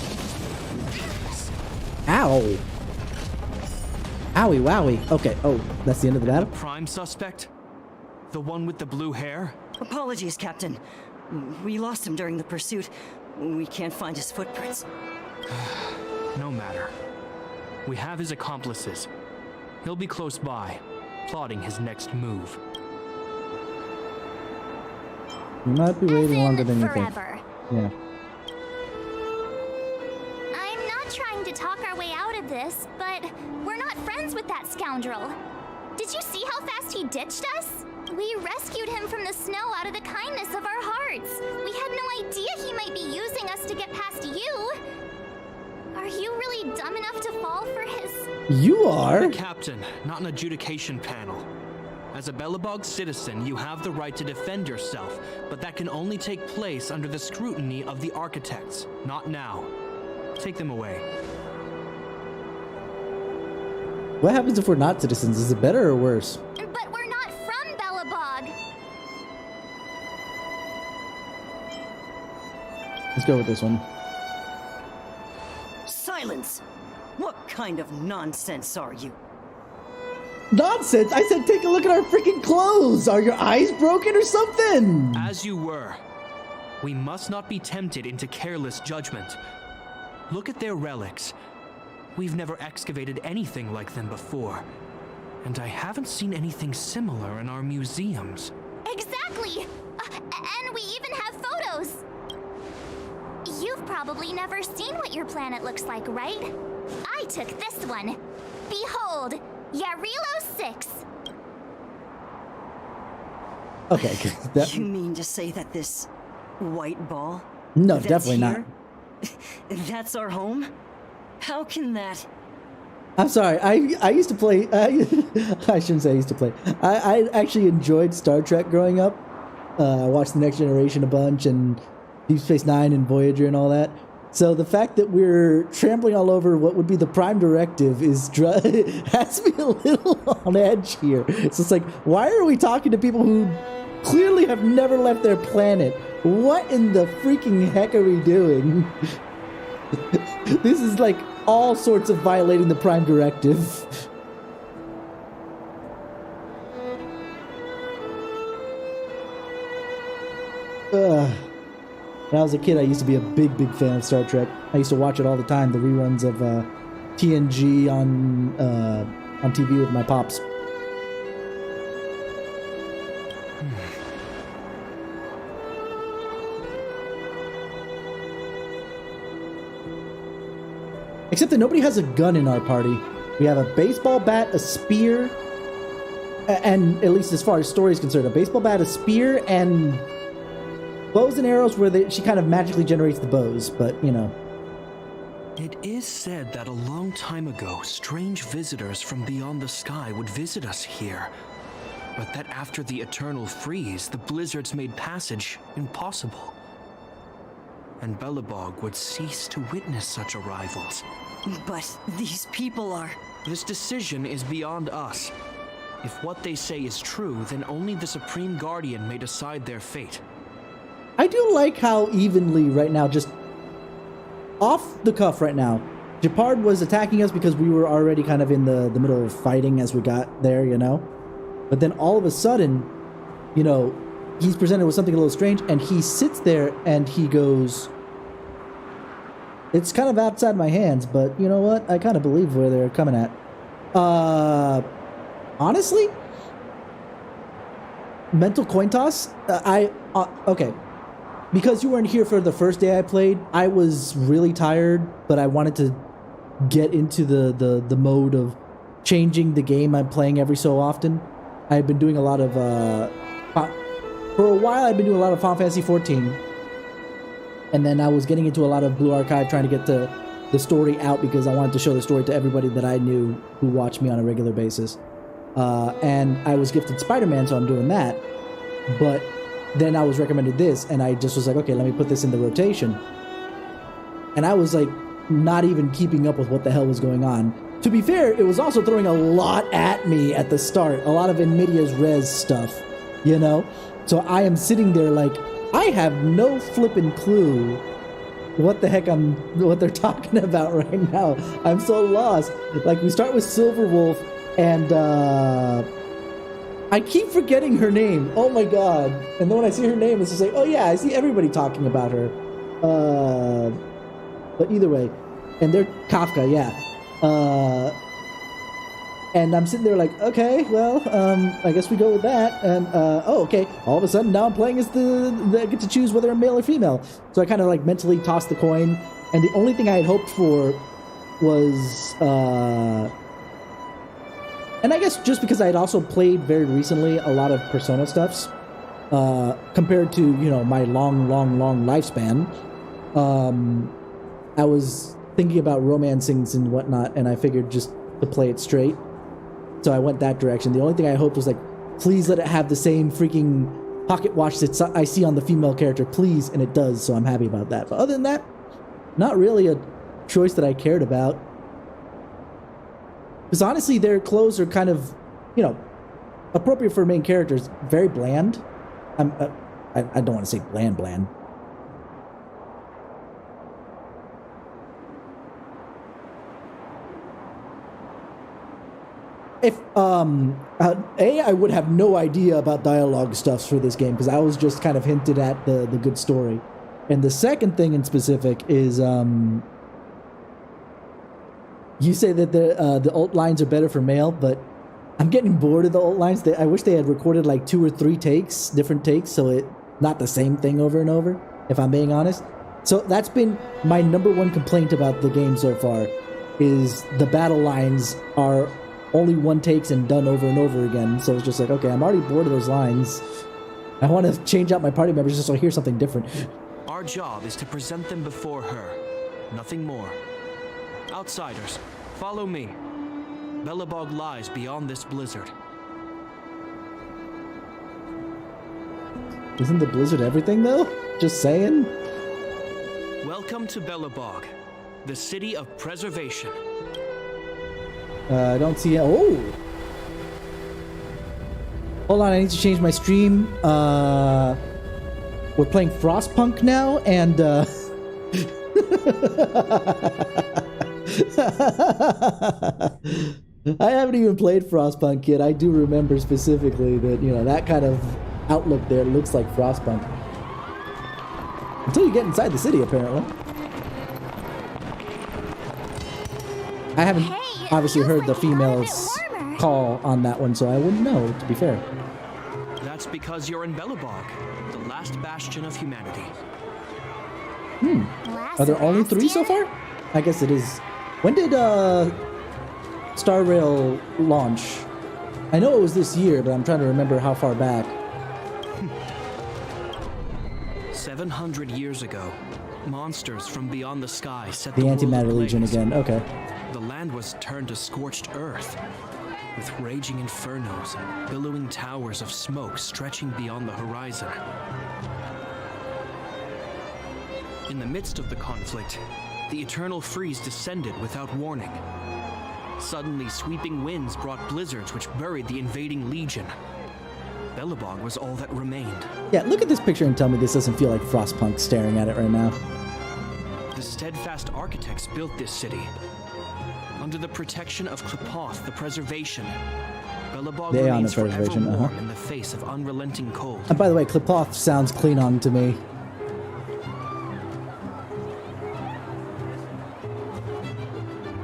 Ow! Owie wowie. Okay, oh, that's the end of the battle? Prime suspect? The one with the blue hair? Apologies, Captain. We lost him during the pursuit. We can't find his footprints. No matter. We have his accomplices. He'll be close by, plotting his next move. You might be waiting longer than you think. Forever. Yeah. I'm not trying to talk our way out of this, but we're not friends with that scoundrel. Did you see how fast he ditched us? We rescued him from the snow out of the kindness of our hearts. We had no idea he might be using us to get past you. Are you really dumb enough to fall for his... You are? You're the captain, not an adjudication panel. As a Belobog citizen, you have the right to defend yourself, but that can only take place under the scrutiny of the architects, not now. Take them away. What happens if we're not citizens? Is it better or worse? But we're not from Belobog. Let's go with this one. Silence! What kind of nonsense are you? Nonsense! I said take a look at our freaking clothes! Are your eyes broken or something? As you were. We must not be tempted into careless judgment. Look at their relics. We've never excavated anything like them before. And I haven't seen anything similar in our museums. Exactly! And we even have photos! You've probably never seen what your planet looks like, right? I took this one. Behold, Yarilo 6. Okay, You mean to say that this white ball? No, that's definitely here? not. That's our home? How can that... I'm sorry. I used to play. I shouldn't say I used to play. I actually enjoyed Star Trek growing up. I watched The Next Generation a bunch and Deep Space Nine and Voyager and all that. So the fact that we're trampling all over what would be the Prime Directive is has me a little on edge here. It's just like, why are we talking to people who clearly have never left their planet? What in the freaking heck are we doing? This is like all sorts of violating the Prime Directive. When I was a kid, I used to be a big fan of Star Trek. I used to watch it all the time, the reruns of TNG on TV with my pops. Except that nobody has a gun in our party. We have a baseball bat, a spear, and at least as far as story is concerned, a baseball bat, a spear, and bows and arrows where she kind of magically generates the bows, but, you know. It is said that a long time ago, strange visitors from beyond the sky would visit us here. But that after the eternal freeze, the blizzards made passage impossible. And Belobog would cease to witness such arrivals. But these people are... This decision is beyond us. If what they say is true, then only the Supreme Guardian may decide their fate. I do like how evenly right now, just off the cuff right now, Gepard was attacking us because we were already kind of in the middle of fighting as we got there, you know? But then all of a sudden, you know, he's presented with something a little strange, and he sits there and he goes, it's kind of outside my hands, but you know what? I kind of believe where they're coming at. Honestly, mental coin toss, okay. Because you weren't here for the first day I played, I was really tired, but I wanted to get into the mode of changing the game I'm playing every so often. I've been doing a lot of, for a while I've been doing a lot of Final Fantasy 14. And then I was getting into a lot of Blue Archive, trying to get the story out because I wanted to show the story to everybody that I knew who watched me on a regular basis. And I was gifted Spider-Man, so I'm doing that. But then I was recommended this, and I just was like, okay, let me put this in the rotation. And I was like, not even keeping up with what the hell was going on. To be fair, it was also throwing a lot at me at the start. A lot of NVIDIA's Res stuff, you know? So I am sitting there like, I have no flippin' clue what the heck what they're talking about right now. I'm so lost. Like, we start with Silverwolf, and I keep forgetting her name. Oh my god. And then when I see her name, it's just like, oh yeah, I see everybody talking about her. But either way, and they're Kafka, yeah. And I'm sitting there like, okay, well, I guess we go with that. And oh, okay. All of a sudden, now I'm playing as I get to choose whether I'm male or female. So I kind of like mentally tossed the coin. And the only thing I had hoped for was, and I guess just because I had also played very recently a lot of Persona stuffs, compared to, you know, my long lifespan, I was thinking about romancings and whatnot, and I figured just to play it straight. So I went that direction. The only thing I hoped was like, please let it have the same freaking pocket watch that I see on the female character, please, and it does, so I'm happy about that. But other than that, not really a choice that I cared about. Because honestly, their clothes are kind of, you know, appropriate for main characters, very bland. I don't want to say bland. If I would have no idea about dialogue stuffs for this game because I was just kind of hinted at the good story. And the second thing in specific is you say that the alt lines are better for male, but I'm getting bored of the alt lines. I wish they had recorded like 2 or 3 different takes, so it not the same thing over and over, if I'm being honest. So that's been my #1 complaint about the game so far, is the battle lines are only 1 takes and done over and over again. So it's just like, okay, I'm already bored of those lines. I want to change out my party members just so I hear something different. Our job is to present them before her. Nothing more. Outsiders, follow me. Belobog lies beyond this blizzard. Isn't the blizzard everything, though? Just saying. Welcome to Belobog, the city of preservation. I don't see it. Oh! Hold on, I need to change my stream. We're playing Frostpunk now, and I haven't even played Frostpunk yet. I do remember specifically that, you know, that kind of outlook there looks like Frostpunk. Until you get inside the city, apparently. I haven't obviously heard the females call on that one, so I wouldn't know, to be fair. That's because you're in Belobog, the last bastion of humanity. Are there only 3 so far? I guess it is. When did Star Rail launch? I know it was this year, but I'm trying to remember how far back. 700 years ago, monsters from beyond the sky set The world Antimatter ablaze. Legion again, okay. The land was turned to scorched earth, with raging infernos and billowing towers of smoke stretching beyond the horizon. In the midst of the conflict, the eternal freeze descended without warning. Suddenly, sweeping winds brought blizzards which buried the invading legion. Belobog was all that remained. Yeah, look at this picture and tell me this doesn't feel like Frostpunk staring at it right now. The steadfast architects built this city. Under the protection of Qlipoth, the preservation, Belobog The Aeon remains of Preservation, forever warm in the face of unrelenting cold. And by the way, Qlipoth sounds Klingon to me.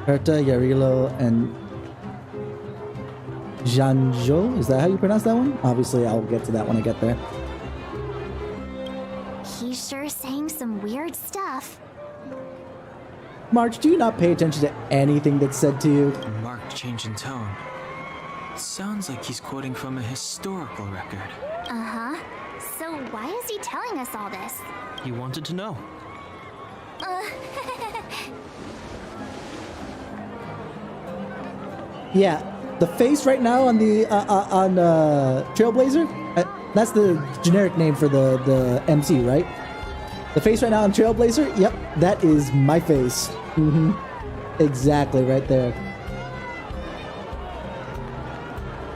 Herta, Yarilo, and Janjo? Is that how you pronounce that one? Obviously, I'll get to that when I get there. He's sure saying some weird stuff. March, do you not pay attention to anything that's said to you? A marked change in tone. Sounds like he's quoting from a historical record. Uh-huh. So why is he telling us all this? He wanted to know. Yeah, the face right now on the Trailblazer, that's the generic name for the MC, right? The face right now on Trailblazer, yep, that is my face. Exactly, right there.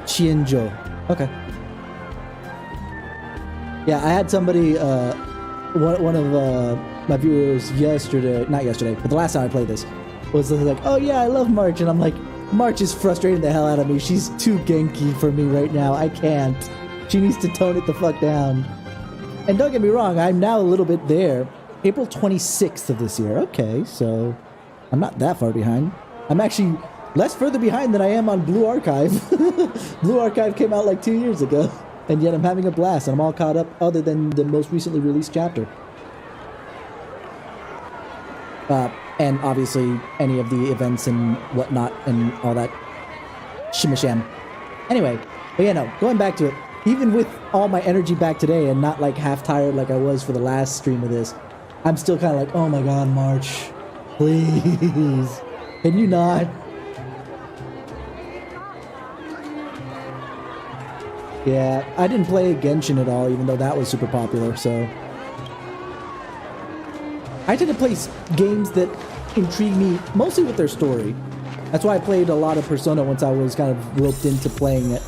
Chienjo. Okay. Yeah, I had somebody, one of my viewers not yesterday, but the last time I played this, was like, oh yeah, I love March, and I'm like, March is frustrating the hell out of me. She's too Genki for me right now. I can't. She needs to tone it the fuck down. And don't get me wrong, I'm now a little bit there. April 26th of this year. Okay, so I'm not that far behind. I'm actually less further behind than I am on Blue Archive. Blue Archive came out like 2 years ago, and yet I'm having a blast, and I'm all caught up other than the most recently released chapter. And obviously any of the events and whatnot and all that shimasham. Anyway, but yeah, no, going back to it, even with all my energy back today and not like half tired like I was for the last stream of this, I'm still kind of like, oh my god, March, please, can you not? Yeah, I didn't play Genshin at all, even though that was super popular, so... I tend to play games that intrigue me, mostly with their story. That's why I played a lot of Persona once I was kind of roped into playing it.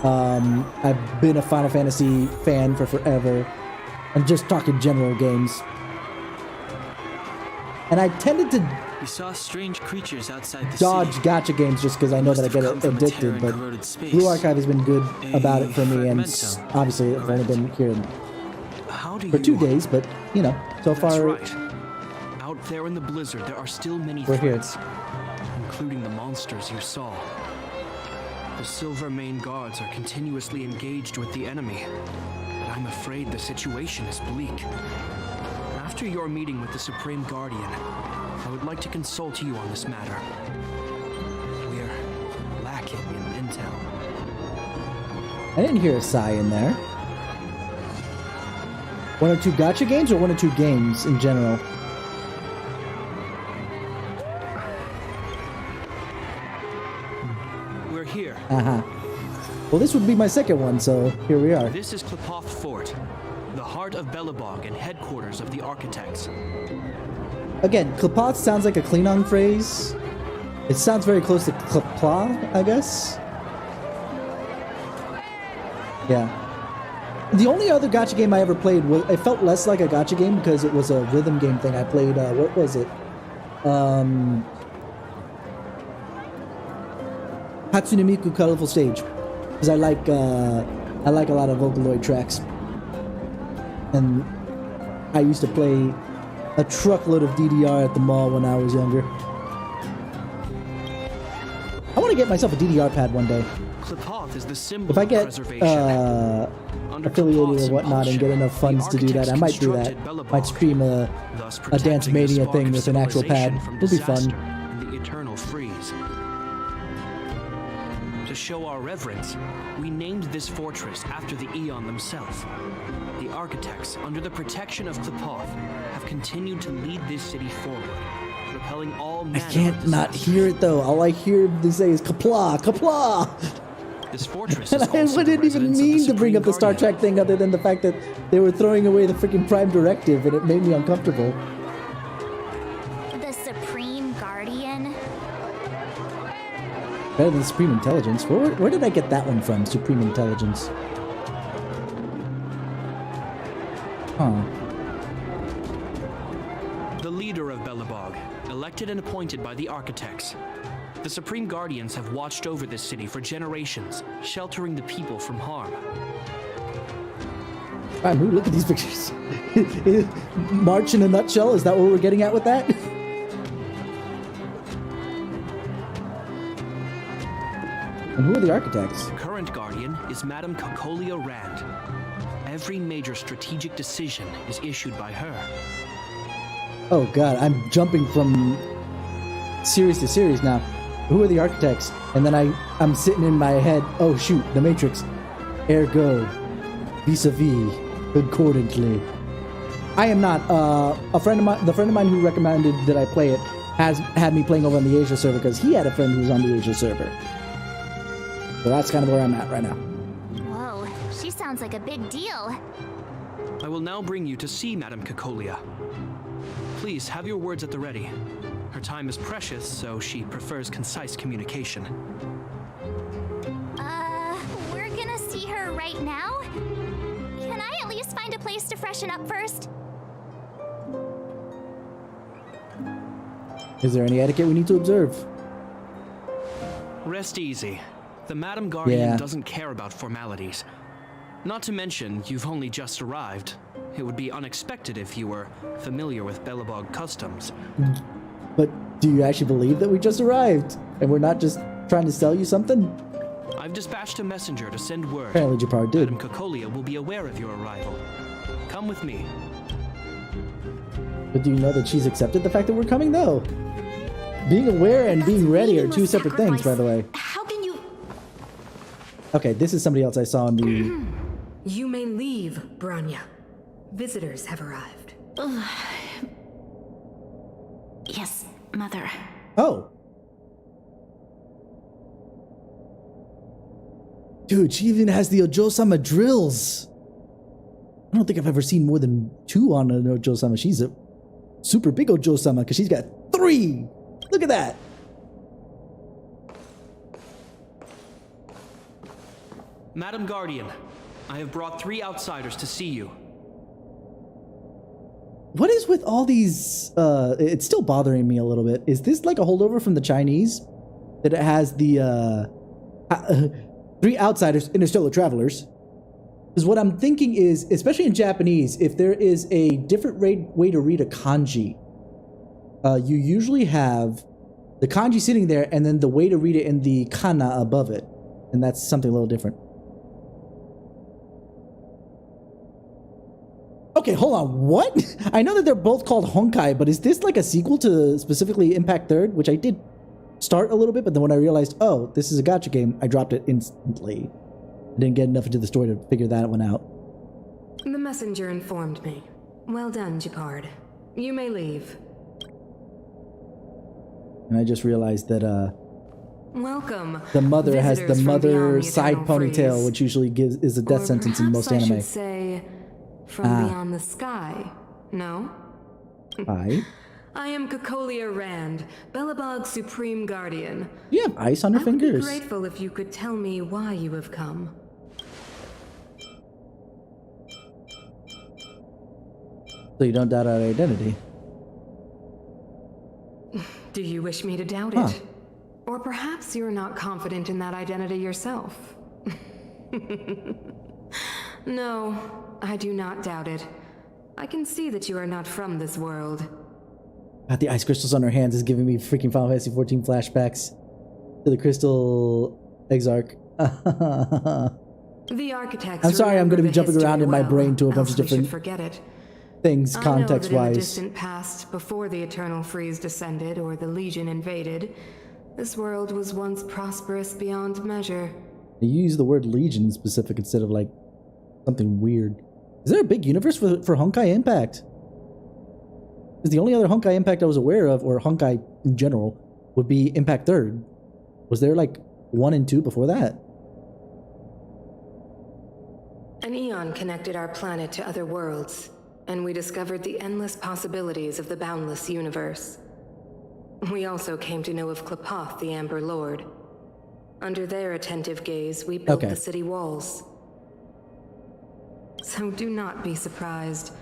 I've been a Final Fantasy fan for forever. I'm just talking general games. And I tended to We saw strange creatures outside the dodge city. gacha games just because I know that I get addicted, but Blue Archive has been good about it for me, and obviously I've only been here for 2 days, but, you know, so That's far... right. Out there in the blizzard, there are still many We're here. threats, including the monsters you saw. The Silvermane guards are continuously engaged with the enemy, but I'm afraid the situation is bleak. After your meeting with the Supreme Guardian, I would like to consult you on this matter. We're lacking in intel. I didn't hear a sigh in there. 1 or 2 gacha games or 1 or 2 games in general? We're here. Uh-huh. Well, this would be my second one, so here we are. This is Klepoth Fort, the heart of Belobog and headquarters of the Architects. Again, Klepoth sounds like a Klingon phrase. It sounds very close to Klepla, I guess. Yeah. The only other gacha game I ever played, it felt less like a gacha game because it was a rhythm game thing. I played, what was it? Hatsune Miku Colorful Stage. Because I like a lot of Vocaloid tracks. And I used to play a truckload of DDR at the mall when I was younger. I want to get myself a DDR pad one day. Klepoth is the symbol If I of get preservation. Under affiliated Klepoth's or whatnot and get impulsion, enough funds the to do that, I architects might do that. constructed Might Belobog, stream a thus Dance protecting the Mania spark thing of with an actual pad. civilization from It'll be fun. disaster and the eternal freeze. To show our reverence, we named this fortress after the Aeon themselves. The architects, under the protection of Klepoth, have continued to lead this city forward, repelling all I manner of can't not disaster. hear it though. All I hear them say is Kapla, Kapla. This fortress And is I also the didn't even residence of the mean to bring Supreme up the Star Guardian. Trek thing other than the fact that they were throwing away the freaking Prime Directive and it made me uncomfortable. The Supreme Guardian? Better than Supreme Intelligence. Where did I get that one from? Supreme Intelligence. Huh. The leader of Belobog, elected and appointed by the architects. The Supreme Guardians have watched over this city for generations, sheltering the people from harm. Wow, look at these pictures. March in a nutshell? Is that what we're getting at with that? And who are the architects? The current Guardian is Madame Cocolia Rand. Every major strategic decision is issued by her. Oh god, I'm jumping from series to series now. Who are the architects? And then I'm sitting in my head, oh shoot, the Matrix. Ergo, vis-a-vis, concordantly. I am not, the friend of mine who recommended that I play it has had me playing over on the Asia server because he had a friend who was on the Asia server. So that's kind of where I'm at right now. Whoa, she sounds like a big deal. I will now bring you to see Madame Cocolia. Please have your words at the ready. Her time is precious, so she prefers concise communication. We're gonna see her right now? Can I at least find a place to freshen up first? Is there any etiquette we need to observe? Rest easy. The Madame Guardian Yeah. doesn't care about formalities. Not to mention, you've only just arrived. It would be unexpected if you were familiar with Belobog customs. But Do you actually believe that we just arrived and we're not just trying to sell you something? I've dispatched a messenger to send word. Apparently Japar did. Madame Cocolia will be aware of your arrival. Come with me. But do you know that she's accepted the fact that we're coming, though? Being aware and being ready are two separate things, by the way. How can you... Okay, this is somebody else I saw in the... You may leave, Branya. Visitors have arrived. Yes, Mother. Oh. Dude, she even has the Ojo-sama drills. I don't think I've ever seen more than 2 on an Ojo-sama. She's a super big Ojo-sama because she's got 3. Look at that. Madam Guardian, I have brought 3 outsiders to see you. What is with all these? It's still bothering me a little bit. Is this like a holdover from the Chinese? That it has the 3 outsiders, interstellar travelers. Because what I'm thinking is, especially in Japanese, if there is a different way to read a kanji, you usually have the kanji sitting there and then the way to read it in the kana above it. And that's something a little different. Okay, hold on. What? I know that they're both called Honkai, but is this like a sequel to specifically Impact Third, which I did start a little bit, but then when I realized, oh, this is a gacha game, I dropped it instantly. I didn't get enough into the story to figure that one out. The messenger informed me. Well done, Japard. You may leave. And I just realized that Welcome. the mother has the visitors from mother beyond the side eternal ponytail, freeze. which usually is a death Or sentence in most perhaps I anime. should say, from beyond the sky. No? Hi. I am Cocolia Rand, Belobog's Supreme Guardian. You have ice on your I would be fingers. grateful if you could tell me why you have come. So you don't doubt our identity. Do you wish me to doubt Huh. it? Or perhaps you're not confident in that identity yourself. No, I do not doubt it. I can see that you are not from this world. God, the ice crystals on her hands is giving me freaking Final Fantasy 14 flashbacks to the Crystal Exarch. The architects. I'm sorry, I'm going to be remember the jumping around history in my well, brain to a bunch else of we different should forget it. things, I know that in the context-wise. distant past, before the Eternal Freeze descended or the Legion invaded, this world was once prosperous beyond measure. You use the word Legion specific instead of like something weird. Is there a big universe for Honkai Impact? Because the only other Honkai Impact I was aware of, or Honkai in general, would be Impact Third. Was there like 1 and 2 before that? An eon connected our planet to other worlds, and we discovered the endless possibilities of the boundless universe. We also came to know of Klapoth, the Amber Lord. Under their attentive gaze, we built the city walls. So do not be surprised.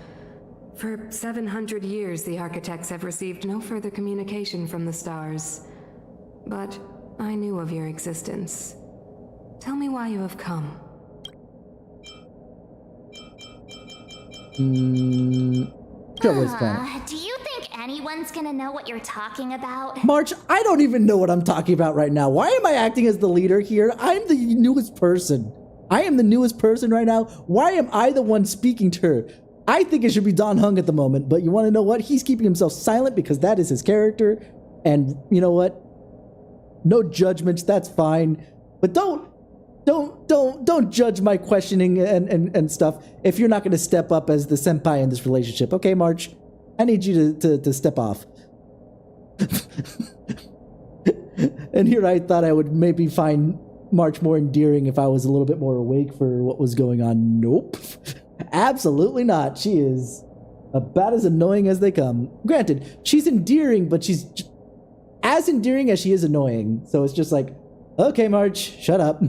For 700 years, the architects have received no further communication from the stars. But I knew of your existence. Tell me why you have come. Sure, what's going Do you think anyone's gonna know what you're talking about? March, I don't even know what I'm talking about right now. Why am I acting as the leader here? I'm the newest person. I am the newest person right now. Why am I the one speaking to her? I think it should be Dan Heng at the moment, but you want to know what? He's keeping himself silent because that is his character. And you know what? No judgments, that's fine. But don't judge my questioning and stuff if you're not going to step up as the senpai in this relationship. Okay, March? I need you to step off. And here I thought I would maybe find March more endearing if I was a little bit more awake for what was going on. Nope. Absolutely not. She is about as annoying as they come. Granted, she's endearing, but she's as endearing as she is annoying. So it's just like, okay, March, shut up.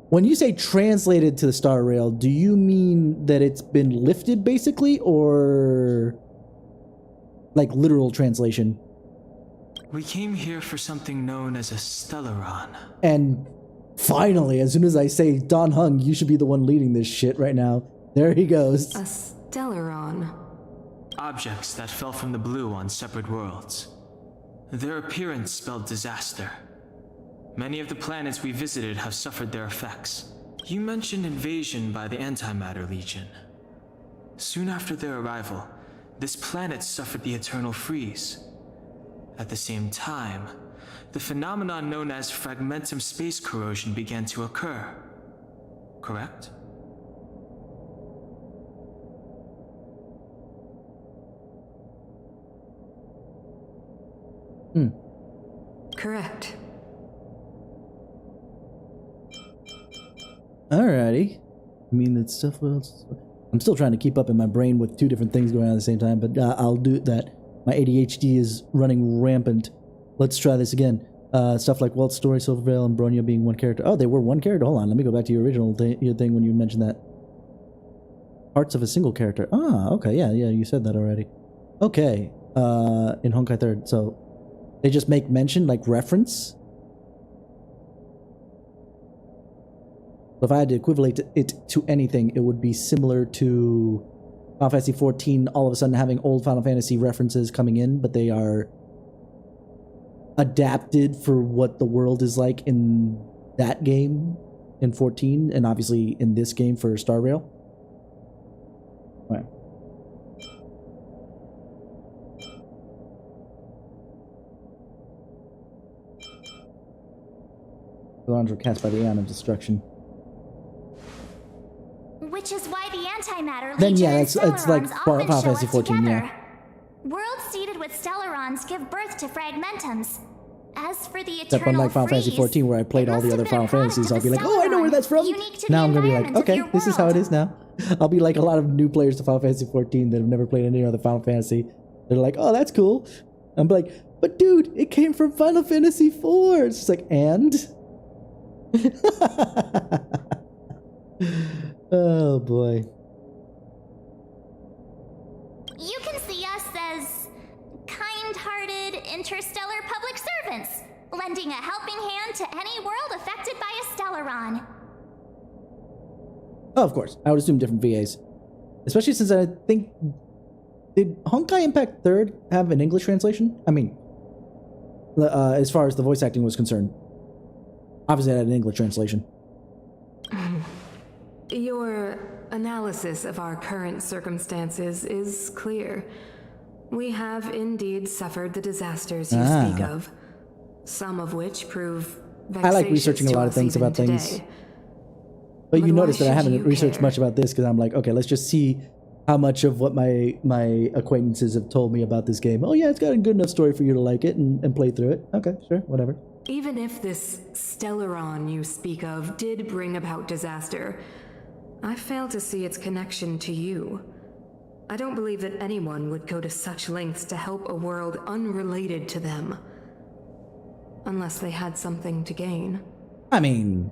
When you say translated to the Star Rail, do you mean that it's been lifted basically, or like literal translation? We came here for something known as a Stellaron. And finally, as soon as I say Dan Heng, you should be the one leading this shit right now. There he goes. A Stellaron. Objects that fell from the blue on separate worlds. Their appearance spelled disaster. Many of the planets we visited have suffered their effects. You mentioned invasion by the Antimatter Legion. Soon after their arrival, this planet suffered the Eternal Freeze. At the same time, the phenomenon known as fragmentum space corrosion began to occur. Correct? Correct. Alrighty. I mean, that stuff. I'm still trying to keep up in my brain with two different things going on at the same time, but I'll do that. My ADHD is running rampant. Let's try this again. Stuff like Walt's story, Silvervale, and Bronya being one character. Oh, they were one character. Hold on, let me go back to your original thing when you mentioned that. Parts of a single character. Ah, okay, yeah, you said that already. Okay, in Honkai 3rd, so they just make mention, like reference. So if I had to equivalent it to anything, it would be similar to Final Fantasy XIV all of a sudden having old Final Fantasy references coming in, but they are adapted for what the world is like in that game in 14, and obviously in this game for Star Rail. Right. The lawns were cast by the Aeon of Destruction. Which is why the antimatter Then Legion yeah, and it's like Stellarons Final often show Fantasy up 14, together. yeah. Worlds seeded with Stellarons give birth to fragmentums. As for the Except Eternal unlike Final Fantasy Freeze, 14, where I played all the other Final Fantasies, I'll be like, oh, I know where that's from. Now I'm gonna be like, okay, this is how it is now. I'll be like a lot of new players to Final Fantasy 14 that have never played any other Final Fantasy. They're like, oh, that's cool. I'm like, but dude, it came from Final Fantasy 4. It's just like, and? Oh boy. You can see us as kind-hearted interstellar public servants, lending a helping hand to any world affected by a Stellaron. Oh, of course. I would assume different VAs. Especially since I think... Did Honkai Impact 3rd have an English translation? I mean, as far as the voice acting was concerned. Obviously, it had an English translation. Your analysis of our current circumstances is clear. We have indeed suffered the disasters you speak of, some of which prove vexatious. I like researching a lot of things about things. But you notice that I haven't researched much about this because I'm like, okay, let's just see how much of what my acquaintances have told me about this game. Oh yeah, it's got a good enough story for you to like it and play through it. Okay, sure, whatever. Even if this Stellaron you speak of did bring about disaster, I fail to see its connection to you. I don't believe that anyone would go to such lengths to help a world unrelated to them. Unless they had something to gain. I mean,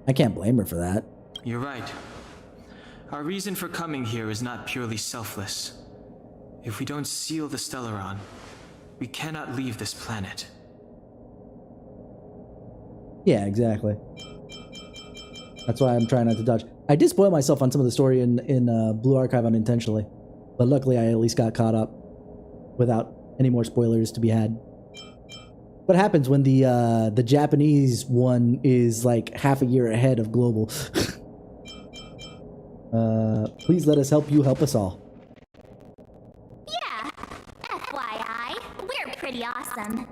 I can't blame her for that. You're right. Our reason for coming here is not purely selfless. If we don't seal the Stellaron, we cannot leave this planet. Yeah, exactly. That's why I'm trying not to dodge. I did spoil myself on some of the story in Blue Archive unintentionally, but luckily I at least got caught up without any more spoilers to be had. What happens when the Japanese one is like half a year ahead of global? Please let us help you help us all. Yeah, FYI, we're pretty awesome.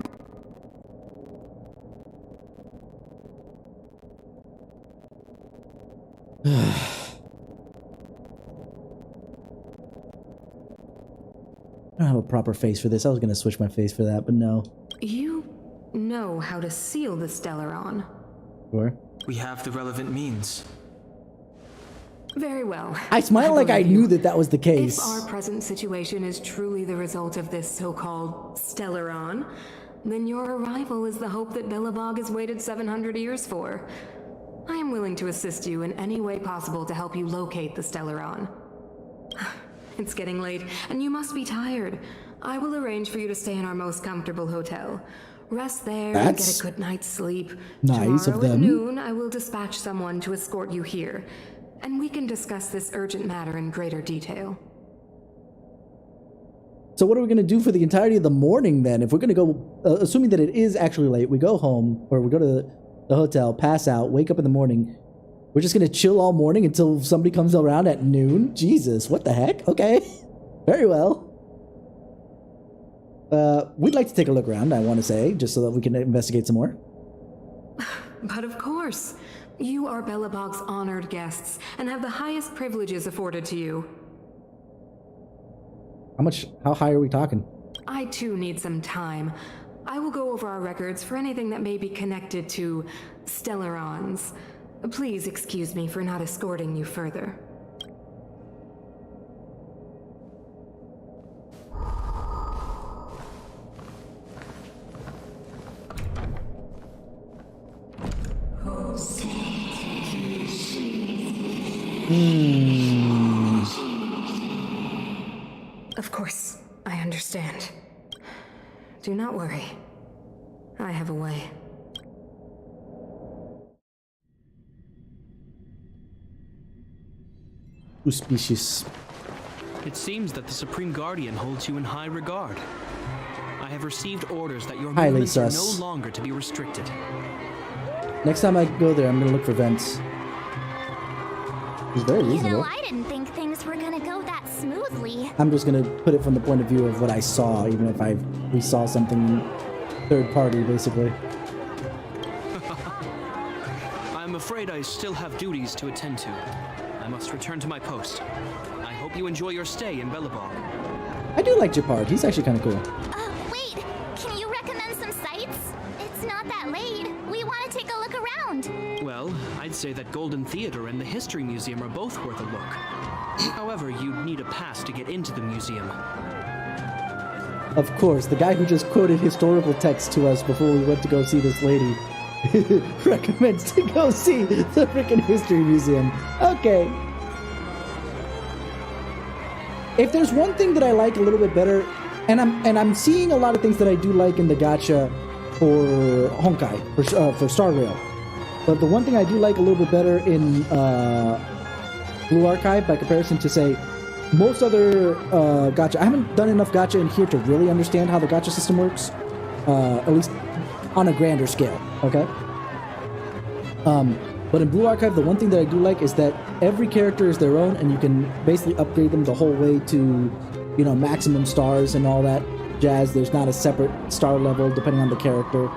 I don't have a proper face for this. I was gonna switch my face for that, but no. You know how to seal the Stellaron. Sure. We have the relevant means. Very well. I smile like I knew that was the case. If our present situation is truly the result of this so-called Stellaron, then your arrival is the hope that Belobog has waited 700 years for. I am willing to assist you in any way possible to help you locate the Stellaron. It's getting late, and you must be tired. I will arrange for you to stay in our most comfortable hotel. Rest there and get a good night's sleep. Nice Tomorrow of them. at noon, I will dispatch someone to escort you here. and we can discuss this urgent matter in greater detail. So what are we going to do for the entirety of the morning then? If we're going to go, assuming that it is actually late, we go home, or we go to the hotel, pass out, wake up in the morning. We're just going to chill all morning until somebody comes around at noon? Jesus, what the heck? Okay, very well. We'd like to take a look around, I want to say, just so that we can investigate some more. But of course, you are Belobog's honored guests and have the highest privileges afforded to you. How high are we talking? I too need some time. I will go over our records for anything that may be connected to Stellarons. Please excuse me for not escorting you further. Of course, I understand. Do not worry. I have a way. Auspicious. It seems that the Supreme Guardian holds you in high regard. I have received orders that your Highly movements are sus. no longer to be restricted. Next time I go there, I'm gonna look for vents. It's very You reasonable. know, I didn't think things were gonna go that smoothly. I'm just gonna put it from the point of view of what I saw, even if we saw something third party, basically. I'm afraid I still have duties to attend to. I must return to my post. I hope you enjoy your stay in Belobog. I do like Japard. He's actually kind of cool. Wait, can you recommend some sites? It's not that late. We want to take a look around. Well, I'd say that Golden Theater and the History Museum are both worth a look. However, you'd need a pass to get into the museum. Of course, the guy who just quoted historical text to us before we went to go see this lady recommends to go see the freaking History Museum. Okay. If there's one thing that I like a little bit better, and I'm seeing a lot of things that I do like in the gacha for Honkai, for Star Rail. But the one thing I do like a little bit better in Blue Archive, by comparison to, say, most other gacha, I haven't done enough gacha in here to really understand how the gacha system works, at least on a grander scale, okay? But in Blue Archive, the one thing that I do like is that every character is their own, and you can basically upgrade them the whole way to, you know, maximum stars and all that jazz. There's not a separate star level depending on the character.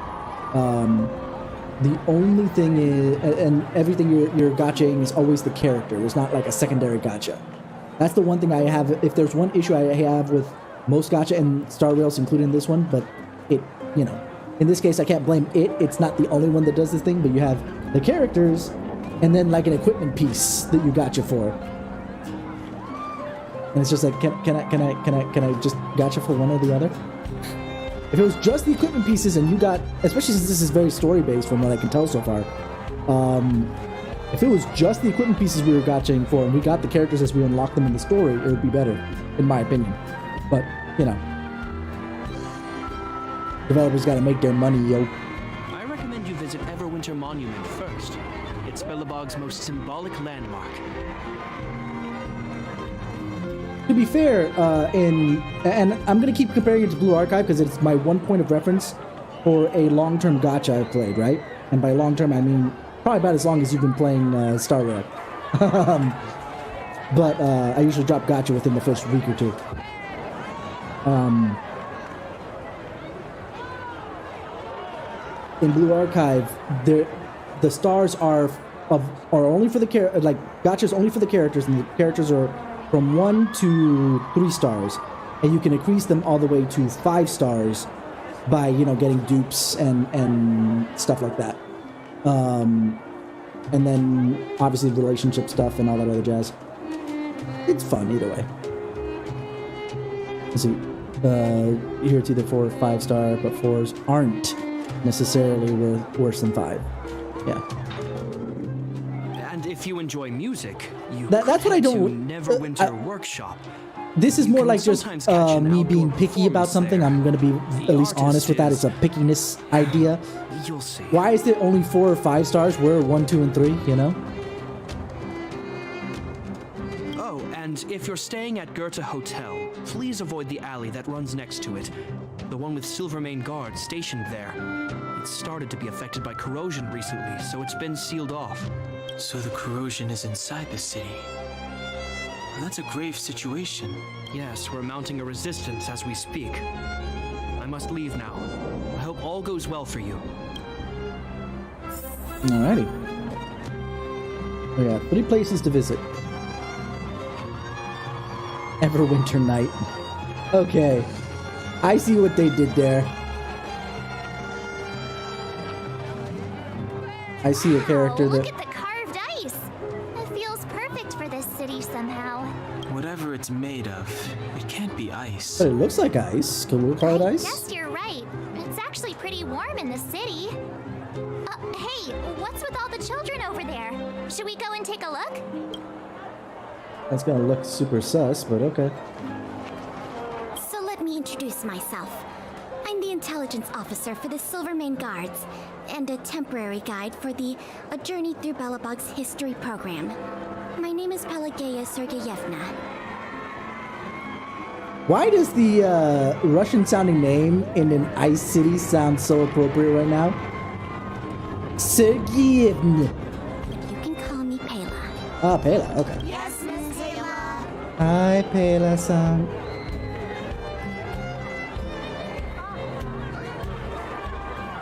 The only thing is, and everything you're gachaing is always the character. There's not like a secondary gacha. That's the one thing I have. If there's one issue I have with most gacha, and Star Rail's included in this one, but it, you know, in this case I can't blame it. It's not the only one that does this thing, but you have the characters, and then like an equipment piece that you gacha for. And it's just like, can I just gacha for one or the other? If it was just the equipment pieces and you got, especially since this is very story based from what I can tell so far, if it was just the equipment pieces we were gachaing for and we got the characters as we unlocked them in the story, it would be better, in my opinion. But, you know, developers gotta make their money, yo. I recommend you visit Everwinter Monument first. It's Belobog's most symbolic landmark. To be fair, and I'm going to keep comparing it to Blue Archive because it's my one point of reference for a long-term gacha I've played, right? And by long-term, I mean probably about as long as you've been playing Star Rail. But I usually drop gacha within the first week or two. In Blue Archive, the stars are only for the gacha's only for the characters, and the characters are from 1 to 3 stars, and you can increase them all the way to 5 stars by, you know, getting dupes and stuff like that. And then obviously relationship stuff and all that other jazz. It's fun either way. Let's see. Here it's either 4 or 5 star, but 4s aren't necessarily worse than 5. Yeah. And if you enjoy music, you that's what I don't. Neverwinter Workshop. This is more like just me being picky about something. There. I'm gonna be at least honest with that. It's a pickiness idea. You'll see. Why is there only 4 or 5 stars? Where 1, 2, and 3? You know. And if you're staying at Goethe Hotel, please avoid the alley that runs next to it. The one with Silvermane guards stationed there. It's started to be affected by corrosion recently, so it's been sealed off. So the corrosion is inside the city. Well, that's a grave situation. Yes, we're mounting a resistance as we speak. I must leave now. I hope all goes well for you. Alrighty. We got 3 places to visit. Everwinter Night. Okay. I see what they did there. I see a character look that... at the carved ice. It feels perfect for this city somehow. Whatever it's made of, it can't be ice. But it looks like ice. Can we call it ice? Yes, you're right. It's actually pretty warm in the city. Hey, what's with all the children over there? Should we go and take a look? That's gonna look super sus, but okay. So let me introduce myself. I'm the intelligence officer for the Silvermane Guards, and a temporary guide for the A Journey Through Belobog's history program. My name is Pelageya Sergeyevna. Why does the Russian-sounding name in an ice city sound so appropriate right now? Sergeyevna. You can call me Pela. Ah, Pela, okay. Yes, Miss Pela. Hi, Pela-san.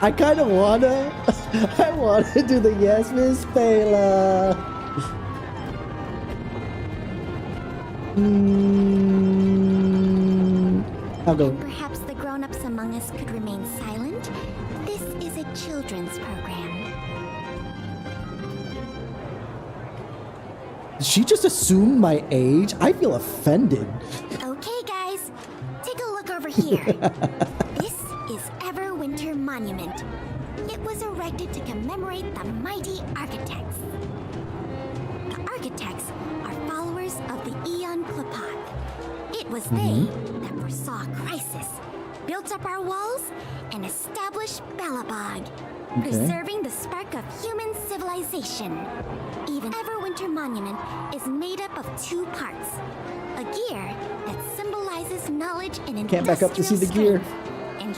I kind of wanna... I wanna do the yes, Miss Pela. I'll go. Perhaps the grown-ups among us could remain silent. This is a children's program. Did she just assume my age? I feel offended. Okay, guys, take a look over here. This is Everwinter Monument. It was erected to commemorate the mighty architects. The architects are followers of the Aeon Klapath. It was they that foresaw crisis, built up our walls, and established Belobog, preserving the spark of human civilization. Even Everwinter Monument is made up of 2 parts. A gear that symbolizes knowledge and Can't back up to see the gear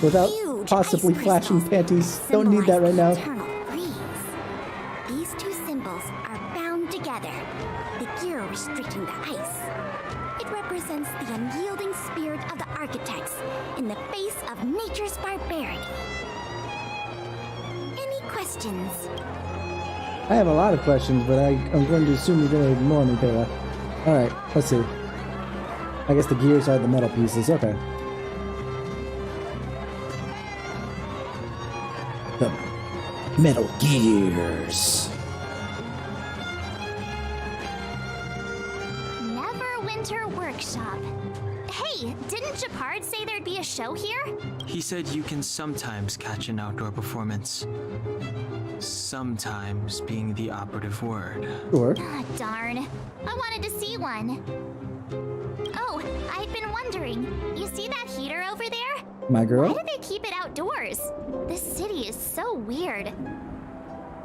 without possibly flashing panties. Don't need that right now. Eternal freeze. These 2 symbols are bound together. The gear restricting the ice. It represents the unyielding spirit of the architects in the face of nature's barbarity. Any questions? I have a lot of questions, but I'm going to assume you're going to ignore me, Pela. Alright, let's see. I guess the gears are the metal pieces. Okay. The metal gears. Neverwinter Workshop. Hey, didn't Japard say there'd be a show here? He said you can sometimes catch an outdoor performance. Sometimes being the operative word. Sure. Ah, darn. I wanted to see one. Oh, I'd been wondering. You see that heater over there? My girl? Why do they keep it outdoors? This city is so weird.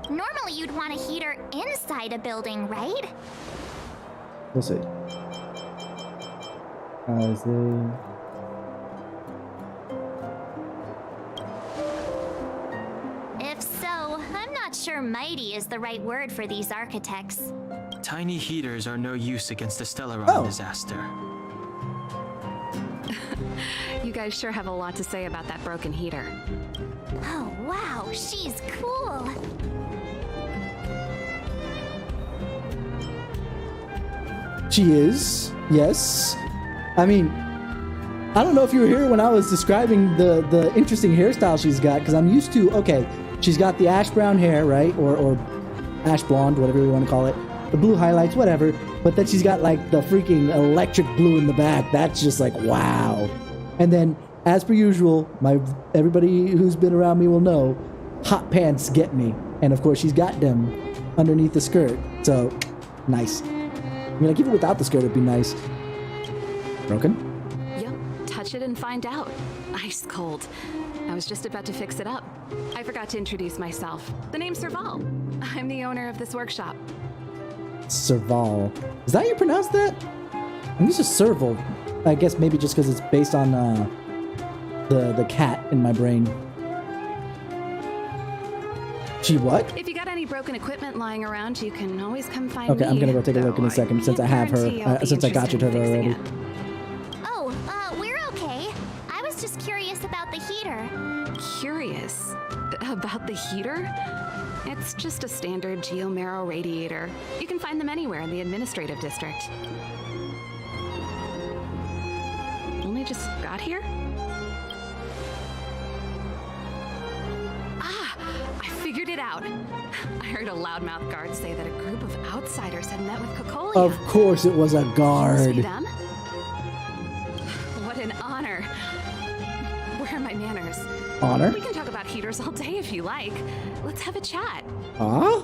Normally you'd want a heater inside a building, right? We'll see. As they... If so, I'm not sure mighty is the right word for these architects. Tiny heaters are no use against a Stellaron disaster. You guys sure have a lot to say about that broken heater. Oh, wow, she's cool. She is, yes. I mean, I don't know if you were here when I was describing the interesting hairstyle she's got, because I'm used to, okay, she's got the ash brown hair, right? Or ash blonde, whatever you want to call it. The blue highlights, whatever. But then she's got like the freaking electric blue in the back. That's just like, wow. And then, as per usual, everybody who's been around me will know, hot pants get me. And of course, she's got them underneath the skirt. So, nice. I mean, like, even without the skirt, it'd be nice. Broken? Yep, touch it and find out. Ice cold. I was just about to fix it up. I forgot to introduce myself. The name's Serval. I'm the owner of this workshop. Serval. Is that how you pronounce that? I'm used to Serval. I guess maybe just because it's based on the cat in my brain. She what? If you got any broken equipment lying around, you can always come find Okay, me. I'm gonna go take a look in a second since I have her. Since I got you to her already. Oh, we're okay. I was just curious about the heater. Curious about the heater? It's just a standard Geomarrow radiator. You can find them anywhere in the administrative district. Only just got here? Ah, I figured it out. I heard a loudmouth guard say that a group of outsiders had met with Cocolia. Of course it was a guard. Must be them? What an honor. Where are my manners? Honor? We can talk about heaters all day if you like. Let's have a chat. Huh?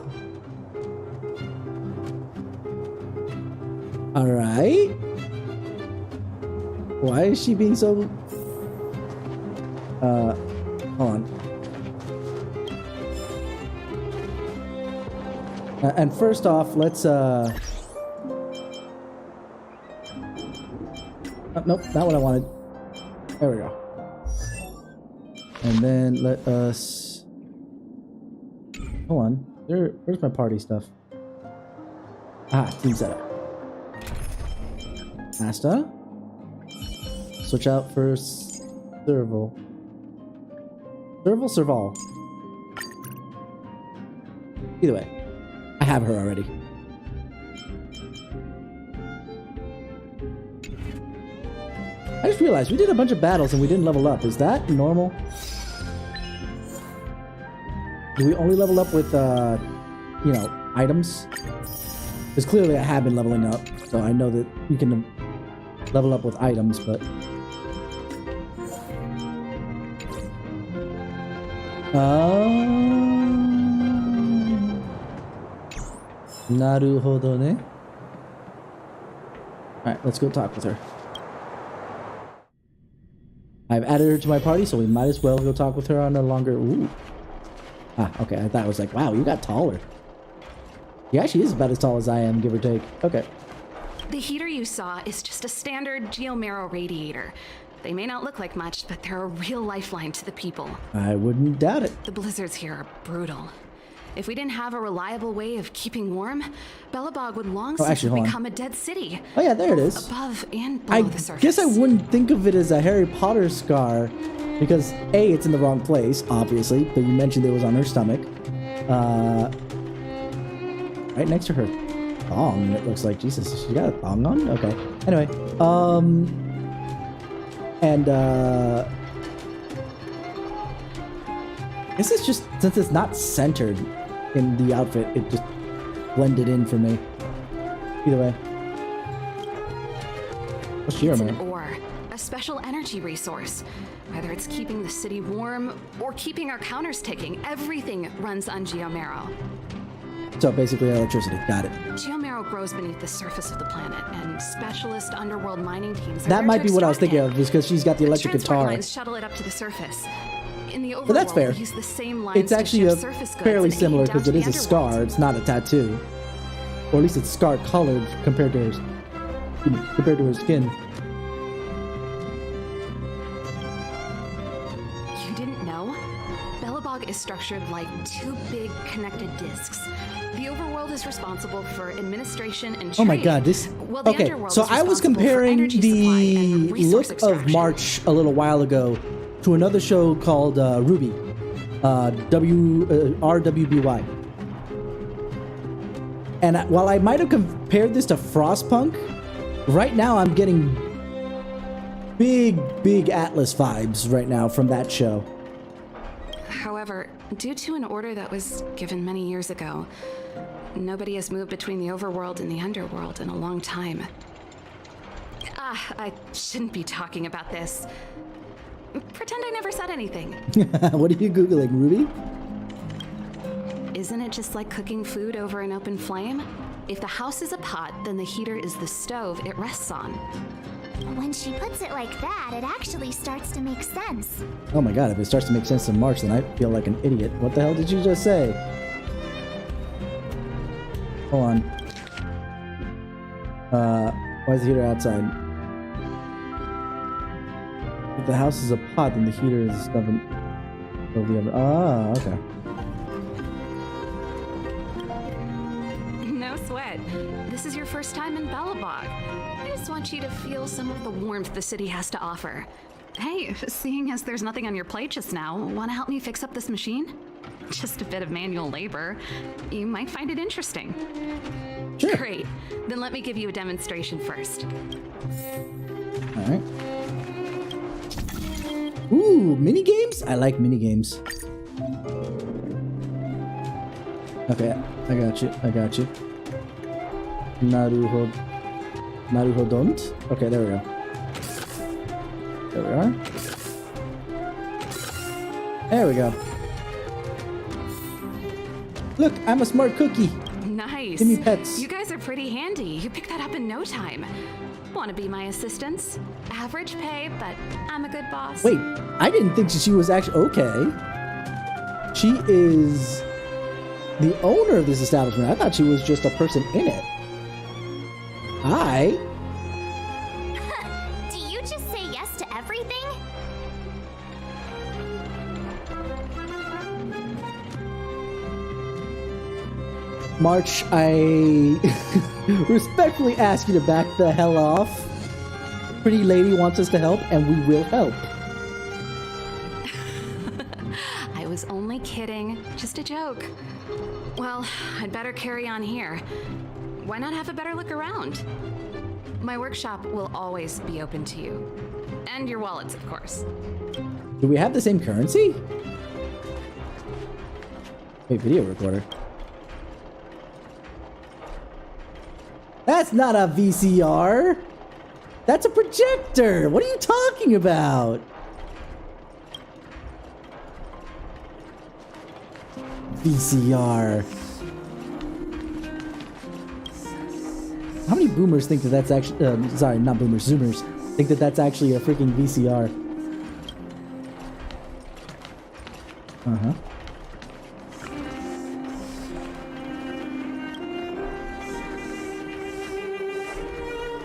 Alright. Why is she being so... hold on. And first off, let's nope, not what I wanted. There we go. And then let us... Hold on. Where's my party stuff? Ah, team setup. Asta. Switch out for Serval. Serval. Either way. I have her already. I just realized we did a bunch of battles and we didn't level up. Is that normal? Do we only level up with, you know, items? Because clearly I have been leveling up, so I know that you can level up with items, but... Naruhodo ne. Alright, let's go talk with her. I've added her to my party, so we might as well go talk with her on a longer... Ooh. Ah, okay, I thought it was like, wow, you got taller. Yeah, she is about as tall as I am, give or take. Okay. The heater you saw is just a standard Geomarrow radiator. They may not look like much, but they're a real lifeline to the people. I wouldn't doubt it. The blizzards here are brutal. If we didn't have a reliable way of keeping warm, Belobog would long since have become a dead city. Oh yeah, there it is. Above and below the surface. I guess I wouldn't think of it as a Harry Potter scar, because A, it's in the wrong place, obviously, but you mentioned it was on her stomach. Right next to her thong, it looks like. Jesus, she got a thong on? Okay. Anyway, and this is just, since it's not centered in the outfit, it just blended in for me. Either way. What's It's an ore, a special energy resource. Whether it's keeping the city warm or keeping our counters ticking, everything runs on Geomarrow. So basically electricity. Got it. Geomarrow grows beneath the surface of the planet, and specialist underworld mining teams. That might be what I was thinking of, because she's got the electric Transport guitar. lines shuttle it up to the surface. In the But that's overworld, fair. we use the same lines It's actually to a ship surface goods fairly and aid similar down because to it is the a scar. It's not a tattoo, or at least it's scar colored compared to her skin. You didn't know? Belobog is structured like two big connected discs. The overworld is responsible for administration and trade. Oh my god, this... while the Okay, underworld so is I was responsible for comparing energy supply and the resource look of March a little while ago to another show called Ruby. RWBY. And while I might have compared this to Frostpunk, right now I'm getting big Atlas vibes right now from that show. However, due to an order that was given many years ago, nobody has moved between the overworld and the underworld in a long time. I shouldn't be talking about this. Pretend I never said anything. What are you Googling, Ruby? Isn't it just like cooking food over an open flame? If the house is a pot, then the heater is the stove it rests on. When she puts it like that, it actually starts to make sense. Oh my god, if it starts to make sense in March, then I feel like an idiot. What the hell did you just say? Hold on. Why is the heater outside? If the house is a pot, then the heater is oven. Of the oven. Ah, okay. No sweat. This is your first time in Belobog. I just want you to feel some of the warmth the city has to offer. Hey, seeing as there's nothing on your plate just now, want to help me fix up this machine? Just a bit of manual labor. You might find it interesting. Sure. Great. Then let me give you a demonstration first. All right. Ooh, mini games? I like mini games. Okay, I got you. I got you. Naruhodont. Okay, there we go. There we are. There we go. Look, I'm a smart cookie. Nice. Give me pets. You guys are pretty handy. You picked that up in no time. Want to be my assistants? Average pay, but I'm a good boss. Wait, I didn't think she was actually okay. She is the owner of this establishment. I thought she was just a person in it. Hi. Do you just say yes to everything? March, I respectfully ask you to back the hell off. Pretty lady wants us to help, and we will help. I was only kidding. Just a joke. Well, I'd better carry on here. Why not have a better look around? My workshop will always be open to you. And your wallets, of course. Do we have the same currency? Wait, video recorder. That's not a VCR. That's a projector. What are you talking about? VCR. How many boomers think that that's actually... sorry, not boomers, zoomers. Think that that's actually a freaking VCR. Uh-huh.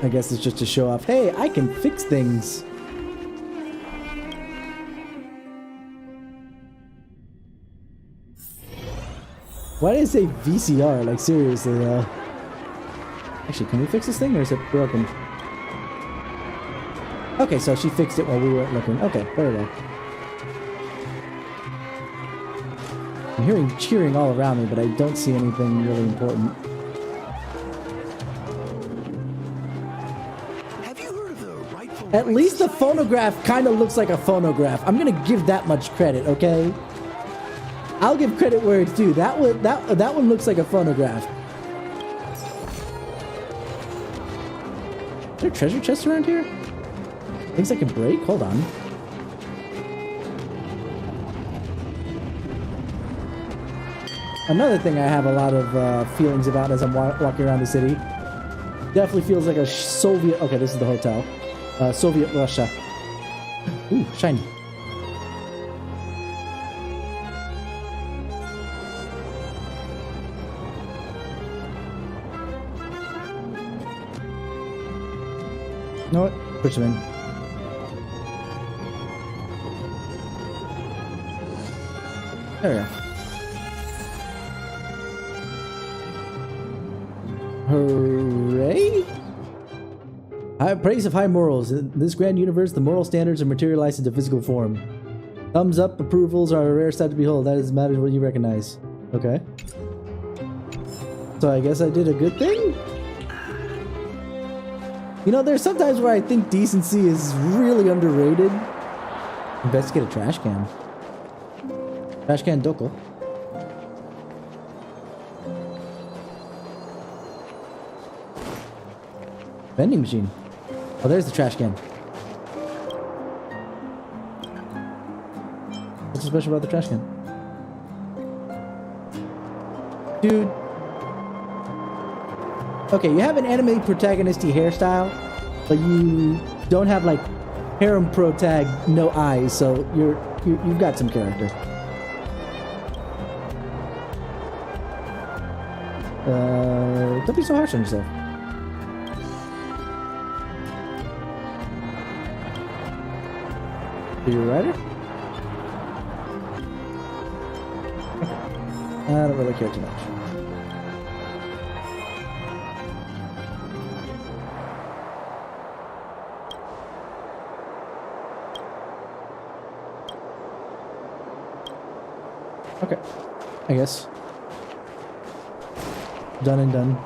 I guess it's just to show off, hey, I can fix things. Why did I say VCR? Like, seriously, though. Actually, can we fix this thing, or is it broken? Okay, so she fixed it while we weren't looking. Okay, very well. I'm hearing cheering all around me, but I don't see anything really important. At least the phonograph kind of looks like a phonograph. I'm gonna give that much credit, okay? I'll give credit where it's due. That one looks like a phonograph. Is there treasure chests around here? Things I can break? Hold on. Another thing I have a lot of feelings about as I'm walking around the city. Definitely feels like a Soviet... Okay, this is the hotel. Soviet Russia. Ooh, shiny. You know what? Push them in. There we go. Hooray! Praise of high morals. In this grand universe, the moral standards are materialized into physical form. Thumbs up approvals are a rare sight to behold. That is matters what you recognize. Okay. So I guess I did a good thing? You know, there's sometimes where I think decency is really underrated. Investigate a trash can. Trash can Dokko. Vending machine. Oh, there's the trash can. What's so special about the trash can? Dude. Okay, you have an anime protagonisty hairstyle, but you don't have like harem protag no eyes, so you've got some character. Don't be so harsh on yourself. You're a rider? I don't really care too much. Okay, I guess. Done and done.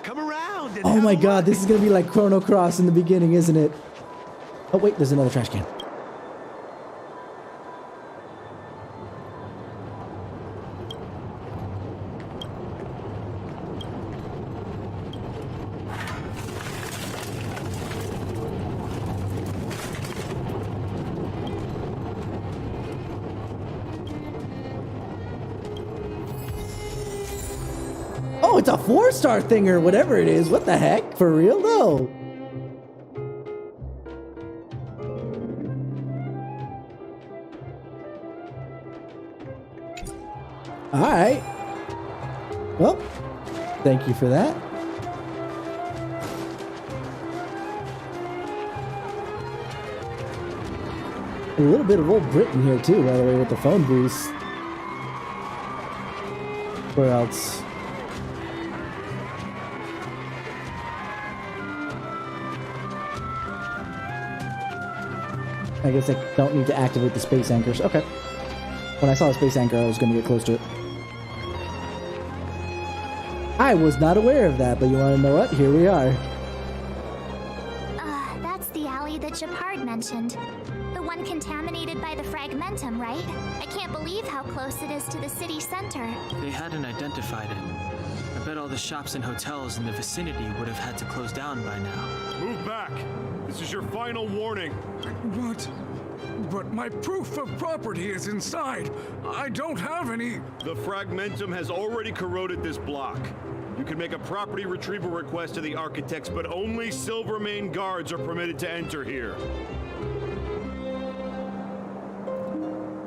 Come around and Oh have my a god, look. this is gonna be like Chrono Cross in the beginning, isn't it? Oh wait, there's another trash can. Oh, it's a 4-star thing or whatever it is. What the heck? For real though? Alright. Well, thank you for that. A little bit of old Britain here too, by the way, with the phone booth. Where else? I guess I don't need to activate the space anchors. Okay. When I saw a space anchor, I was going to get close to it. I was not aware of that, but you want to know what? Here we are. That's the alley that Gepard mentioned. The one contaminated by the fragmentum, right? I can't believe how close it is to the city center. They hadn't identified it. I bet all the shops and hotels in the vicinity would have had to close down by now. Move back! This is your final warning. What? But my proof of property is inside. I don't have any. The fragmentum has already corroded this block. You can make a property retrieval request to the architects, but only Silvermane guards are permitted to enter here.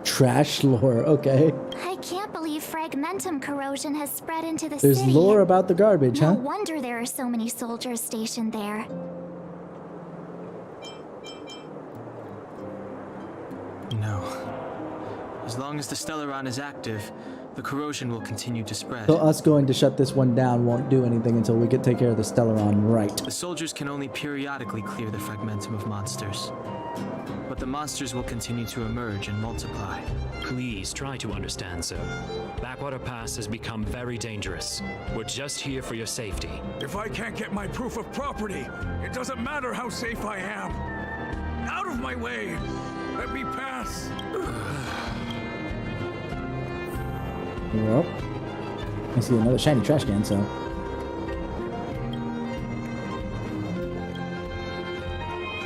Trash lore, okay. I can't believe fragmentum corrosion has spread into the There's city. lore about the garbage, No huh? wonder there are so many soldiers stationed there. No. As long as the Stellaron is active, the corrosion will continue to spread. So us going to shut this one down won't do anything until we can take care of the Stellaron right. The soldiers can only periodically clear the fragmentum of monsters. But the monsters will continue to emerge and multiply. Please try to understand, sir. Backwater Pass has become very dangerous. We're just here for your safety. If I can't get my proof of property, it doesn't matter how safe I am. Out of my way! Let me pass! Well, I see another shiny trash can, so.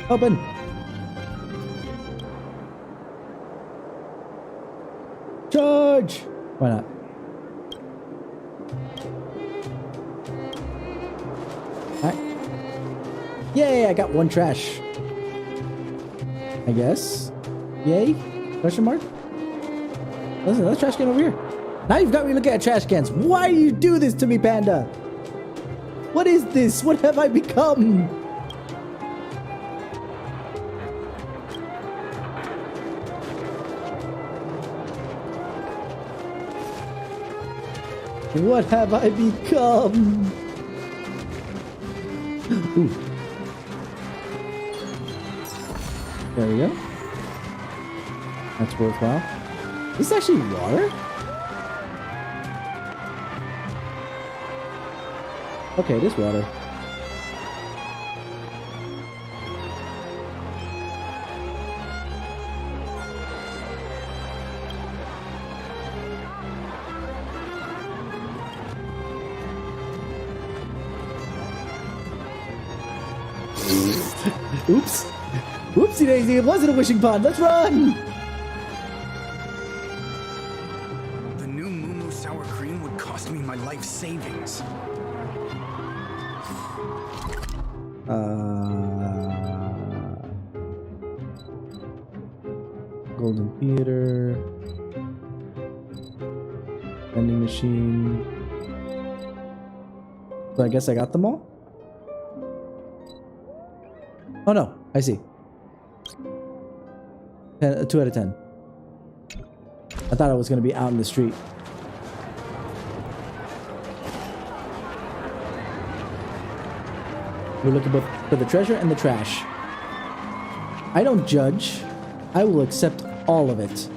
Open! Charge! Why not? Alright. Yay, I got one trash. I guess. Yay? Question mark? Listen, another trash can over here. Now you've got me looking at trash cans. Why do you do this to me, Panda? What is this? What have I become? What have I become? Ooh. There we go. That's worthwhile. This is actually water? Okay, it is water. Oops. Whoopsie daisy, it wasn't a wishing pond. Let's run! The new Moo sour cream would cost me my life savings. Golden Theater. Vending machine. So I guess I got them all? Oh no, I see. 2 out of 10. I thought I was going to be out in the street. We're looking both for the treasure and the trash. I don't judge. I will accept all of it.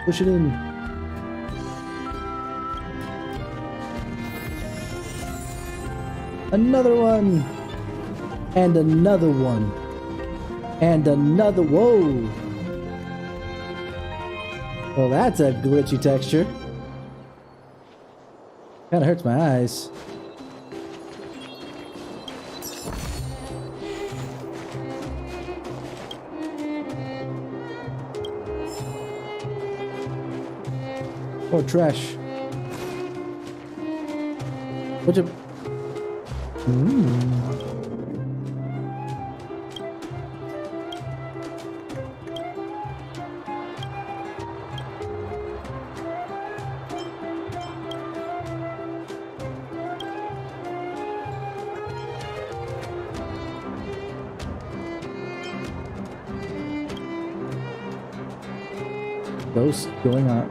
Push it in. Another one. And another one. And another. Whoa. Well, that's a glitchy texture. Kind of hurts my eyes. Oh, trash. What's a...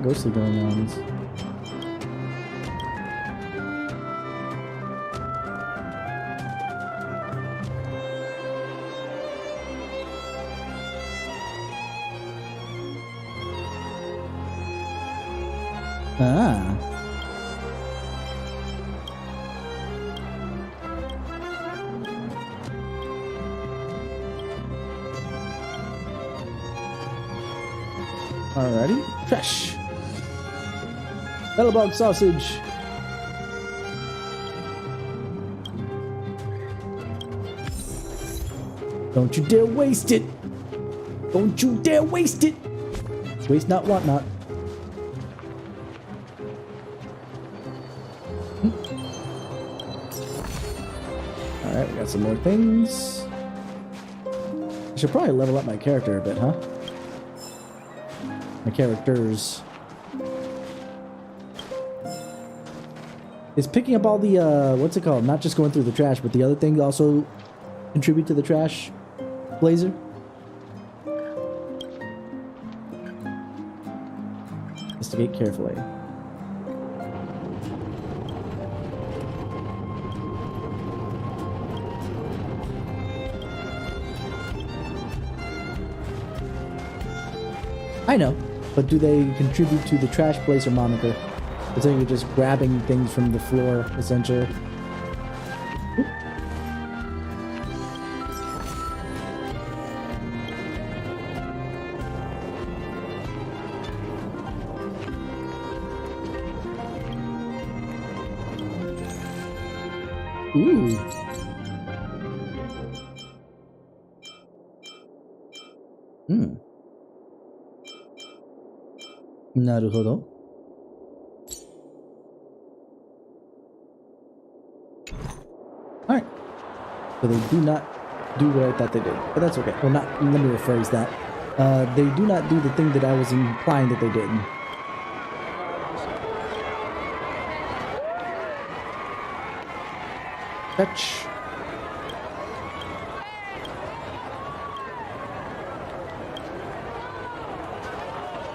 Ghostly going on. Ah. Alrighty. Trash. Bellabog sausage. Don't you dare waste it. Don't you dare waste it. Waste not, want not. Alright, we got some more things. I should probably level up my character a bit, huh? My characters. Is picking up all the, what's it called? Not just going through the trash, but the other thing also contribute to the trash, Blazer? Investigate carefully. I know, but do they contribute to the Trash Blazer moniker? I think you're just grabbing things from the floor, essentially. Ooh. Naruhodo. Alright. So they do not do what I thought they did. But that's okay. Well, not, let me rephrase that. They do not do the thing that I was implying that they didn't. Touch.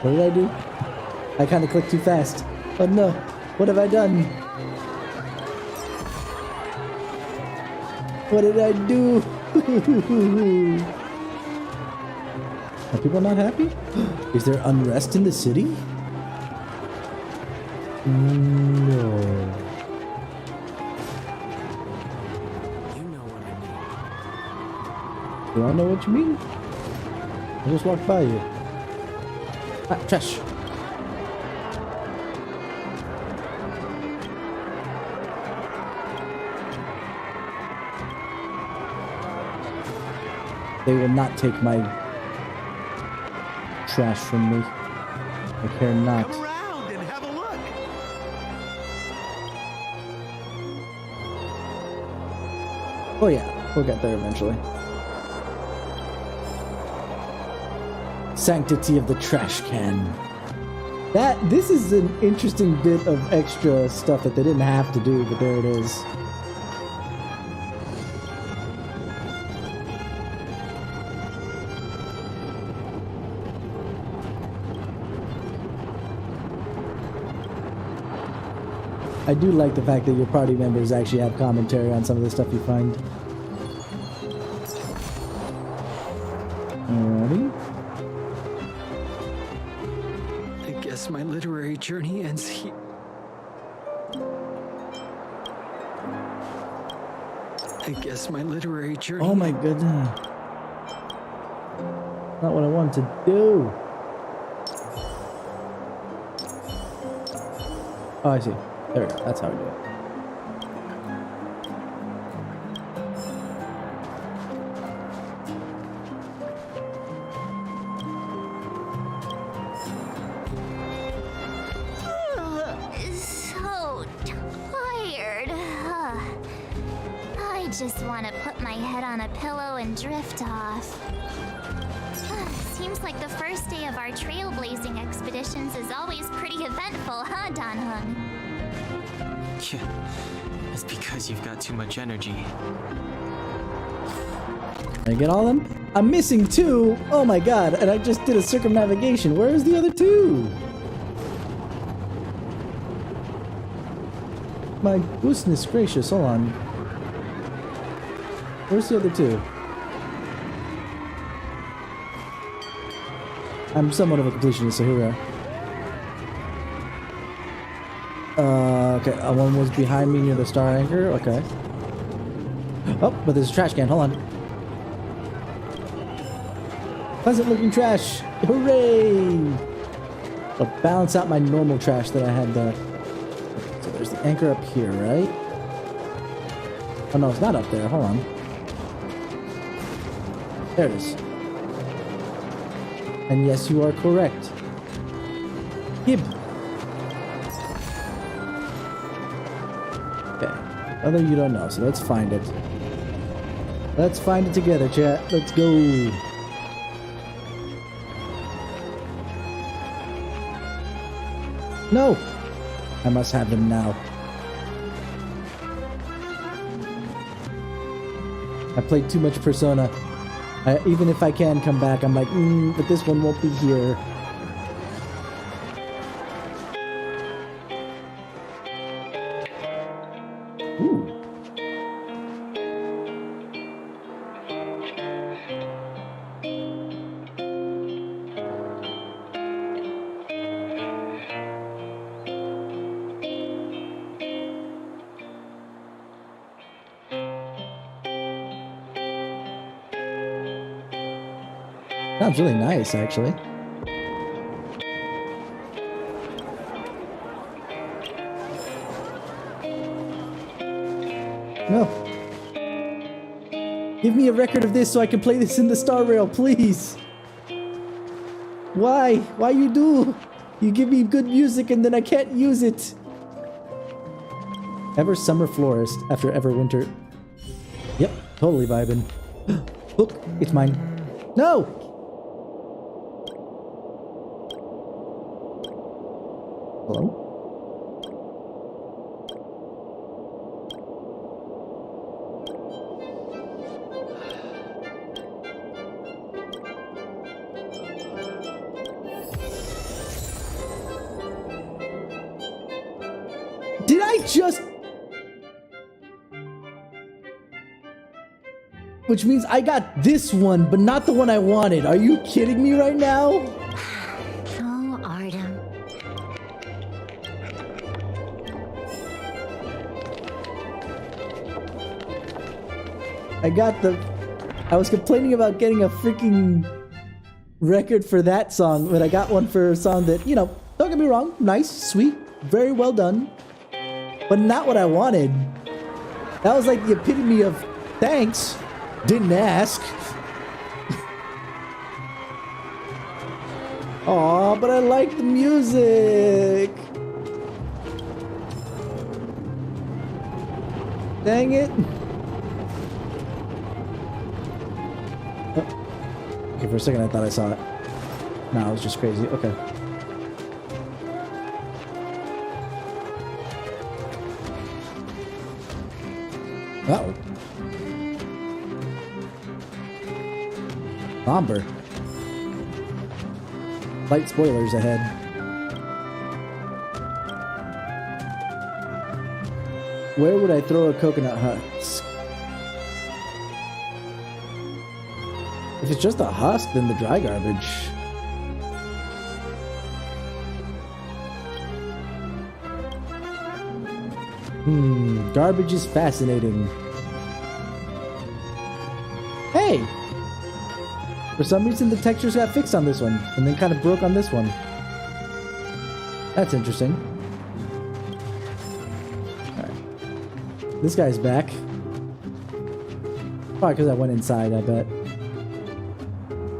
What did I do? I kind of clicked too fast. Oh no. What have I done? What did I do? Are people not happy? Is there unrest in the city? No. Do I know what you mean? I just walked by you. Ah, trash. They will not take my trash from me. I care not. Come around and have a look. Oh yeah, we'll get there eventually. Sanctity of the trash can. This is an interesting bit of extra stuff that they didn't have to do, but there it is. I do like the fact that your party members actually have commentary on some of the stuff you find. Alrighty. I guess my literary journey ends here. I guess my literary journey. Oh my goodness. Not what I wanted to do. Oh, I see. There we go. That's how we do it. So tired. I just want to put my head on a pillow and drift off. Seems like the first day of our trailblazing expeditions is always pretty eventful, huh, Dan Heng? Yeah, it's because you've got too much energy. Did I get all of them? I'm missing 2. Oh my god, and I just did a circumnavigation. Where's the other 2? My goodness gracious, hold on. Where's the other 2? I'm somewhat of a completionist, so here we are. Okay, one was behind me near the star anchor. Okay. Oh, but there's a trash can. Hold on. Pleasant looking trash. Hooray! I'll balance out my normal trash that I had there. So there's the anchor up here, right? Oh no, it's not up there. Hold on. There it is. And yes, you are correct. Gib. Okay. Other you don't know, so let's find it. Let's find it together, chat. Let's go. No! I must have them now. I played too much Persona. Even if I can come back, I'm like, but this one won't be here. Ooh. Sounds really nice, actually. No. Give me a record of this so I can play this in the Star Rail, please. Why? Why you do? You give me good music and then I can't use it. Ever summer florist after ever winter. Yep, totally vibing. Look, it's mine. No! Hello? Did I just... Which means I got this one, but not the one I wanted. Are you kidding me right now? Oh, Artem. I was complaining about getting a freaking record for that song, but I got one for a song that, you know, don't get me wrong, nice, sweet, very well done, but not what I wanted. That was like the epitome of thanks, didn't ask. Aw, but I like the music. Dang it. Okay, for a second I thought I saw it. No, it was just crazy. Okay. Uh-oh. Somber. Light spoilers ahead. Where would I throw a coconut husk? If it's just a husk, then the dry garbage. Garbage is fascinating. Hey! For some reason, the textures got fixed on this one, and then kind of broke on this one. That's interesting. Alright. This guy's back. Probably because I went inside, I bet.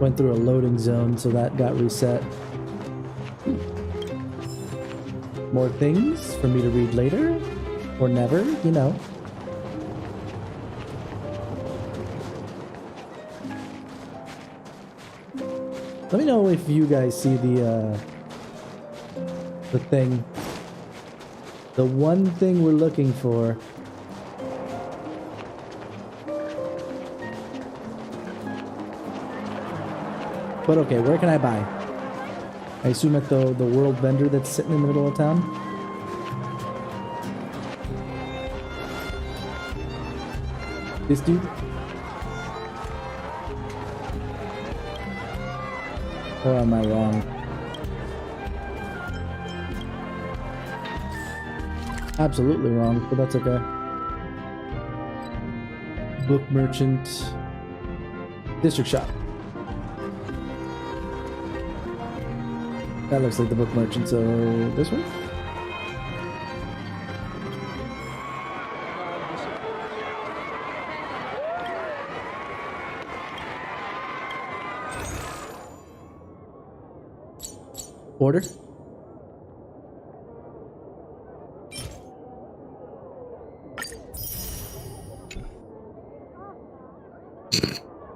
Went through a loading zone, so that got reset. More things for me to read later. Or never, you know. Let me know if you guys see the thing. The one thing we're looking for. But okay, where can I buy? I assume at the world vendor that's sitting in the middle of town. This dude? Or am I wrong? Absolutely wrong, but that's okay. Book merchant. District shop. That looks like the book merchant, so this one? Order.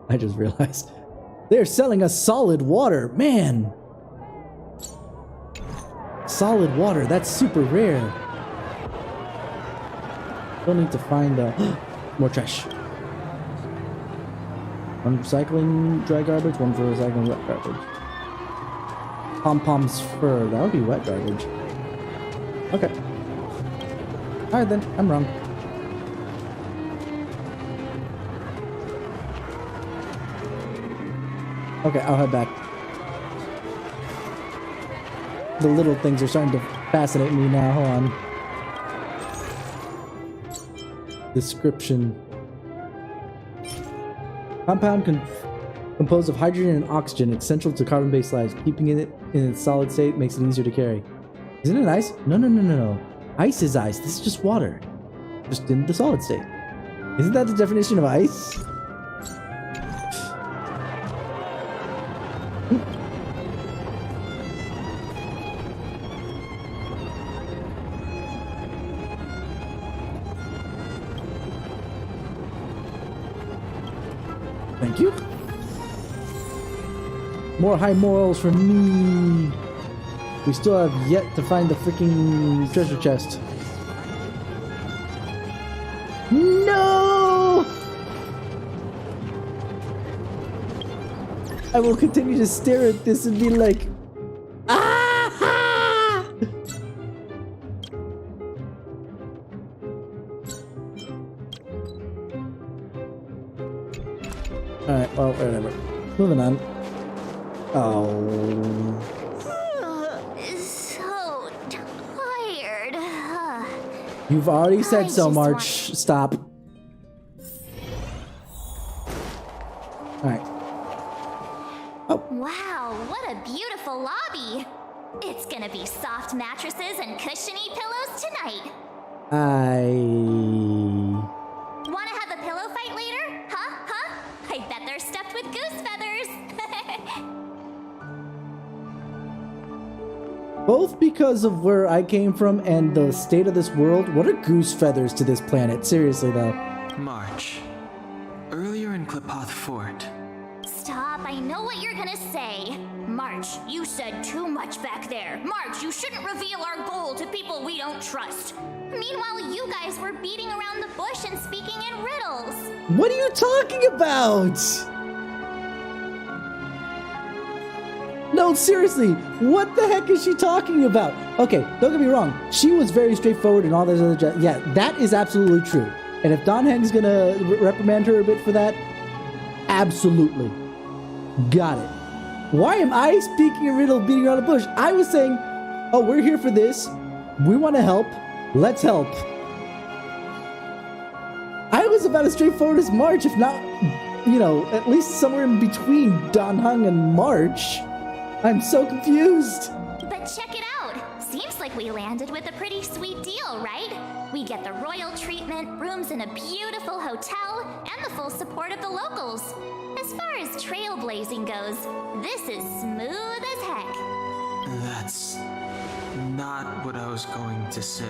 I just realized they're selling us solid water, man. Solid water, that's super rare. Still need to find more trash. One recycling dry garbage, one for recycling wet garbage. Pom-pom's fur. That would be wet garbage. Okay. Alright then. I'm wrong. Okay, I'll head back. The little things are starting to fascinate me now. Hold on. Description. Compound composed of hydrogen and oxygen, essential to carbon-based life. Keeping it in its solid state makes it easier to carry. Isn't it ice? No. Ice is ice. This is just water. Just in the solid state. Isn't that the definition of ice? Thank you. More high morals from me. We still have yet to find the freaking treasure chest. No! I will continue to stare at this and be like, ah! Alright, well, whatever. Moving on. Oh. So tired. You've already said so, March. Stop. Alright. Oh. Wow, what a beautiful lobby. It's gonna be soft mattresses and cushiony pillows tonight. Wanna have a pillow fight later? Huh? I bet they're stuffed with goose feathers. Both because of where I came from and the state of this world, what are goose feathers to this planet? Seriously, though. March. Earlier in Klipoth Fort. stop. I know what you're gonna say. March, you said too much back there. March, you shouldn't reveal our goal to people we don't trust. Meanwhile, you guys were beating around the bush and speaking in riddles. What are you talking about? No, seriously, what the heck is she talking about? Okay, don't get me wrong. She was very straightforward and all this other yeah, that is absolutely true. And if Dan Heng's gonna reprimand her a bit for that, absolutely. Got it. Why am I speaking a riddle, beating around the bush? I was saying, oh, we're here for this. We want to help. Let's help. I was about as straightforward as March, if not, you know, at least somewhere in between Dan Heng and March. I'm so confused. But check it out. Seems like we landed with a pretty sweet deal, right? We get the royal treatment, rooms in a beautiful hotel, and the full support of the locals. As far as trailblazing goes, this is smooth as heck. That's not what I was going to say.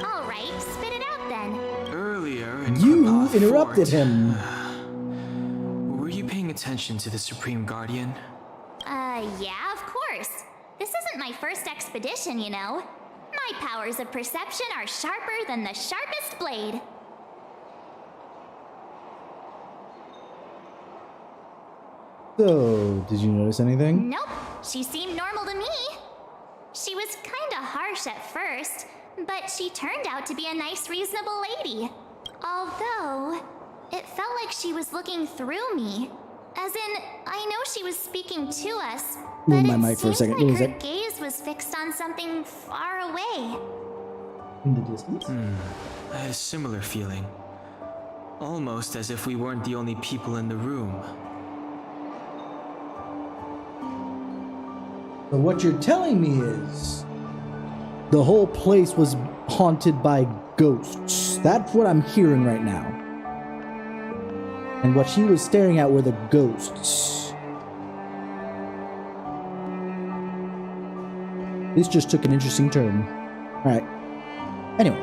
All right, spit it out then. Earlier in You Klapoth interrupted Fort, him. Were you paying attention to the Supreme Guardian? Yeah, of course. This isn't my first expedition, you know. My powers of perception are sharper than the sharpest blade. So, did you notice anything? Nope, she seemed normal to me. She was kinda harsh at first, but she turned out to be a nice, reasonable lady. Although, it felt like she was looking through me. As in, I know she was speaking to us, but Move my it mic for a seemed second. like her Give me a sec. gaze was fixed on something far away. In the distance? I had a similar feeling. Almost as if we weren't the only people in the room. So what you're telling me is the whole place was haunted by ghosts. That's what I'm hearing right now. And what she was staring at were the ghosts. This just took an interesting turn. Alright. Anyway.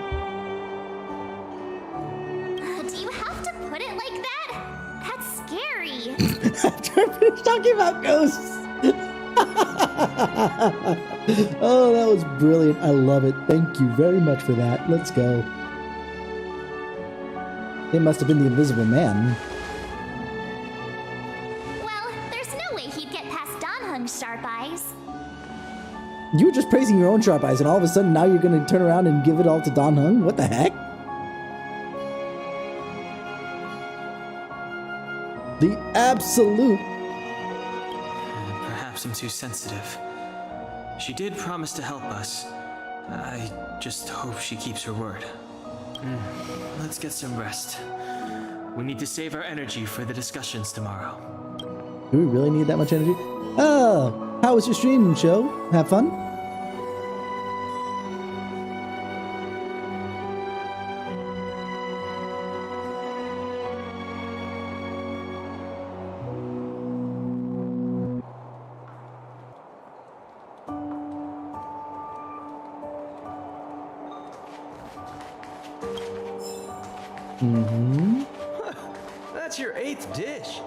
Do you have to put it like that? That's scary. After I finished talking about ghosts. Oh, that was brilliant. I love it. Thank you very much for that. Let's go. It must have been the Invisible Man. Well, there's no way he'd get past Dan Heng's sharp eyes. You were just praising your own sharp eyes, and all of a sudden now you're going to turn around and give it all to Dan Heng? What the heck? The absolute... Perhaps I'm too sensitive. She did promise to help us. I just hope she keeps her word. Let's get some rest. We need to save our energy for the discussions tomorrow. Do we really need that much energy? Oh, how was your stream, show? Have fun? Mm-hmm. That's your 8th dish.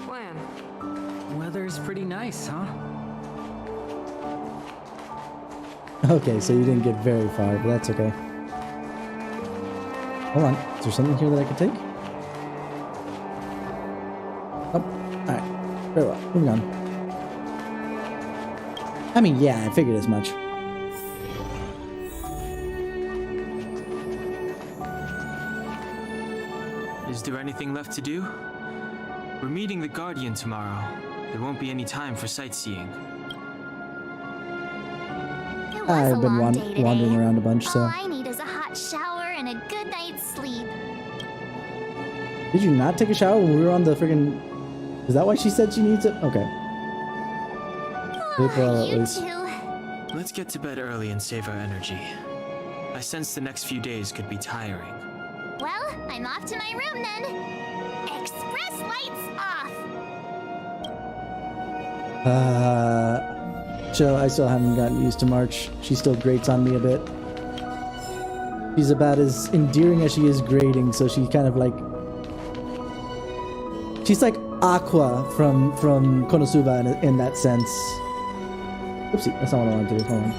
Plan. Weather's pretty nice, huh? Okay, so you didn't get very far, but that's okay. Hold on. Is there something here that I can take? Oh, alright. Very well. Moving on. I mean, yeah, I figured as much. Is there anything left to do? We're meeting the Guardian tomorrow. There won't be any time for sightseeing. It was a I've been long day today. wandering around a bunch, All so... I need is a hot shower and a good night's sleep. Did you not take a shower when we were on the friggin'... Is that why she said she needs it? Okay. Sleep well, at You least. too. Let's get to bed early and save our energy. I sense the next few days could be tiring. Well, I'm off to my room then. Express lights off. So I still haven't gotten used to March. She still grates on me a bit. She's about as endearing as she is grating, so she kind of like... She's like Aqua from Konosuba in that sense. Oopsie, that's not what I wanted to do. Hold on.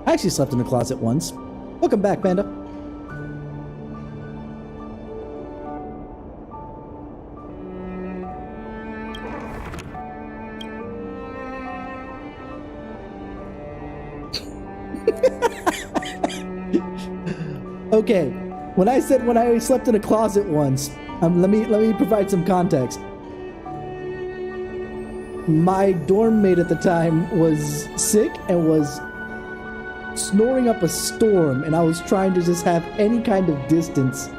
I actually slept in the closet once. Welcome back, Panda. Okay, when I said when I slept in a closet once, let me provide some context. My dorm mate at the time was sick and was snoring up a storm, and I was trying to just have any kind of distance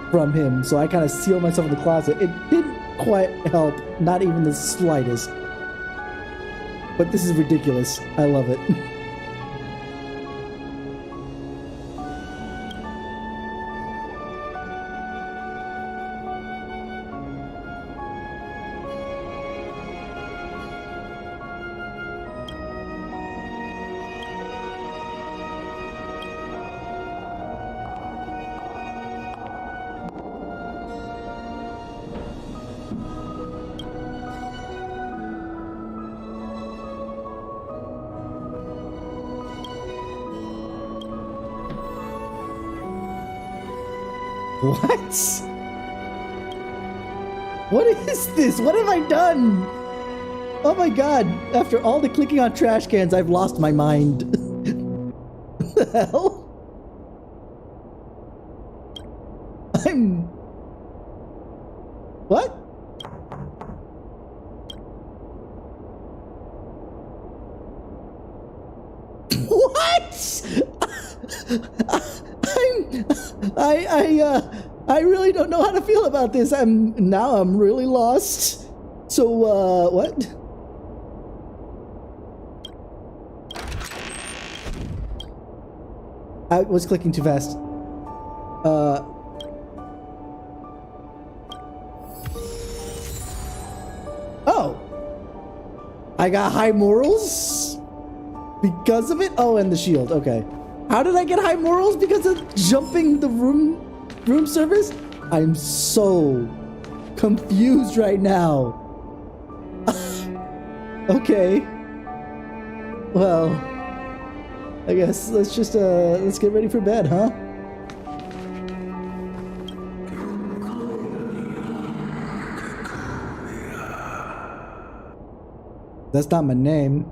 from him, so I kind of sealed myself in the closet. It didn't quite help, not even the slightest. But this is ridiculous. I love it. What? What is this? What have I done? Oh my god. After all the clicking on trash cans, I've lost my mind. What the hell? What? What? I really don't know how to feel about this. I'm really lost. So, what? I was clicking too fast. Oh. I got high morals because of it? Oh, and the shield. Okay. How did I get high morals? Because of jumping the room service? I'm so confused right now. Okay. Well, I guess let's just let's get ready for bed, huh? That's not my name.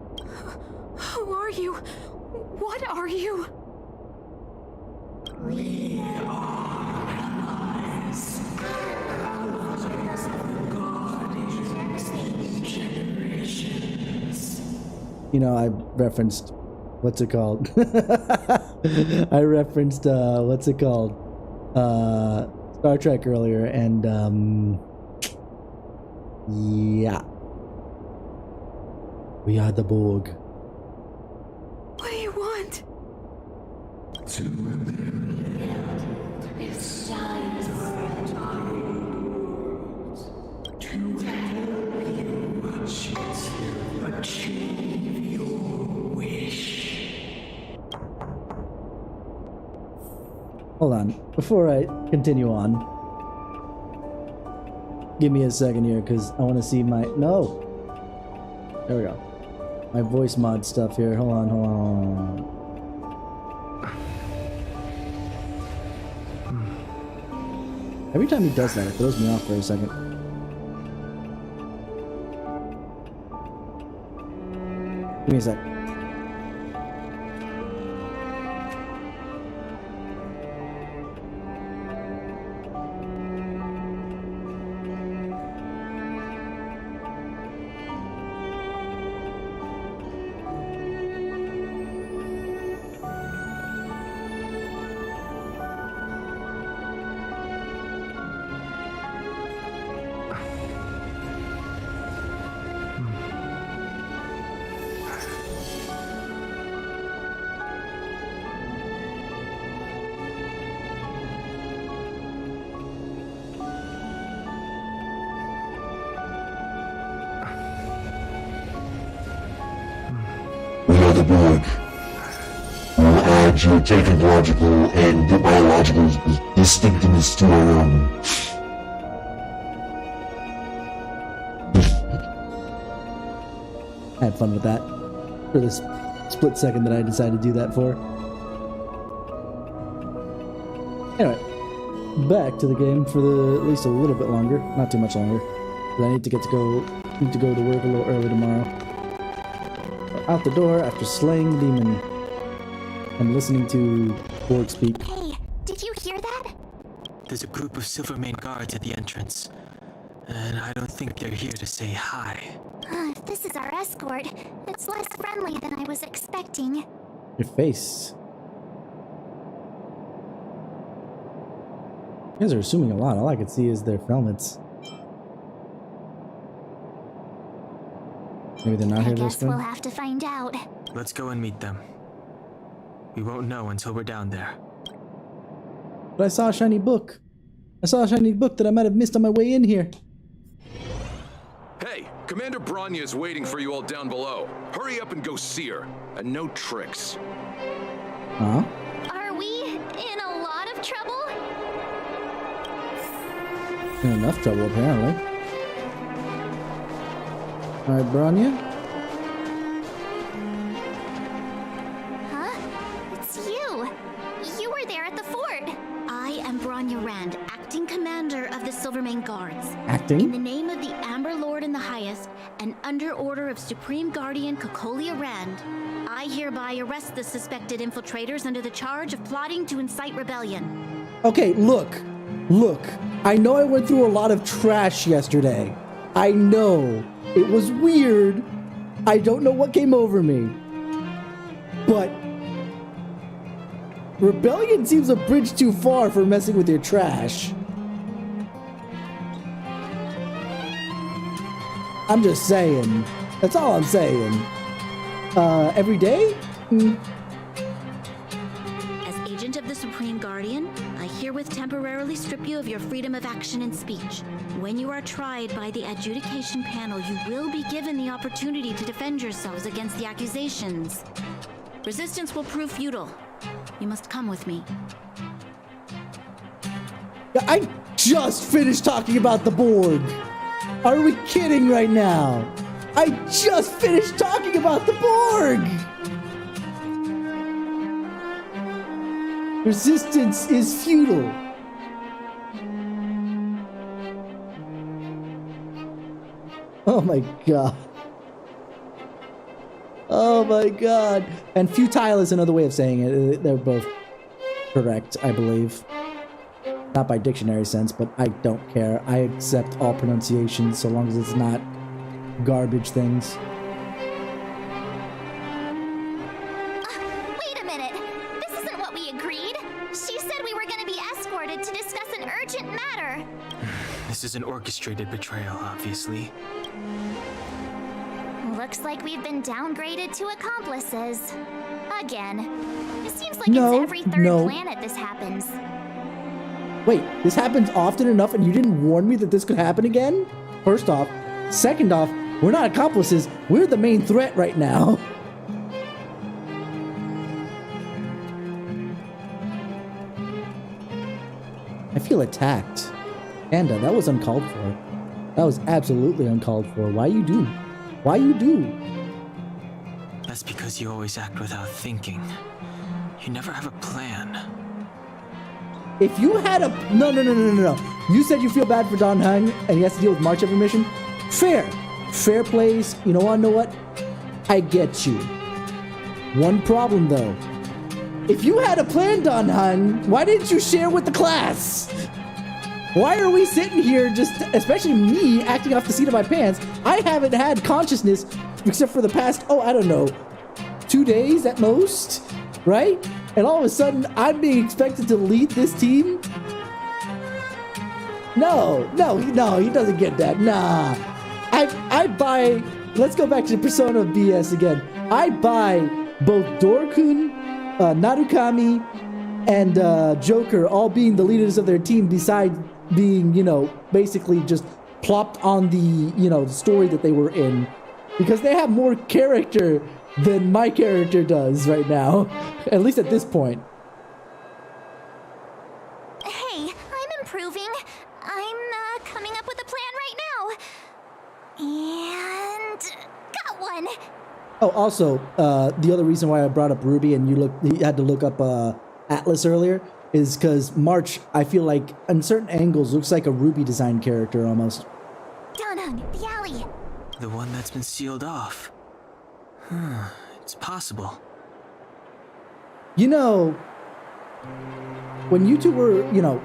Who are you? What are you? We are allies. Generations. You know, I referenced, what's it called? I referenced, what's it called? Star Trek earlier, and, yeah. We are the Borg. What do you want? To it's time to help you achieve your wish. Hold on. Before I continue on, give me a second here, because I want to see my... No! There we go. My voice mod stuff here. Hold on. Every time he does that, it throws me off for a second. Give me a sec. the Borg. We'll add your technological and your biological distinctiveness to our own. I had fun with that for this split second that I decided to do that for. Anyway, back to the game for at least a little bit longer, not too much longer. But I need to go to work a little early tomorrow. Out the door after slaying the demon and listening to Borg speak. Hey, did you hear that? There's a group of Silvermane guards at the entrance, and I don't think they're here to say hi. If this is our escort, it's less friendly than I was expecting. Your face. You guys are assuming a lot. All I can see is their helmets. Maybe they're not here this Guess we'll have to find out. Let's go and meet them. We won't know until we're down there. But I saw a shiny book. I saw a shiny book that I might have missed on my way in here. Hey, Commander Bronya is waiting for you all down below. Hurry up and go see her. And no tricks. Huh? Are we in a lot of trouble? In enough trouble, apparently. Alright, Bronya? Huh? It's you. You were there at the fort. I am Bronya Rand, acting commander of the Silvermane Guards. Acting? In the name of the Amber Lord in the Highest, and under order of Supreme Guardian Cocolia Rand, I hereby arrest the suspected infiltrators under the charge of plotting to incite rebellion. Okay, look. I know I went through a lot of trash yesterday. I know. It was weird. I don't know what came over me. But rebellion seems a bridge too far for messing with your trash. I'm just saying. That's all I'm saying. Every day? As agent of the Supreme Guardian, I herewith temporarily strip you of your freedom of action and speech. When you are tried by the adjudication panel, you will be given the opportunity to defend yourselves against the accusations. Resistance will prove futile. You must come with me. I just finished talking about the Borg. Are we kidding right now? I just finished talking about the Borg. Resistance is futile. Oh my god. Oh my god. And futile is another way of saying it. They're both correct, I believe. Not by dictionary sense, but I don't care. I accept all pronunciations so long as it's not garbage things. Wait a minute. This isn't what we agreed. She said we were going to be escorted to discuss an urgent matter. This is an orchestrated betrayal, obviously. Looks like we've been downgraded to accomplices. Again. It seems like No, it's every third no. planet this happens. Wait, this happens often enough and you didn't warn me that this could happen again? First off. Second off, we're not accomplices. We're the main threat right now. I feel attacked. Panda, that was uncalled for. That was absolutely uncalled for. Why you do? Why you do? That's because you always act without thinking. You never have a plan. If you had a... No. You said you feel bad for Don Hung and he has to deal with March every mission? Fair. Fair plays. You know what? I get you. One problem, though. If you had a plan, Don Hung, why didn't you share with the class? Why are we sitting here just... Especially me, acting off the seat of my pants. I haven't had consciousness except for the past, 2 days at most, right? And all of a sudden, I'm being expected to lead this team? No, he doesn't get that. Nah. I buy... Let's go back to Persona BS again. I buy both Dorkun, Narukami, and Joker all being the leaders of their team besides being, basically just plopped on the, the story that they were in. Because they have more character than my character does right now. At least at this point. Hey, I'm improving. I'm coming up with a plan right now. And got one. Oh, also, the other reason why I brought up Ruby and you had to look up Atlas earlier is because March, I feel like in certain angles looks like a Ruby design character almost. Donung, the alley. The one that's been sealed off. It's possible. You know, when you two were, you know,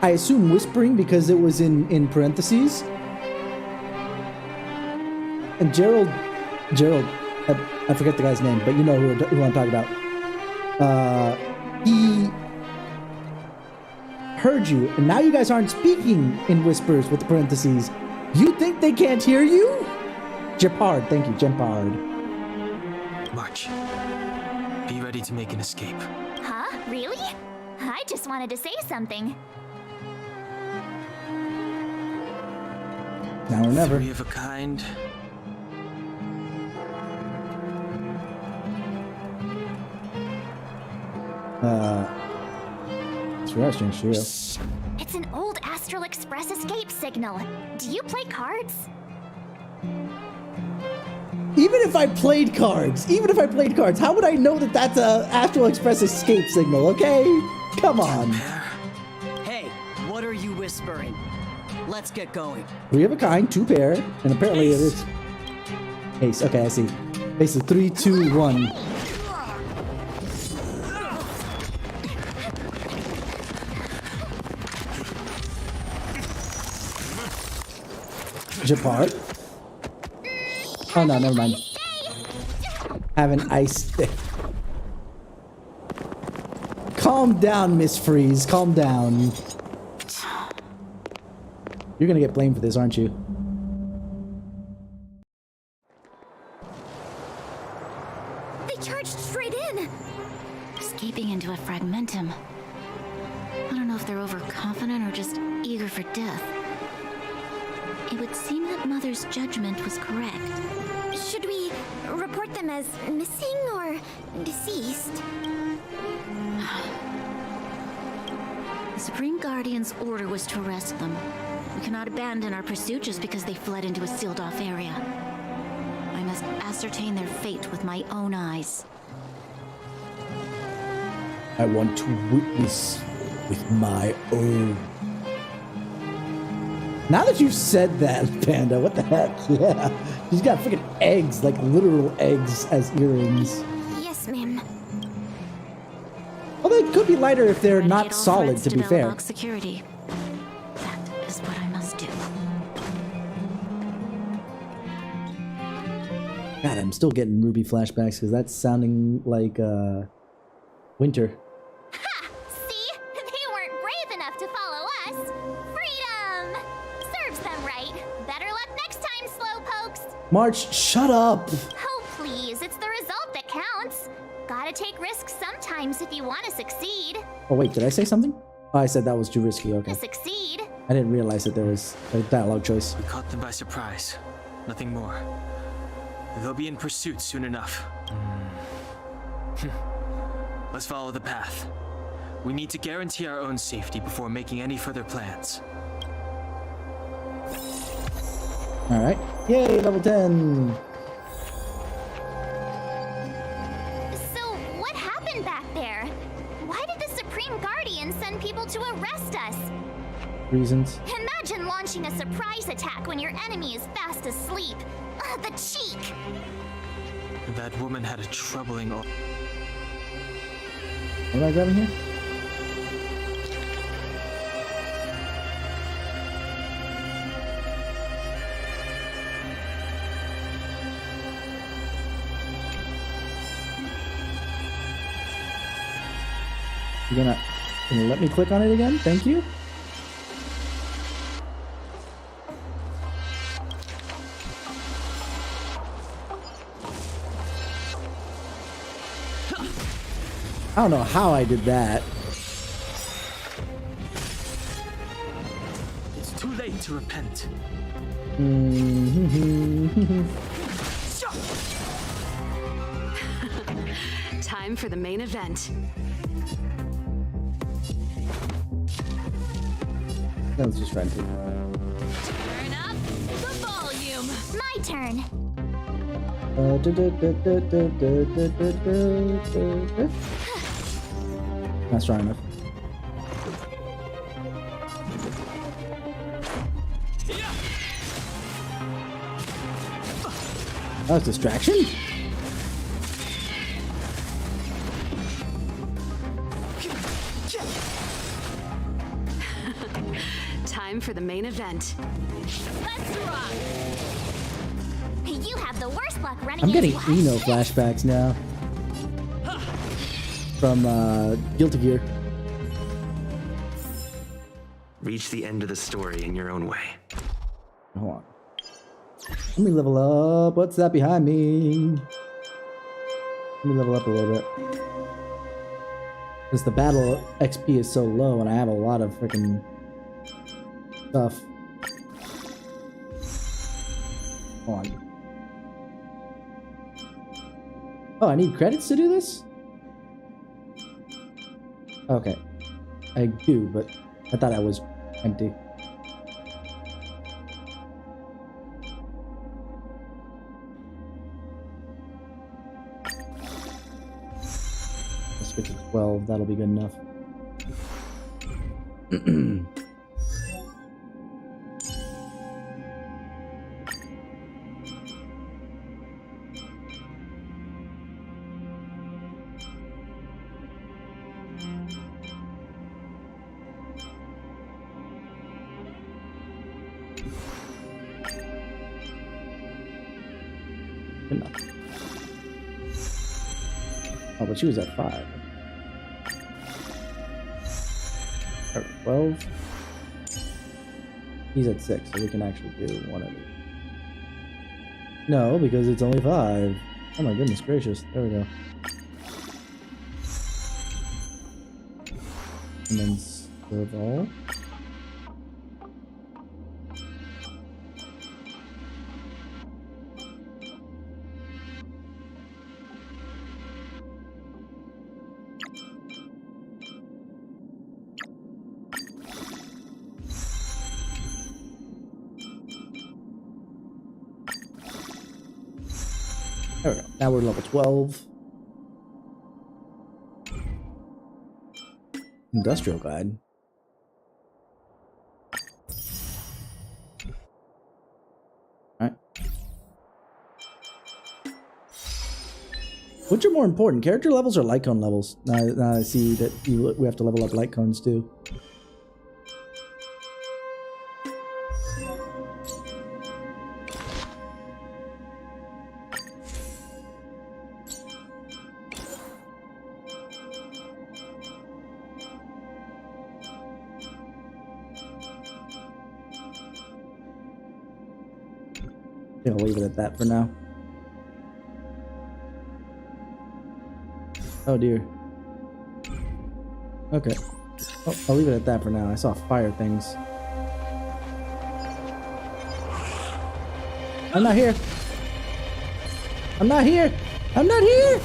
I assume whispering because it was in parentheses. And Gerald, I forget the guy's name, but you know who I'm talking about. He heard you, and now you guys aren't speaking in whispers with the parentheses. You think they can't hear you? Jeopard, thank you, Jeopard. March, be ready to make an escape. Huh? Really? I just wanted to say something. Now or never. Three of a kind. Strange trio. It's an old Astral Express escape signal. Do you play cards? Even if I played cards, how would I know that that's a Astral Express escape signal, okay? Come on. Hey, what are you whispering? Let's get going. 3 of a kind, 2 pair, and apparently it is Ace. Okay, I see. Ace is 3, 2, 1. Jeopard. Oh no, never mind. Have an ice stick. Calm down, Miss Freeze. Calm down. You're gonna get blamed for this, aren't you? They charged straight in! Escaping into a fragmentum. I don't know if they're overconfident or just eager for death. It would seem that Mother's judgment was correct. Should we report them as missing or deceased? The Supreme Guardian's order was to arrest them. We cannot abandon our pursuit just because they fled into a sealed-off area. I must ascertain their fate with my own eyes. I want to witness with my own. Now that you've said that, Panda, what the heck? Yeah. She's got freaking eggs, like literal eggs as earrings. Yes, ma'am. Although it could be lighter if they're not solid, to be fair. Unlock security. That is what I must do. God, I'm still getting Ruby flashbacks because that's sounding like winter. Ha! See? They weren't brave enough to follow us. Freedom! Serves them right. Better luck next time, slowpokes. March, shut up! Oh, please. It's the result that counts. Gotta take risks sometimes if you want to succeed. Oh wait, did I say something? Oh, I said that was too risky, okay. To succeed. I didn't realize that there was a dialogue choice. We caught them by surprise. Nothing more. They'll be in pursuit soon enough. Let's follow the path. We need to guarantee our own safety before making any further plans. Alright. Yay, level 10! So, what happened back there? Why did the Supreme Guardian send people to arrest us? Reasons. Imagine launching a surprise attack when your enemy is fast asleep. The cheek! That woman had a troubling... What am I grabbing here? You're gonna let me click on it again? Thank you. I don't know how I did that. It's too late to repent. Time for the main event. Let's just rent it. Turn up the volume. My turn. Not strong enough. That was distraction? Time for the main event. Let's rock. You have the worst luck running I'm getting into Eno flashbacks now. From Guilty Gear. Reach the end of the story in your own way. Hold on. Let me level up. What's that behind me? Let me level up a little bit. Because the battle XP is so low and I have a lot of freaking stuff. Hold on. Oh, I need credits to do this? Okay. I do, but I thought I was empty. Let's get to 12. That'll be good enough. Oh, but she was at 5. Or 12. He's at 6, so we can actually do one of these. No, because it's only 5. Oh my goodness gracious. There we go. And then Serval. There we go. Now we're level 12. Industrial guide. Alright. Which are more important, character levels or light cone levels? Now I see that we have to level up light cones too. I'll leave it at that for now. Oh dear. Okay. Oh, I'll leave it at that for now. I saw fire things. I'm not here. I'm not here. I'm not here.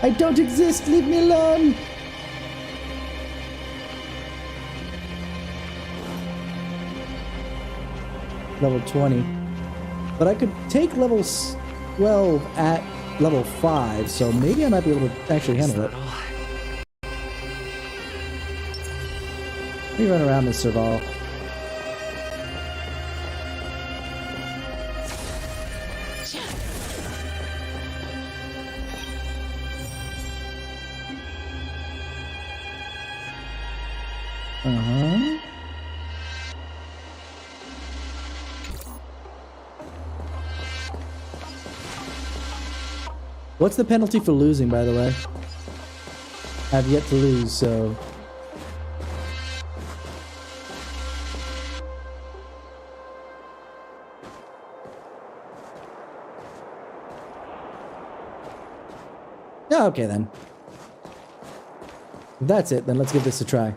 I don't exist. Leave me alone. Level 20. But I could take level 12 at level 5, so maybe I might be able to actually handle it. Let me run around this Serval. Uh-huh. What's the penalty for losing, by the way? I've yet to lose, so... Yeah, okay then. If that's it, then let's give this a try.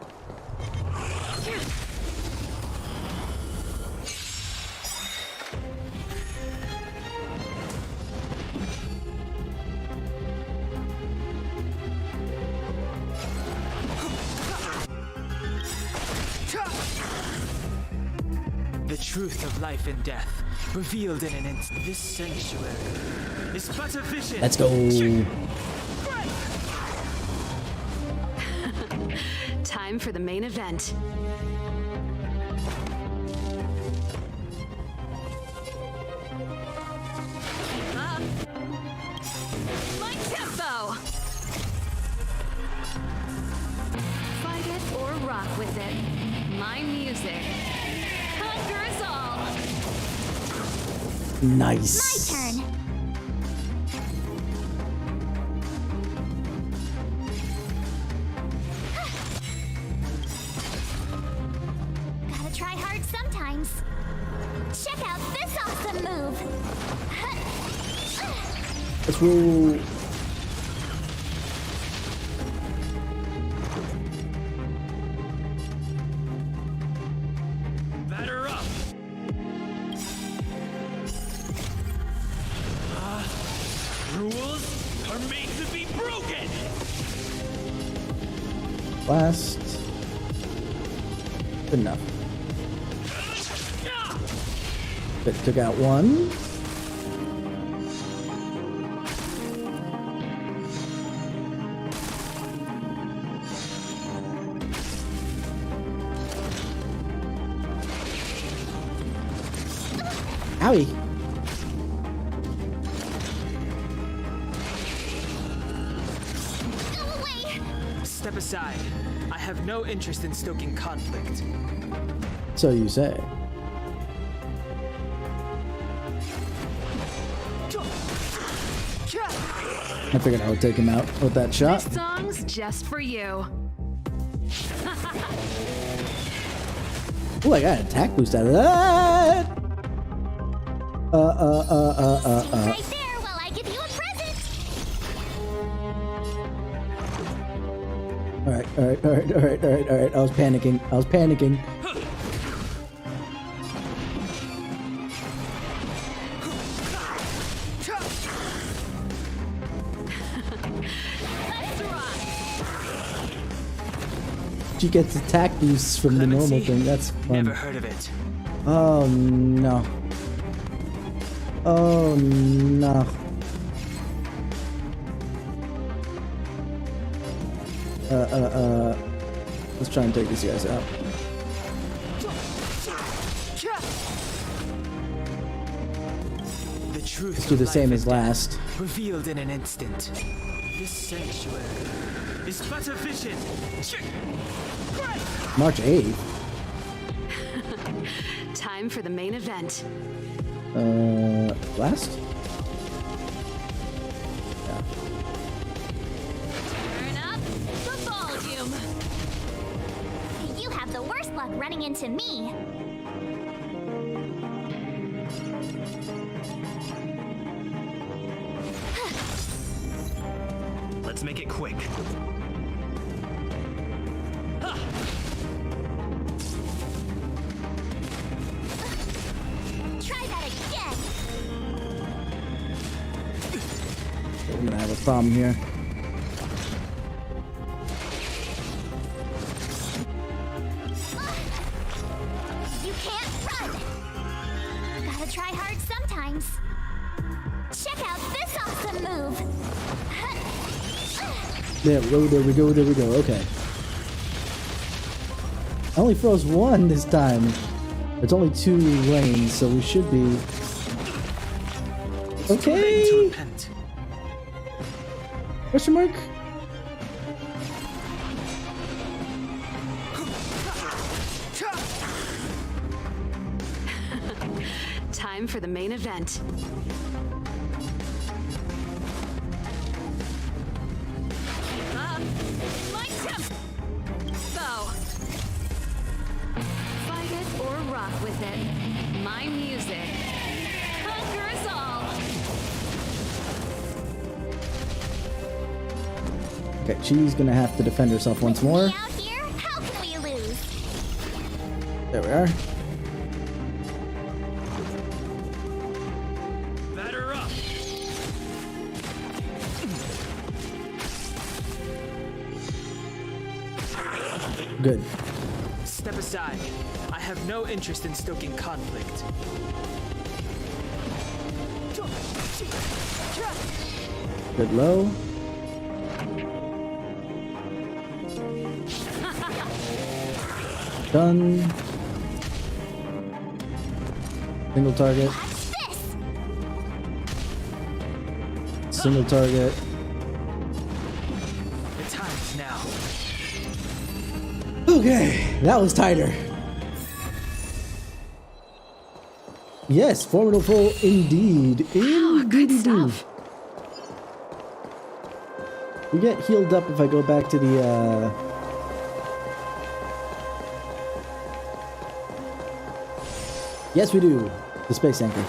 life and death, revealed in an instant. This sanctuary is but a vision. Let's go. Time for the main event. Up. My tempo. Fight it or rock with it. My music. Conquer us all. Nice. My turn. Gotta try hard sometimes. Check out this awesome move. Let's roll. Batter up. Rules are made to be broken. Last. Good enough. Good, took out one. Owie. Step aside. I have no interest in stoking conflict. So you say. I figured I would take him out with that shot. This song's just for you. Ooh, I got an attack boost out of that. Right there while I give you a present. Alright. I was panicking. She gets attack boosts from the normal thing. That's fun. Never heard of it. Oh no. Oh no. Let's try and take these guys out. The truth. Let's do the same as last. Revealed in an instant. This sanctuary is but a vision. March 8th. Time for the main event. Last? Yeah. Turn up the volume. You have the worst luck running into me. Let's make it quick. Try that again. We're gonna have a problem here. You can't run. Gotta try hard sometimes. Check out this awesome move. There we go. Okay. I only froze one this time. It's only 2 lanes, so we should be okay. Question mark? Time for the main event. Up. My tempo. Fight it or rock with it. My music. Conquer us all. Okay, she's gonna have to defend herself once more. Out here, how can we lose? There we are. Batter up. Good. Step aside. I have no interest in stoking conflict. Good low. Done. Single target. Single target. The time's now. Okay, that was tighter. Yes, formidable indeed. Indeed. We get healed up if I go back to the Yes, we do. The space anchor.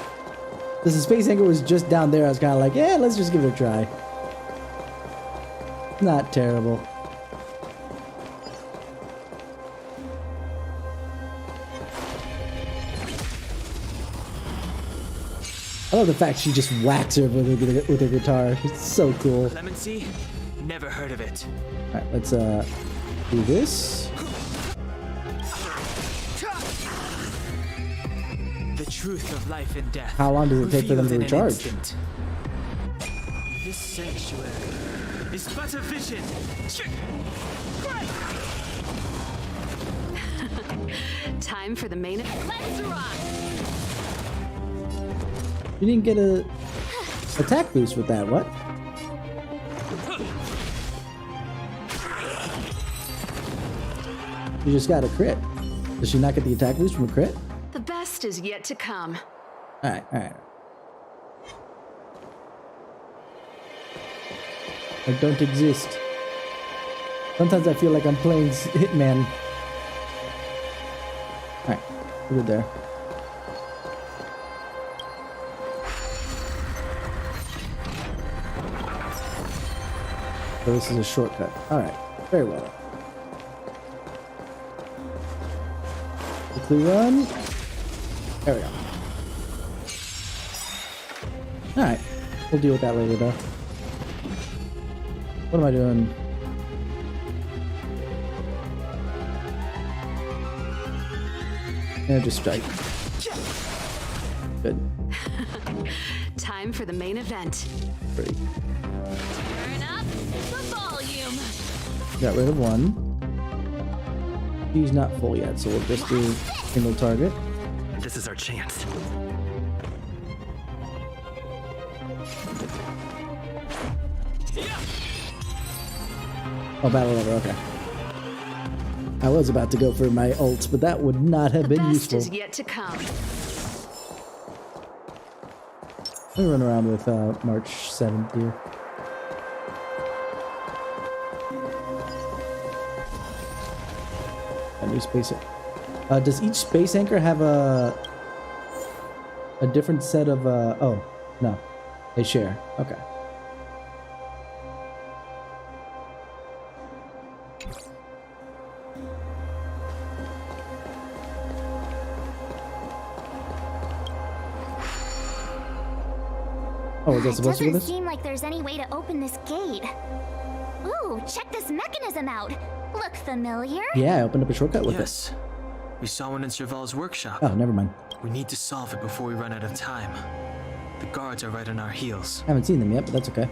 Because the space anchor was just down there, I was kind of like, yeah, let's just give it a try. Not terrible. I love the fact she just whacks her with her guitar. It's so cool. Clemency? Never heard of it. Alright, let's do this. The truth of life and death. How long does it take for them to revealed in an recharge? instant. This sanctuary is but a vision. Time for the main event. Let's rock! You didn't get a attack boost with that, what? You just got a crit. Does she not get the attack boost from a crit? The best is yet to come. Alright, alright. I don't exist. Sometimes I feel like I'm playing Hitman. Alright, we're good there. So this is a shortcut. Alright, very well. Quickly run. There we go. Alright, we'll deal with that later though. What am I doing? Energy strike. Good. Time for the main event. Great. Turn up the volume. Got rid of one. He's not full yet, so we'll just do single target. This is our chance. Oh, battle over, okay. I was about to go for my ult, but that would not have been Best useful. is yet to come. Let me run around with March 7th here. A new space anchor. Does each space anchor have a different set of oh, no. They share. Okay. Oh, is that supposed to be Doesn't this? seem like there's any way to open this gate. Ooh, check this mechanism out. Look familiar? Yeah, I opened up a shortcut with Yes. We saw one in Serval's workshop. it. Oh, never mind. We need to solve it before we run out of time. The guards are right on our heels. Haven't seen them yet, but that's okay.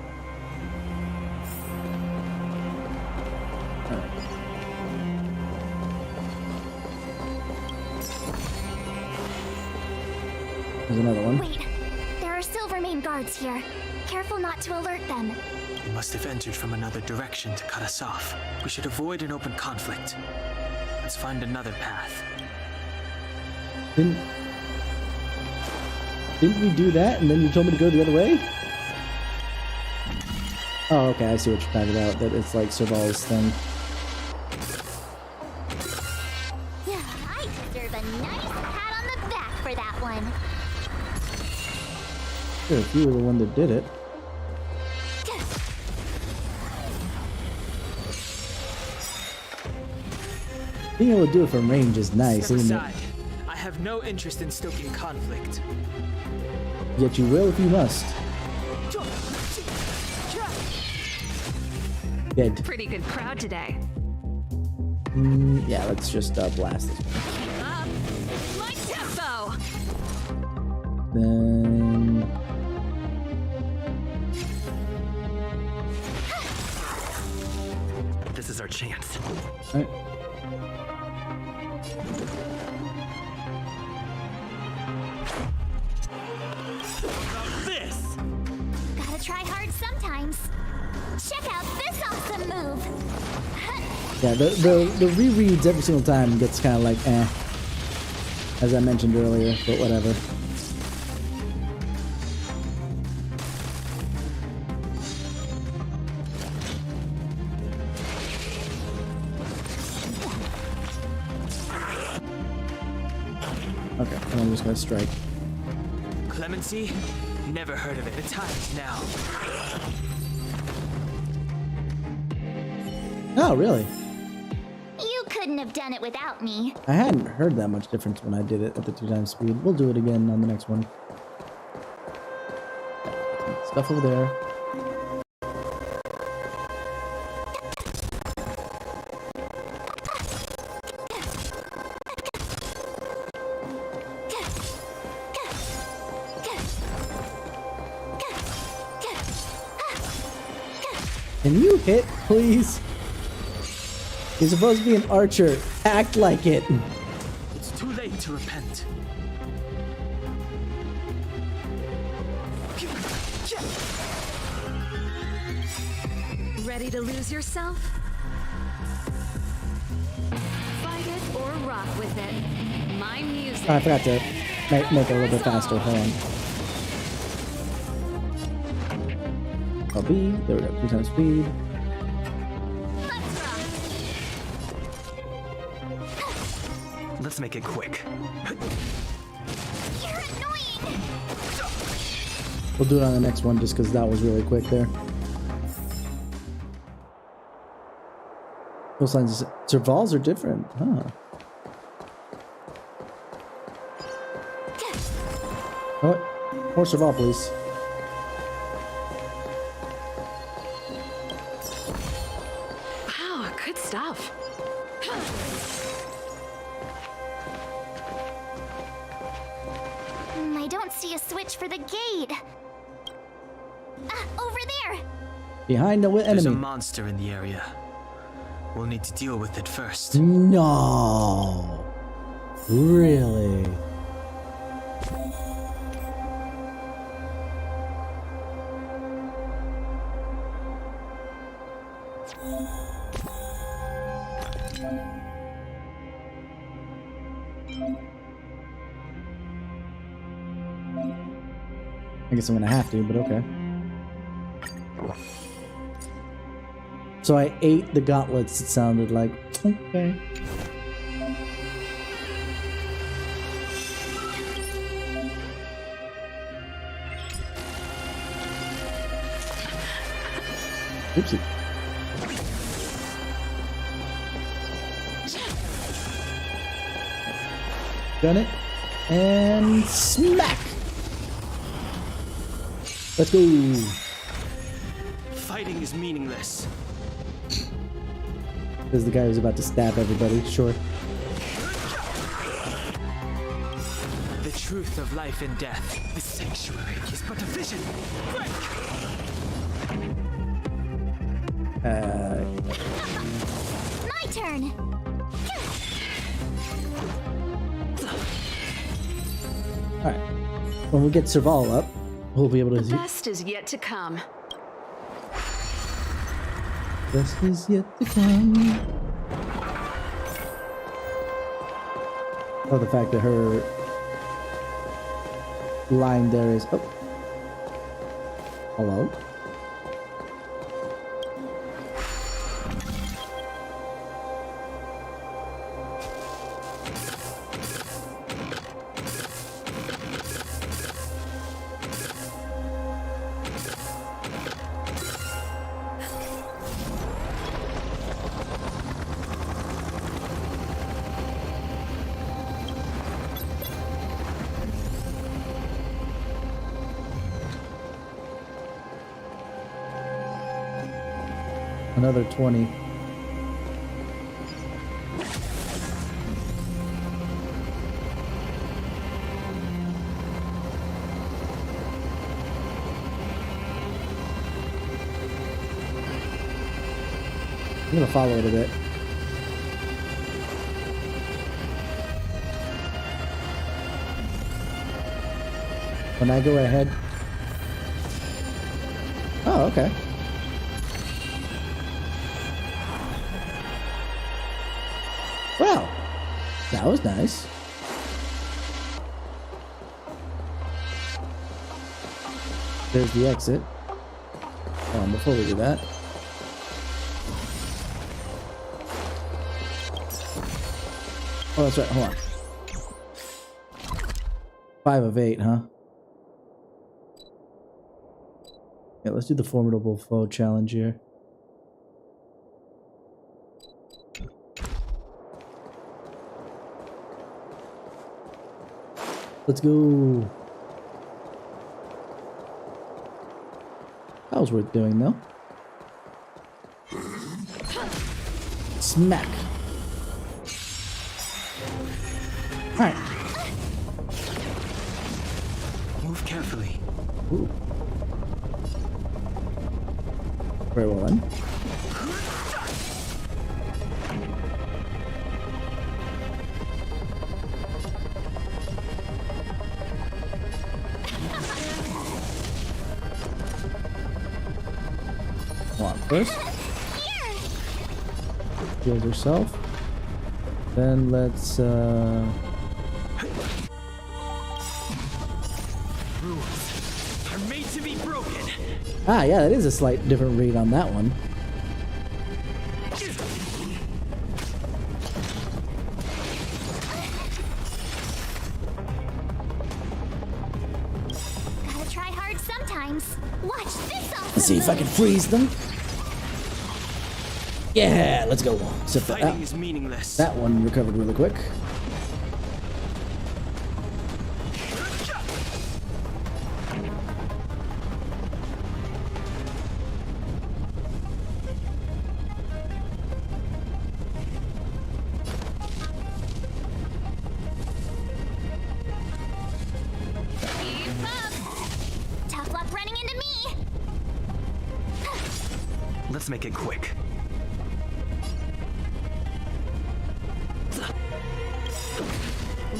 There's another one. Wait, there are Silvermane guards here. Careful not to alert them. They must have entered from another direction to cut us off. We should avoid an open conflict. Let's find another path. Didn't we do that and then you told me to go the other way? Oh, okay, I see what you're talking about. That it's like Serval's thing. Yeah, I deserve a nice pat on the back for that one. Sure, if you were the one that did it. Being able to do it from range is nice, Step isn't it? aside. I have no interest in stoking conflict. Yet you will if you must. Dead. Pretty good crowd today. Yeah, let's just blast this one. Then This is our chance. all right. This! Gotta try hard sometimes. Check out this awesome move! Yeah, the rereads every single time gets kind of like eh, as I mentioned earlier, but whatever. Okay, and I'm just gonna strike. Clemency? Never heard of it. The time's now. Oh, really? You couldn't have done it without me. I hadn't heard that much difference when I did it at the 2x speed. We'll do it again on the next one. Stuff over there. Can you hit, please? You're supposed to be an archer. Act like it. It's too late to repent. Ready to lose yourself? Fight it or rock with it. My music. Oh, I forgot to make it a little bit faster. Hold on. LB. There we go. 2x speed. Let's make it quick. You're annoying! We'll do it on the next one just because that was really quick there. Those lines, Servals are different, huh? Oh, more Serval, please. Wow, good stuff. I don't see a switch for the gate. Over there! Behind the enemy. There's a monster in the area. We'll need to deal with it first. No. Really? I guess I'm gonna have to, but okay. So I ate the gauntlets, it sounded like. Okay. Oopsie. Gun it. And smack! Let's go. Fighting is meaningless. There's the guy who's about to stab everybody, sure. The truth of life and death. The sanctuary is but a vision. Quick! My turn! Alright. When we get Serval up, we'll be able to The see. best is yet to come. Best is yet to come. Oh, the fact that her line there is. Oh. Hello? Another 20. I'm gonna follow it a bit. When I go ahead. Oh, okay. Wow, that was nice. There's the exit. Before we do that. Oh, that's right. Hold on. 5 of 8, huh? Yeah, let's do the formidable foe challenge here. Let's go. That was worth doing, though. Smack. Alright. Move carefully. Ooh. Very well then. Come on, first. Heal yourself. Then let's Rules are made to be broken. Ah, yeah, that is a slight different read on that one. Gotta try hard sometimes. Watch this awesome Let's see if I can freeze them. Yeah, let's go. Except for Fighting is meaningless. that one recovered really quick. Tough luck running into me. Let's make it quick.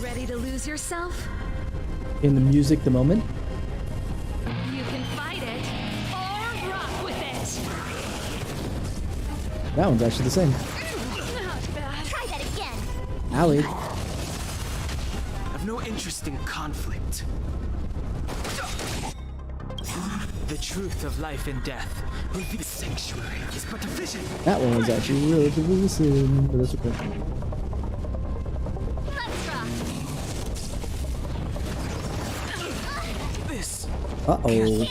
Ready to lose yourself? In the music, the moment. You can fight it or rock with it. That one's actually the same. Not bad. Try that again. Allie. I've no interest in conflict. The truth of life and death will be the sanctuary is but a vision. That one was actually relatively the same, but that's okay. Let's rock. This. Uh-oh.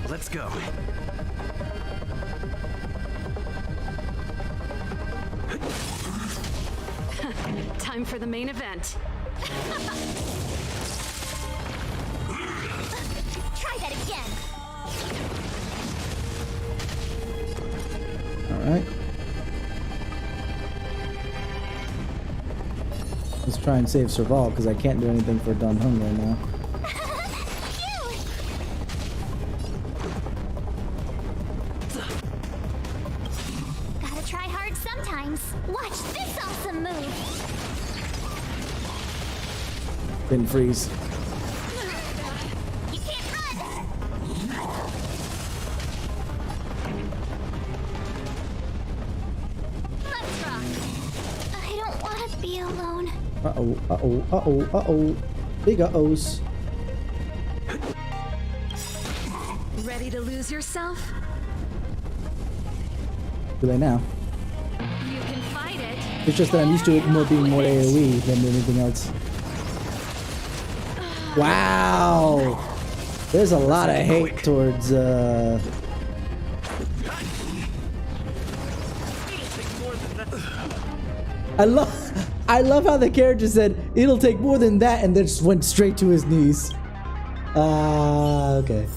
Let's go. Time for the main event. Try that again. Alright. Let's try and save Serval, because I can't do anything for Dan Heng right now. Gotta try hard sometimes. Watch this awesome move. Didn't freeze. You can't run. Let's rock. I don't want to be alone. Uh-oh, uh-oh, uh-oh, uh-oh. Big uh-ohs. Ready to lose yourself? Do they now? You can fight it. It's just that I'm used to it more being more AoE than anything else. Wow! There's a lot of hate towards, I love how the character said, it'll take more than that, and then just went straight to his knees. Okay.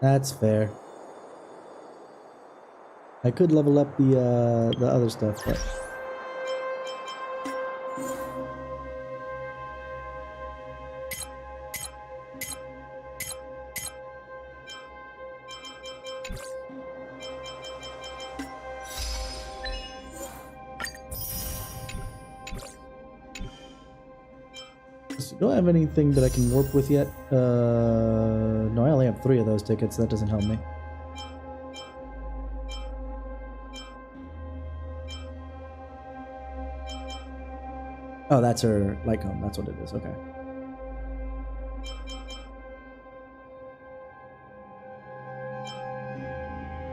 That's fair. I could level up the other stuff, but Don't have anything that I can warp with yet. No, I only have 3 of those tickets. That doesn't help me. Oh, that's her light cone. That's what it is. Okay.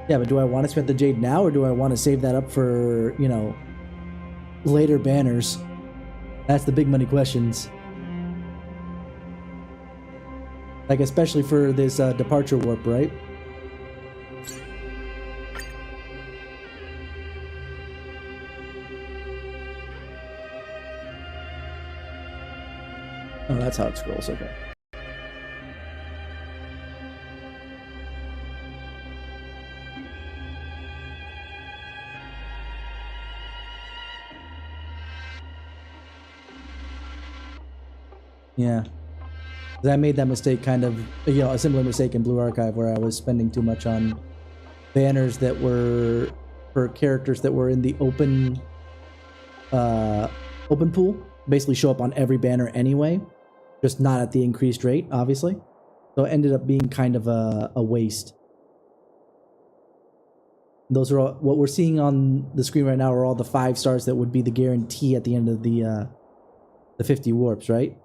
Yeah, but do I want to spend the jade now, or do I want to save that up for, you know, later banners? That's the big money questions. Like, especially for this departure warp, right? Oh, that's how it scrolls. Okay. Yeah. I made that mistake, kind of, you know, a similar mistake in Blue Archive, where I was spending too much on banners that were for characters that were in the open pool. Basically show up on every banner anyway, just not at the increased rate, obviously. So it ended up being kind of a waste. Those are all, what we're seeing on the screen right now are all the 5 stars that would be the guarantee at the end of the 50 warps, right?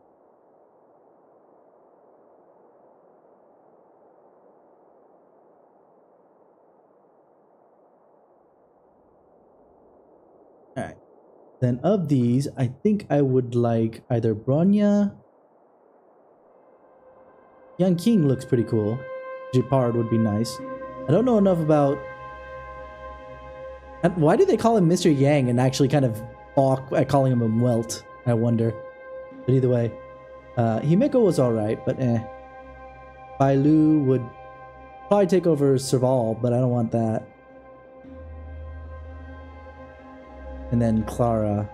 Alright. Then of these, I think I would like either Bronya. Young King looks pretty cool. Gepard would be nice. I don't know enough about... Why do they call him Mr. Yang and actually kind of balk at calling him a Welt? I wonder. But either way. Himeko was alright, but eh. Bailu would probably take over Serval, but I don't want that. And then Clara.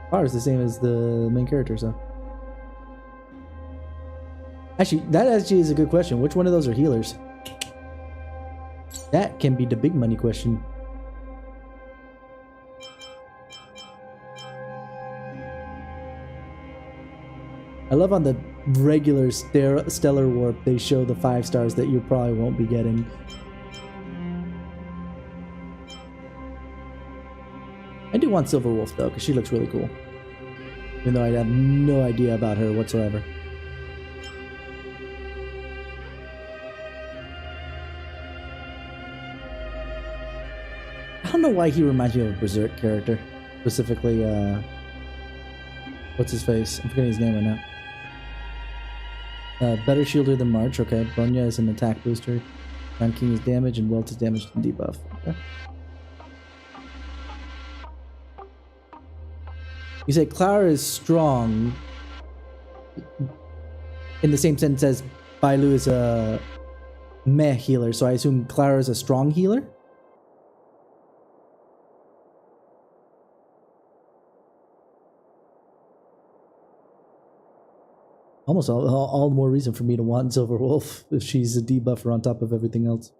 Clara's the same as the main character, so. Actually, that actually is a good question. Which one of those are healers? That can be the big money question. I love on the regular Stellar Warp, they show the 5 stars that you probably won't be getting. I do want Silver Wolf though, because she looks really cool. Even though I have no idea about her whatsoever. I don't know why he reminds me of a Berserk character. Specifically, what's his face? I'm forgetting his name right now. Better shielder than March, okay. Bronya is an attack booster. Young King is damage, and Welt is damage and debuff. Okay. You say Clara is strong in the same sense as Bailu is a meh healer, so I assume Clara is a strong healer? Almost all the more reason for me to want Silver Wolf if she's a debuffer on top of everything else.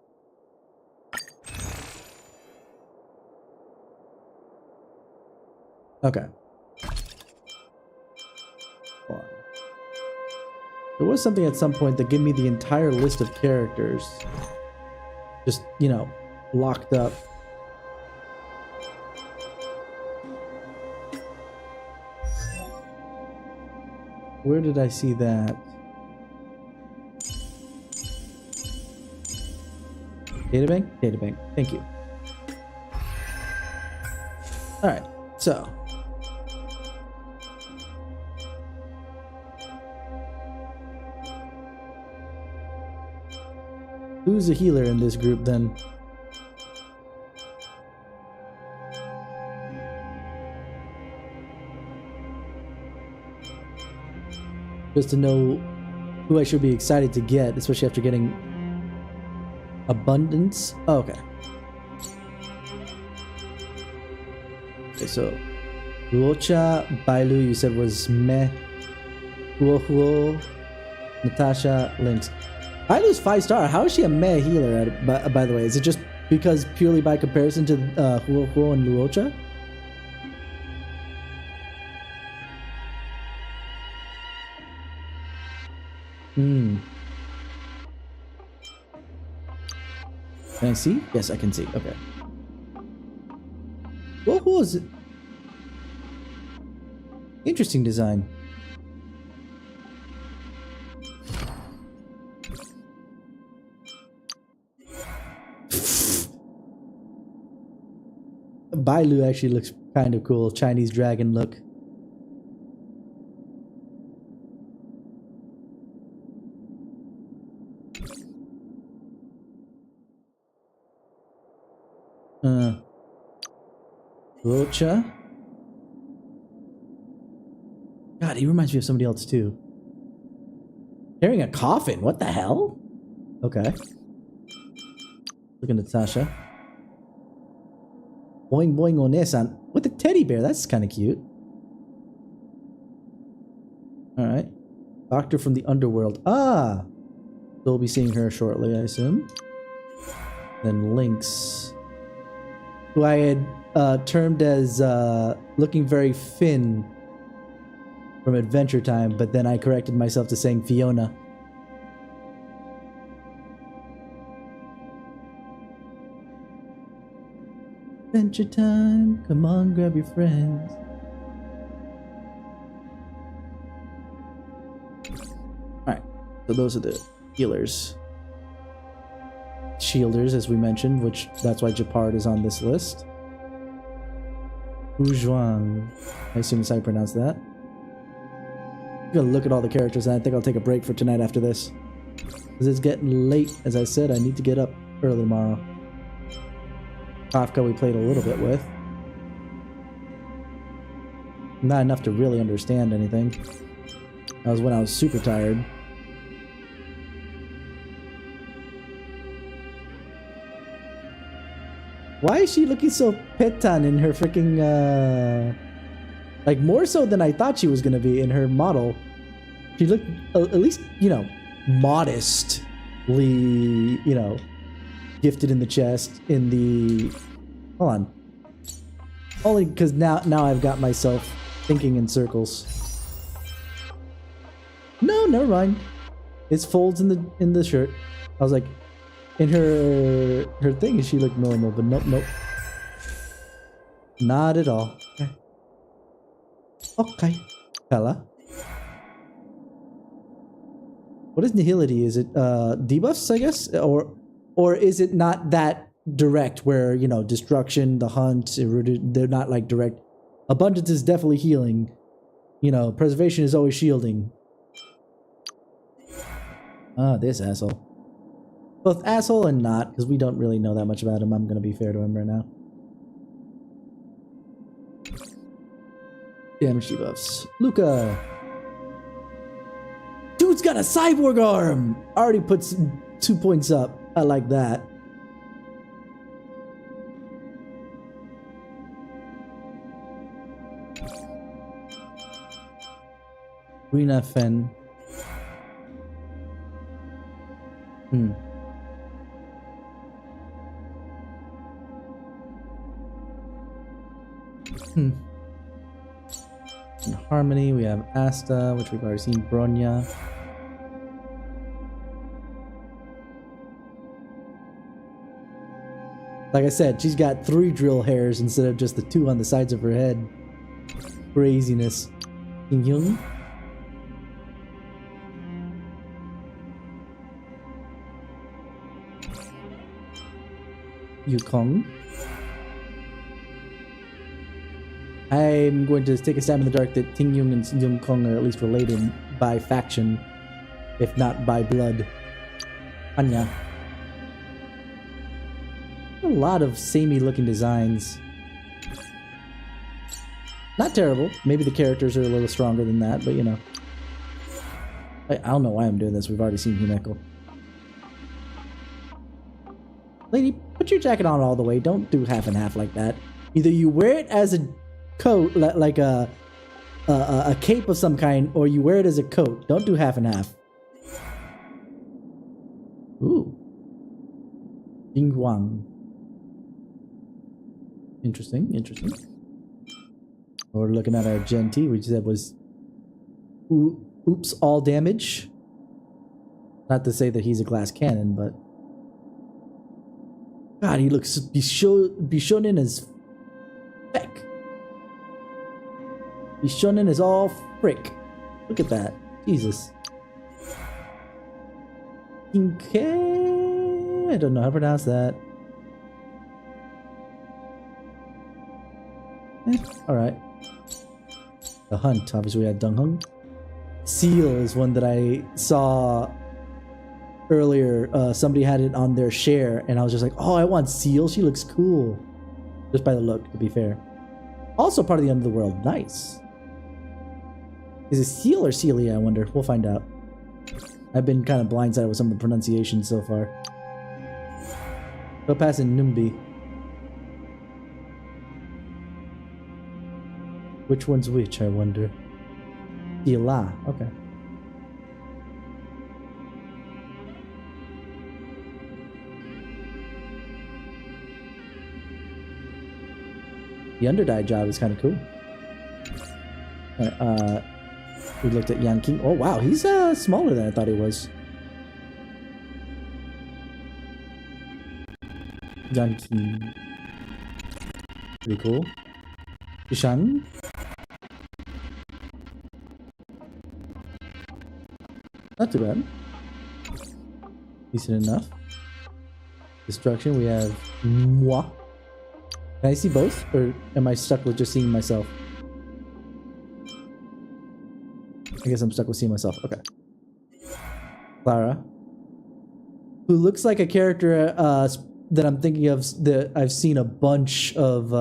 Okay. There was something at some point that gave me the entire list of characters. Just, you know, locked up. Where did I see that? Databank? Databank. Thank you. Alright, so. Who's a healer in this group then? Just to know who I should be excited to get, especially after getting Abundance. Oh, okay. Okay, so Luocha, Bailu, you said was meh. Huo, Natasha, Lynx. Bailu's 5-star. How is she a meh healer, by the way? Is it just because purely by comparison to Huo and Luocha? Hmm. Can I see? Yes, I can see. Okay. What was it? Interesting design. Bailu actually looks kind of cool. Chinese dragon look. Rocha. God, he reminds me of somebody else too. Carrying a coffin. What the hell? Okay. Looking at Sasha. Boing boing Onesan. With the teddy bear. That's kind of cute. Alright. Doctor from the underworld. Ah! We'll be seeing her shortly, I assume. Then Lynx. Who I had termed as looking very Finn from Adventure Time, but then I corrected myself to saying Fiona. Adventure Time, come on, grab your friends. Alright, so those are the healers. Shielders, as we mentioned, which that's why Japard is on this list. Wu-Zhuang. I assume that's how you pronounce that. I'm gonna look at all the characters, and I think I'll take a break for tonight after this. Because it's getting late. As I said, I need to get up early tomorrow. Kafka we played a little bit with. Not enough to really understand anything. That was when I was super tired. Why is she looking so petan in her freaking, like more so than I thought she was gonna be in her model. She looked at least, you know, modestly, you know, gifted in the chest, in the, hold on. Only because now I've got myself thinking in circles. No, never mind. It's folds in the shirt. I was like, in her thing, she looked normal, but nope. Not at all. Okay. Fella. What is nihility? Is it debuffs, I guess? Or is it not that direct where, you know, destruction, the hunt, they're not like direct. Abundance is definitely healing. You know, preservation is always shielding. Ah, this asshole. Both asshole and not, because we don't really know that much about him. I'm going to be fair to him right now. Damage debuffs. Luca. Dude's got a cyborg arm! Already puts 2 points up. I like that. Rina Fen. In Harmony, we have Asta, which we've already seen. Bronya. Like I said, she's got 3 drill hairs instead of just the 2 on the sides of her head. Craziness. Young. Yukong. I'm going to take a stab in the dark that Ting Yung and Yung Kong are at least related by faction, if not by blood. Anya. A lot of samey looking designs. Not terrible. Maybe the characters are a little stronger than that, but you know. I don't know why I'm doing this. We've already seen Himeko. Lady, put your jacket on all the way. Don't do half and half like that. Either you wear it as a coat, like a cape of some kind, or you wear it as a coat. Don't do half and half. Ooh. Jing Huang. Interesting, interesting. We're looking at our Gen T, which said was oops, all damage. Not to say that he's a glass cannon, but God, he looks Bishonen as feck. Bishonen is all frick. Look at that. Jesus. Okay. I don't know how to pronounce that. Alright. The hunt. Obviously we had Dung Hung. Seal is one that I saw earlier. Somebody had it on their share and I was just like, oh, I want Seal. She looks cool. Just by the look, to be fair. Also part of the Underworld. Nice. Is it Seal or Celia, I wonder? We'll find out. I've been kind of blindsided with some of the pronunciations so far. Topaz and Numbi. Which one's which, I wonder? Seala. Okay. The Underdye job is kind of cool. Alright, we looked at Yanking. Oh wow, he's smaller than I thought he was. Yanking. Pretty cool. Ishan. Not too bad. Decent enough. Destruction, we have moi. Can I see both? Or am I stuck with just seeing myself? I guess I'm stuck with seeing myself. Okay. Clara. Who looks like a character that I'm thinking of that I've seen a bunch of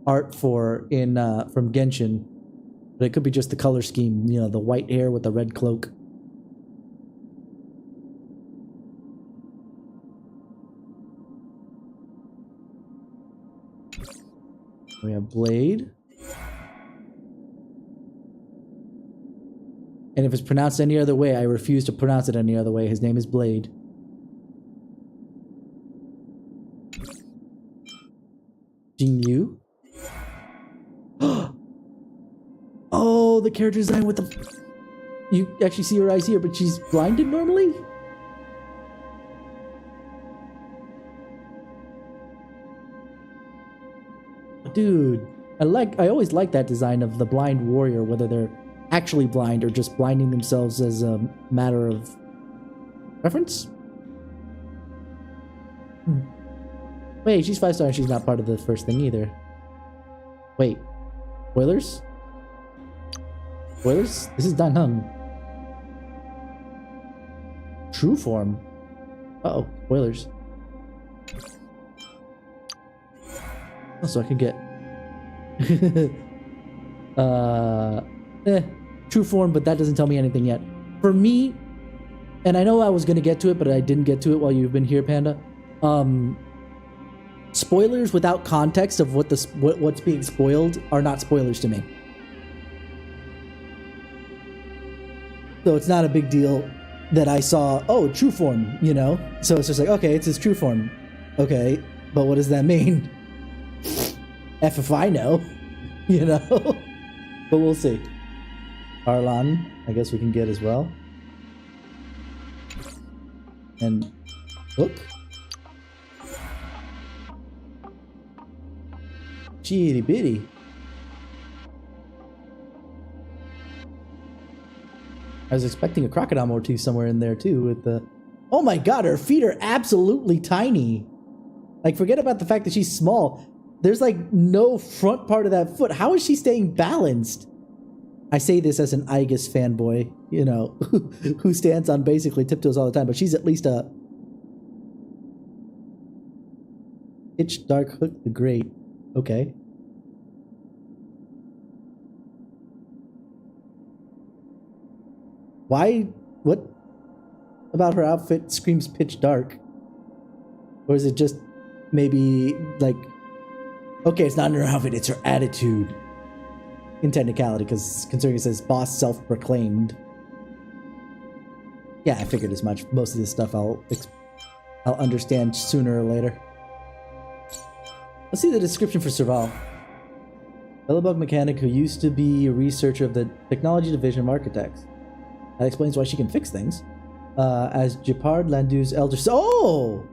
art for in from Genshin. But it could be just the color scheme, you know, the white hair with the red cloak. We have Blade. And if it's pronounced any other way, I refuse to pronounce it any other way. His name is Blade. Jingyu. Oh, the character design with the... You actually see her eyes here, but she's blinded normally? Dude, I always like that design of the blind warrior, whether they're actually blind or just blinding themselves as a matter of preference. Wait, she's 5-star and she's not part of the first thing either. Wait, spoilers? Spoilers? This is Dan Hung. True form. Uh-oh, spoilers. Oh, so I can get true form, but that doesn't tell me anything yet. For me, and I know I was gonna get to it, but I didn't get to it while you've been here, Panda. Spoilers without context of what's being spoiled are not spoilers to me. So it's not a big deal that I saw, oh, true form, you know? So it's just like, okay, it's his true form. Okay, but what does that mean? F if I know, you know? But we'll see. Arlan, I guess we can get as well. And look. Itty bitty. I was expecting a crocodile or two somewhere in there too with the... Oh my god, her feet are absolutely tiny. Like, forget about the fact that she's small. There's like no front part of that foot. How is she staying balanced? I say this as an Aegis fanboy, you know, who stands on basically tiptoes all the time, but she's at least a... Pitch Dark Hook the Great. Okay. Why? What about her outfit screams pitch dark? Or is it just maybe like... Okay, it's not in her outfit, it's her attitude. In technicality, because considering it says boss self-proclaimed. Yeah, I figured as much. Most of this stuff I'll understand sooner or later. Let's see the description for Serval. Bellabug mechanic who used to be a researcher of the technology division of architects. That explains why she can fix things. as Gepard Landu's elder. Oh,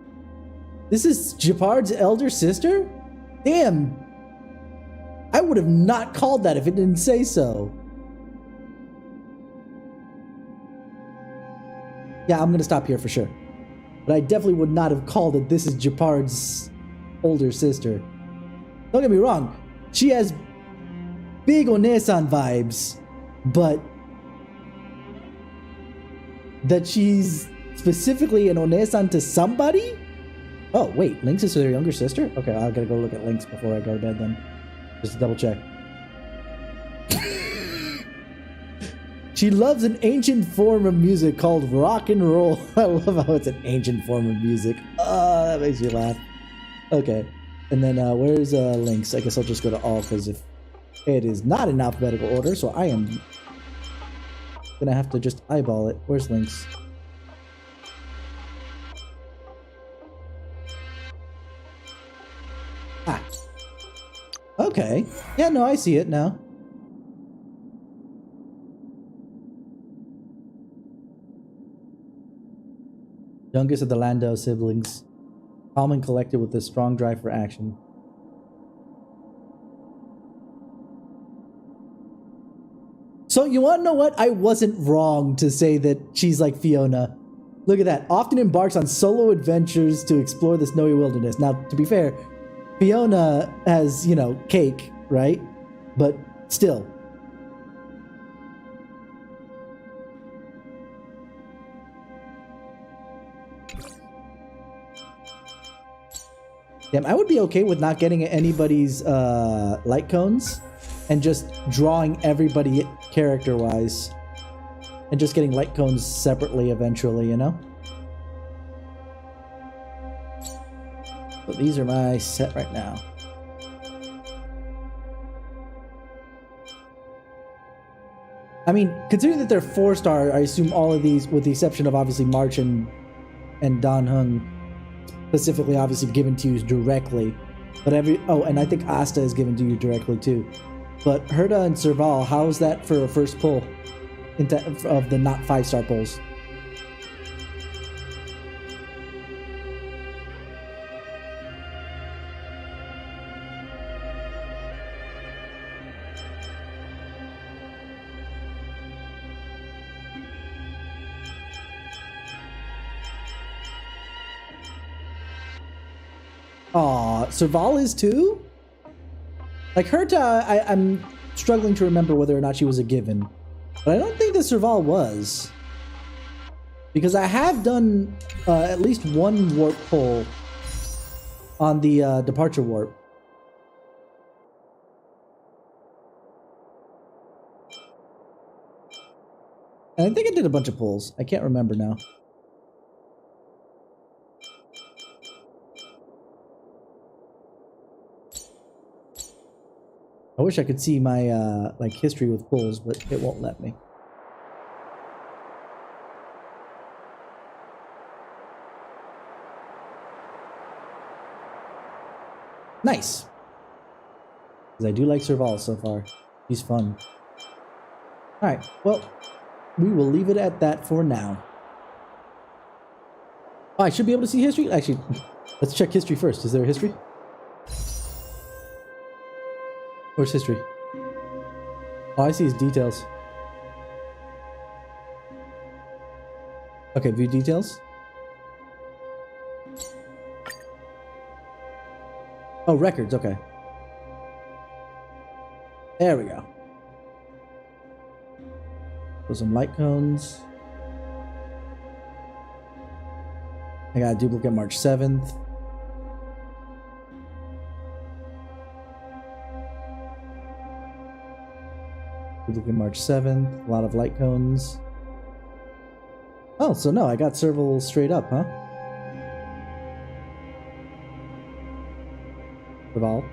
this is Gepard's elder sister. Damn, I would have not called that if it didn't say so. Yeah, I'm gonna stop here for sure. But I definitely would not have called it this is Gepard's older sister. Don't get me wrong, she has big Onesan vibes, but that she's specifically an Onesan to somebody? Oh, wait, Lynx is her younger sister? Okay, I gotta go look at Lynx before I go to bed then. Just to double check. She loves an ancient form of music called rock and roll. I love how it's an ancient form of music. That makes me laugh. Okay, and then where's Lynx? I guess I'll just go to all because if it is not in alphabetical order, so I am gonna have to just eyeball it. Where's Lynx? Ah. Okay. Yeah, no, I see it now. Youngest of the Landau siblings. Calm and collected with a strong drive for action. So you want to know what? I wasn't wrong to say that she's like Fiona. Look at that. Often embarks on solo adventures to explore the snowy wilderness. Now, to be fair, Fiona has, you know, cake, right? But still. Damn, I would be okay with not getting anybody's light cones and just drawing everybody character-wise and just getting light cones separately eventually, you know? But these are my set right now. I mean, considering that they're 4-star, I assume all of these, with the exception of obviously March and Dan Heng, specifically obviously given to you directly. But and I think Asta is given to you directly too. But Herta and Serval, how is that for a first pull of the not 5-star pulls? Aw, Serval is too? Like Herta, I'm struggling to remember whether or not she was a given. But I don't think that Serval was. Because I have done at least one warp pull on the departure warp. And I think I did a bunch of pulls. I can't remember now. I wish I could see my like history with pulls, but it won't let me. Nice. Because I do like Serval so far. He's fun. Alright, well, we will leave it at that for now. Oh, I should be able to see history? Actually, let's check history first. Is there a history? Where's history? All I see is details. Okay, view details. Oh, records, okay. There we go. So some light cones. I got a duplicate March 7th. Duplicate March 7th. A lot of light cones. Oh, so no, I got Serval straight up, huh? Serval.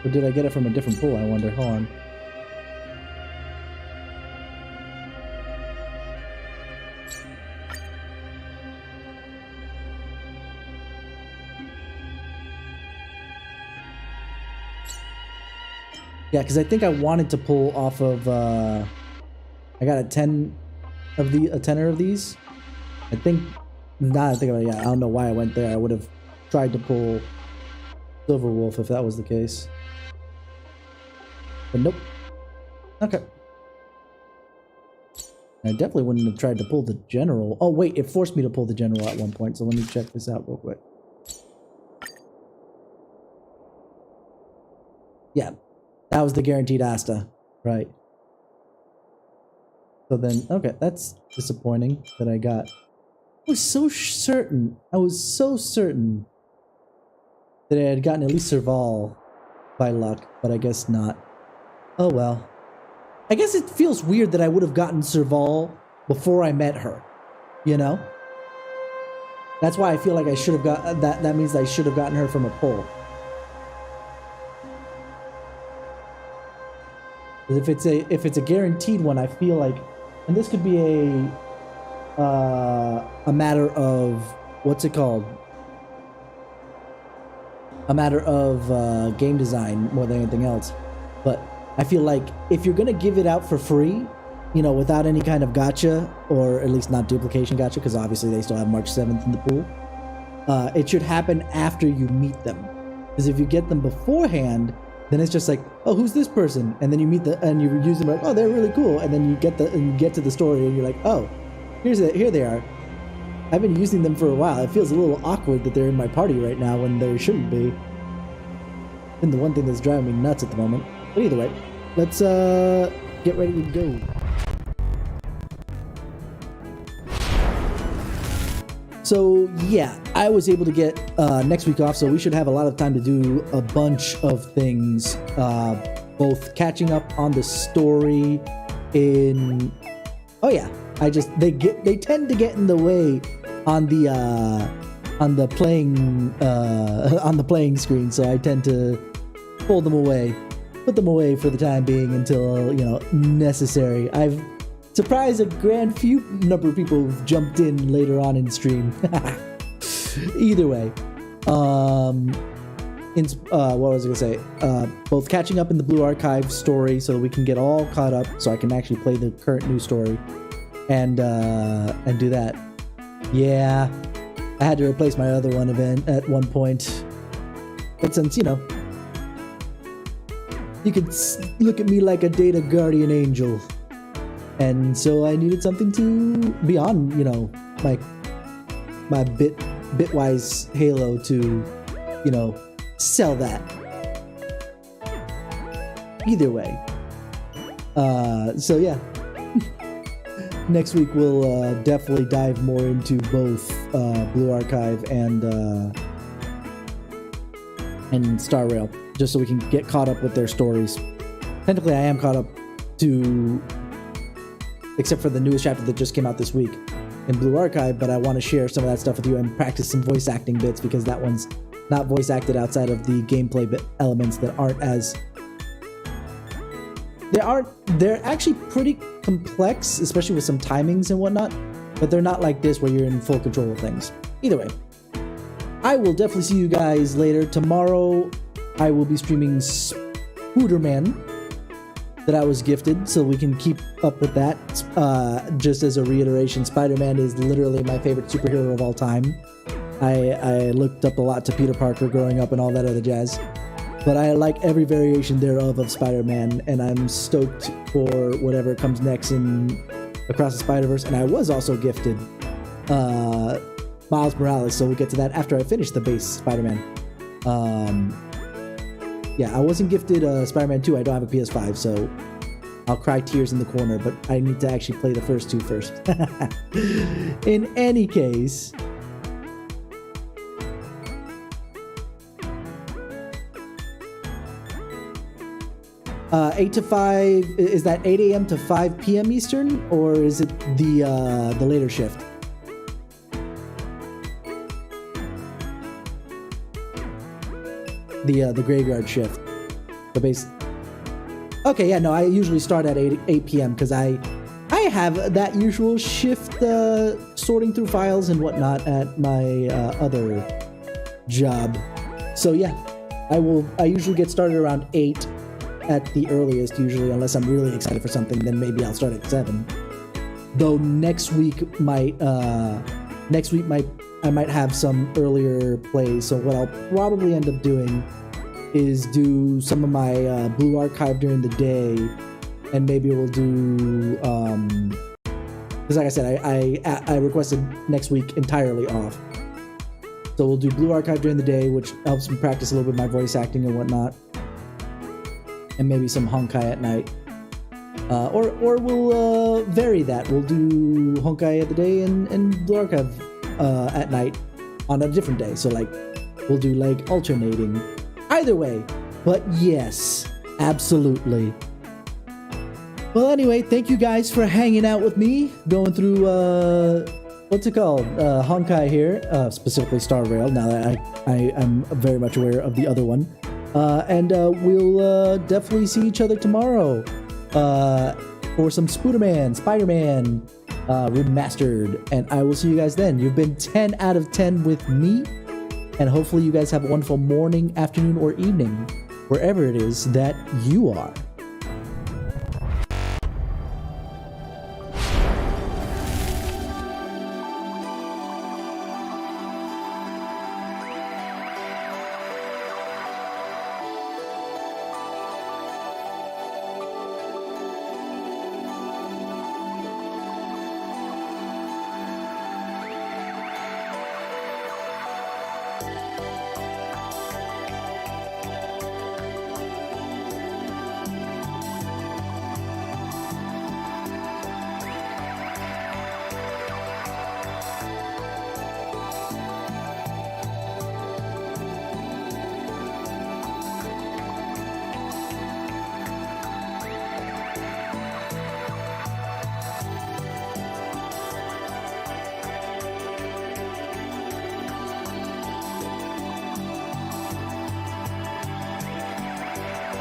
Or did I get it from a different pool, I wonder? Hold on. Yeah, because I think I wanted to pull off of. I got a 10 of a tenner of these. I think. Now I think about it, yeah, I don't know why I went there. I would have tried to pull Silver Wolf if that was the case. But nope. Okay. I definitely wouldn't have tried to pull the General. Oh wait, it forced me to pull the General at one point, so let me check this out real quick. Yeah, that was the guaranteed Asta, right? So then, okay, that's disappointing that I got. I was so certain that I had gotten at least Serval by luck, but I guess not. Oh well. I guess it feels weird that I would have gotten Serval before I met her, you know? That's why I feel like I should have got that. That means I should have gotten her from a pull. If it's a guaranteed one, I feel like, and this could be a matter of, what's it called? A matter of game design more than anything else. But I feel like if you're gonna give it out for free, you know, without any kind of gacha, or at least not duplication gacha, because obviously they still have March 7th in the pool, it should happen after you meet them. Because if you get them beforehand, then it's just like, oh, who's this person? And then you meet and you use them like, oh, they're really cool. And then you get to the story and you're like, oh, here they are. I've been using them for a while. It feels a little awkward that they're in my party right now when they shouldn't be. And the one thing that's driving me nuts at the moment. But either way, let's get ready to go. So yeah, I was able to get next week off, so we should have a lot of time to do a bunch of things, both catching up on the story in. Oh yeah, they tend to get in the way on the playing screen, so I tend to put them away for the time being until, you know, necessary. I've surprised a grand few number of people who've jumped in later on in stream. Either way, what was I gonna say? Both catching up in the Blue Archive story so we can get all caught up, so I can actually play the current news story, and do that. Yeah, I had to replace my other one event at one point, but since, you know, you could look at me like a data guardian angel. And so I needed something to be on, you know, my bitwise Halo to, you know, sell that. Either way. So yeah. Next week we'll definitely dive more into both Blue Archive and Star Rail, just so we can get caught up with their stories. Technically I am caught up to, except for the newest chapter that just came out this week in Blue Archive, but I want to share some of that stuff with you and practice some voice acting bits, because that one's not voice acted outside of the gameplay elements that aren't as... They're actually pretty complex, especially with some timings and whatnot, but they're not like this where you're in full control of things. Either way, I will definitely see you guys later. Tomorrow, I will be streaming Spooderman that I was gifted, so we can keep up with that. Just as a reiteration, Spider-Man is literally my favorite superhero of all time. I looked up a lot to Peter Parker growing up and all that other jazz, but I like every variation thereof of Spider-Man, and I'm stoked for whatever comes next in Across the Spider-Verse. And I was also gifted Miles Morales, so we'll get to that after I finish the base Spider-Man. Yeah, I wasn't gifted Spider-Man 2. I don't have a PS5, so I'll cry tears in the corner, but I need to actually play the first two first. In any case, uh, 8 to 5, is that 8 a.m. to 5 p.m. Eastern, or is it the later shift? The graveyard shift. The base. Okay, yeah, no, I usually start at 8 p.m. because I have that usual shift sorting through files and whatnot at my other job. So yeah, I usually get started around 8 at the earliest usually, unless I'm really excited for something. Then maybe I'll start at 7. Though next week I might have some earlier plays. So what I'll probably end up doing is do some of my Blue Archive during the day, and maybe we'll do because like I said, I requested next week entirely off. So we'll do Blue Archive during the day, which helps me practice a little bit of my voice acting and whatnot. And maybe some Honkai at night. Or we'll vary that. We'll do Honkai at the day and Blue Archive at night on a different day. So like, we'll do like alternating. Either way. But yes, absolutely. Well, anyway, thank you guys for hanging out with me, going through, what's it called? Honkai here, specifically Star Rail, now that I'm very much aware of the other one. And we'll definitely see each other tomorrow for some Spider-Man Remastered. And I will see you guys then. You've been 10 out of 10 with me. And hopefully you guys have a wonderful morning, afternoon, or evening, wherever it is that you are.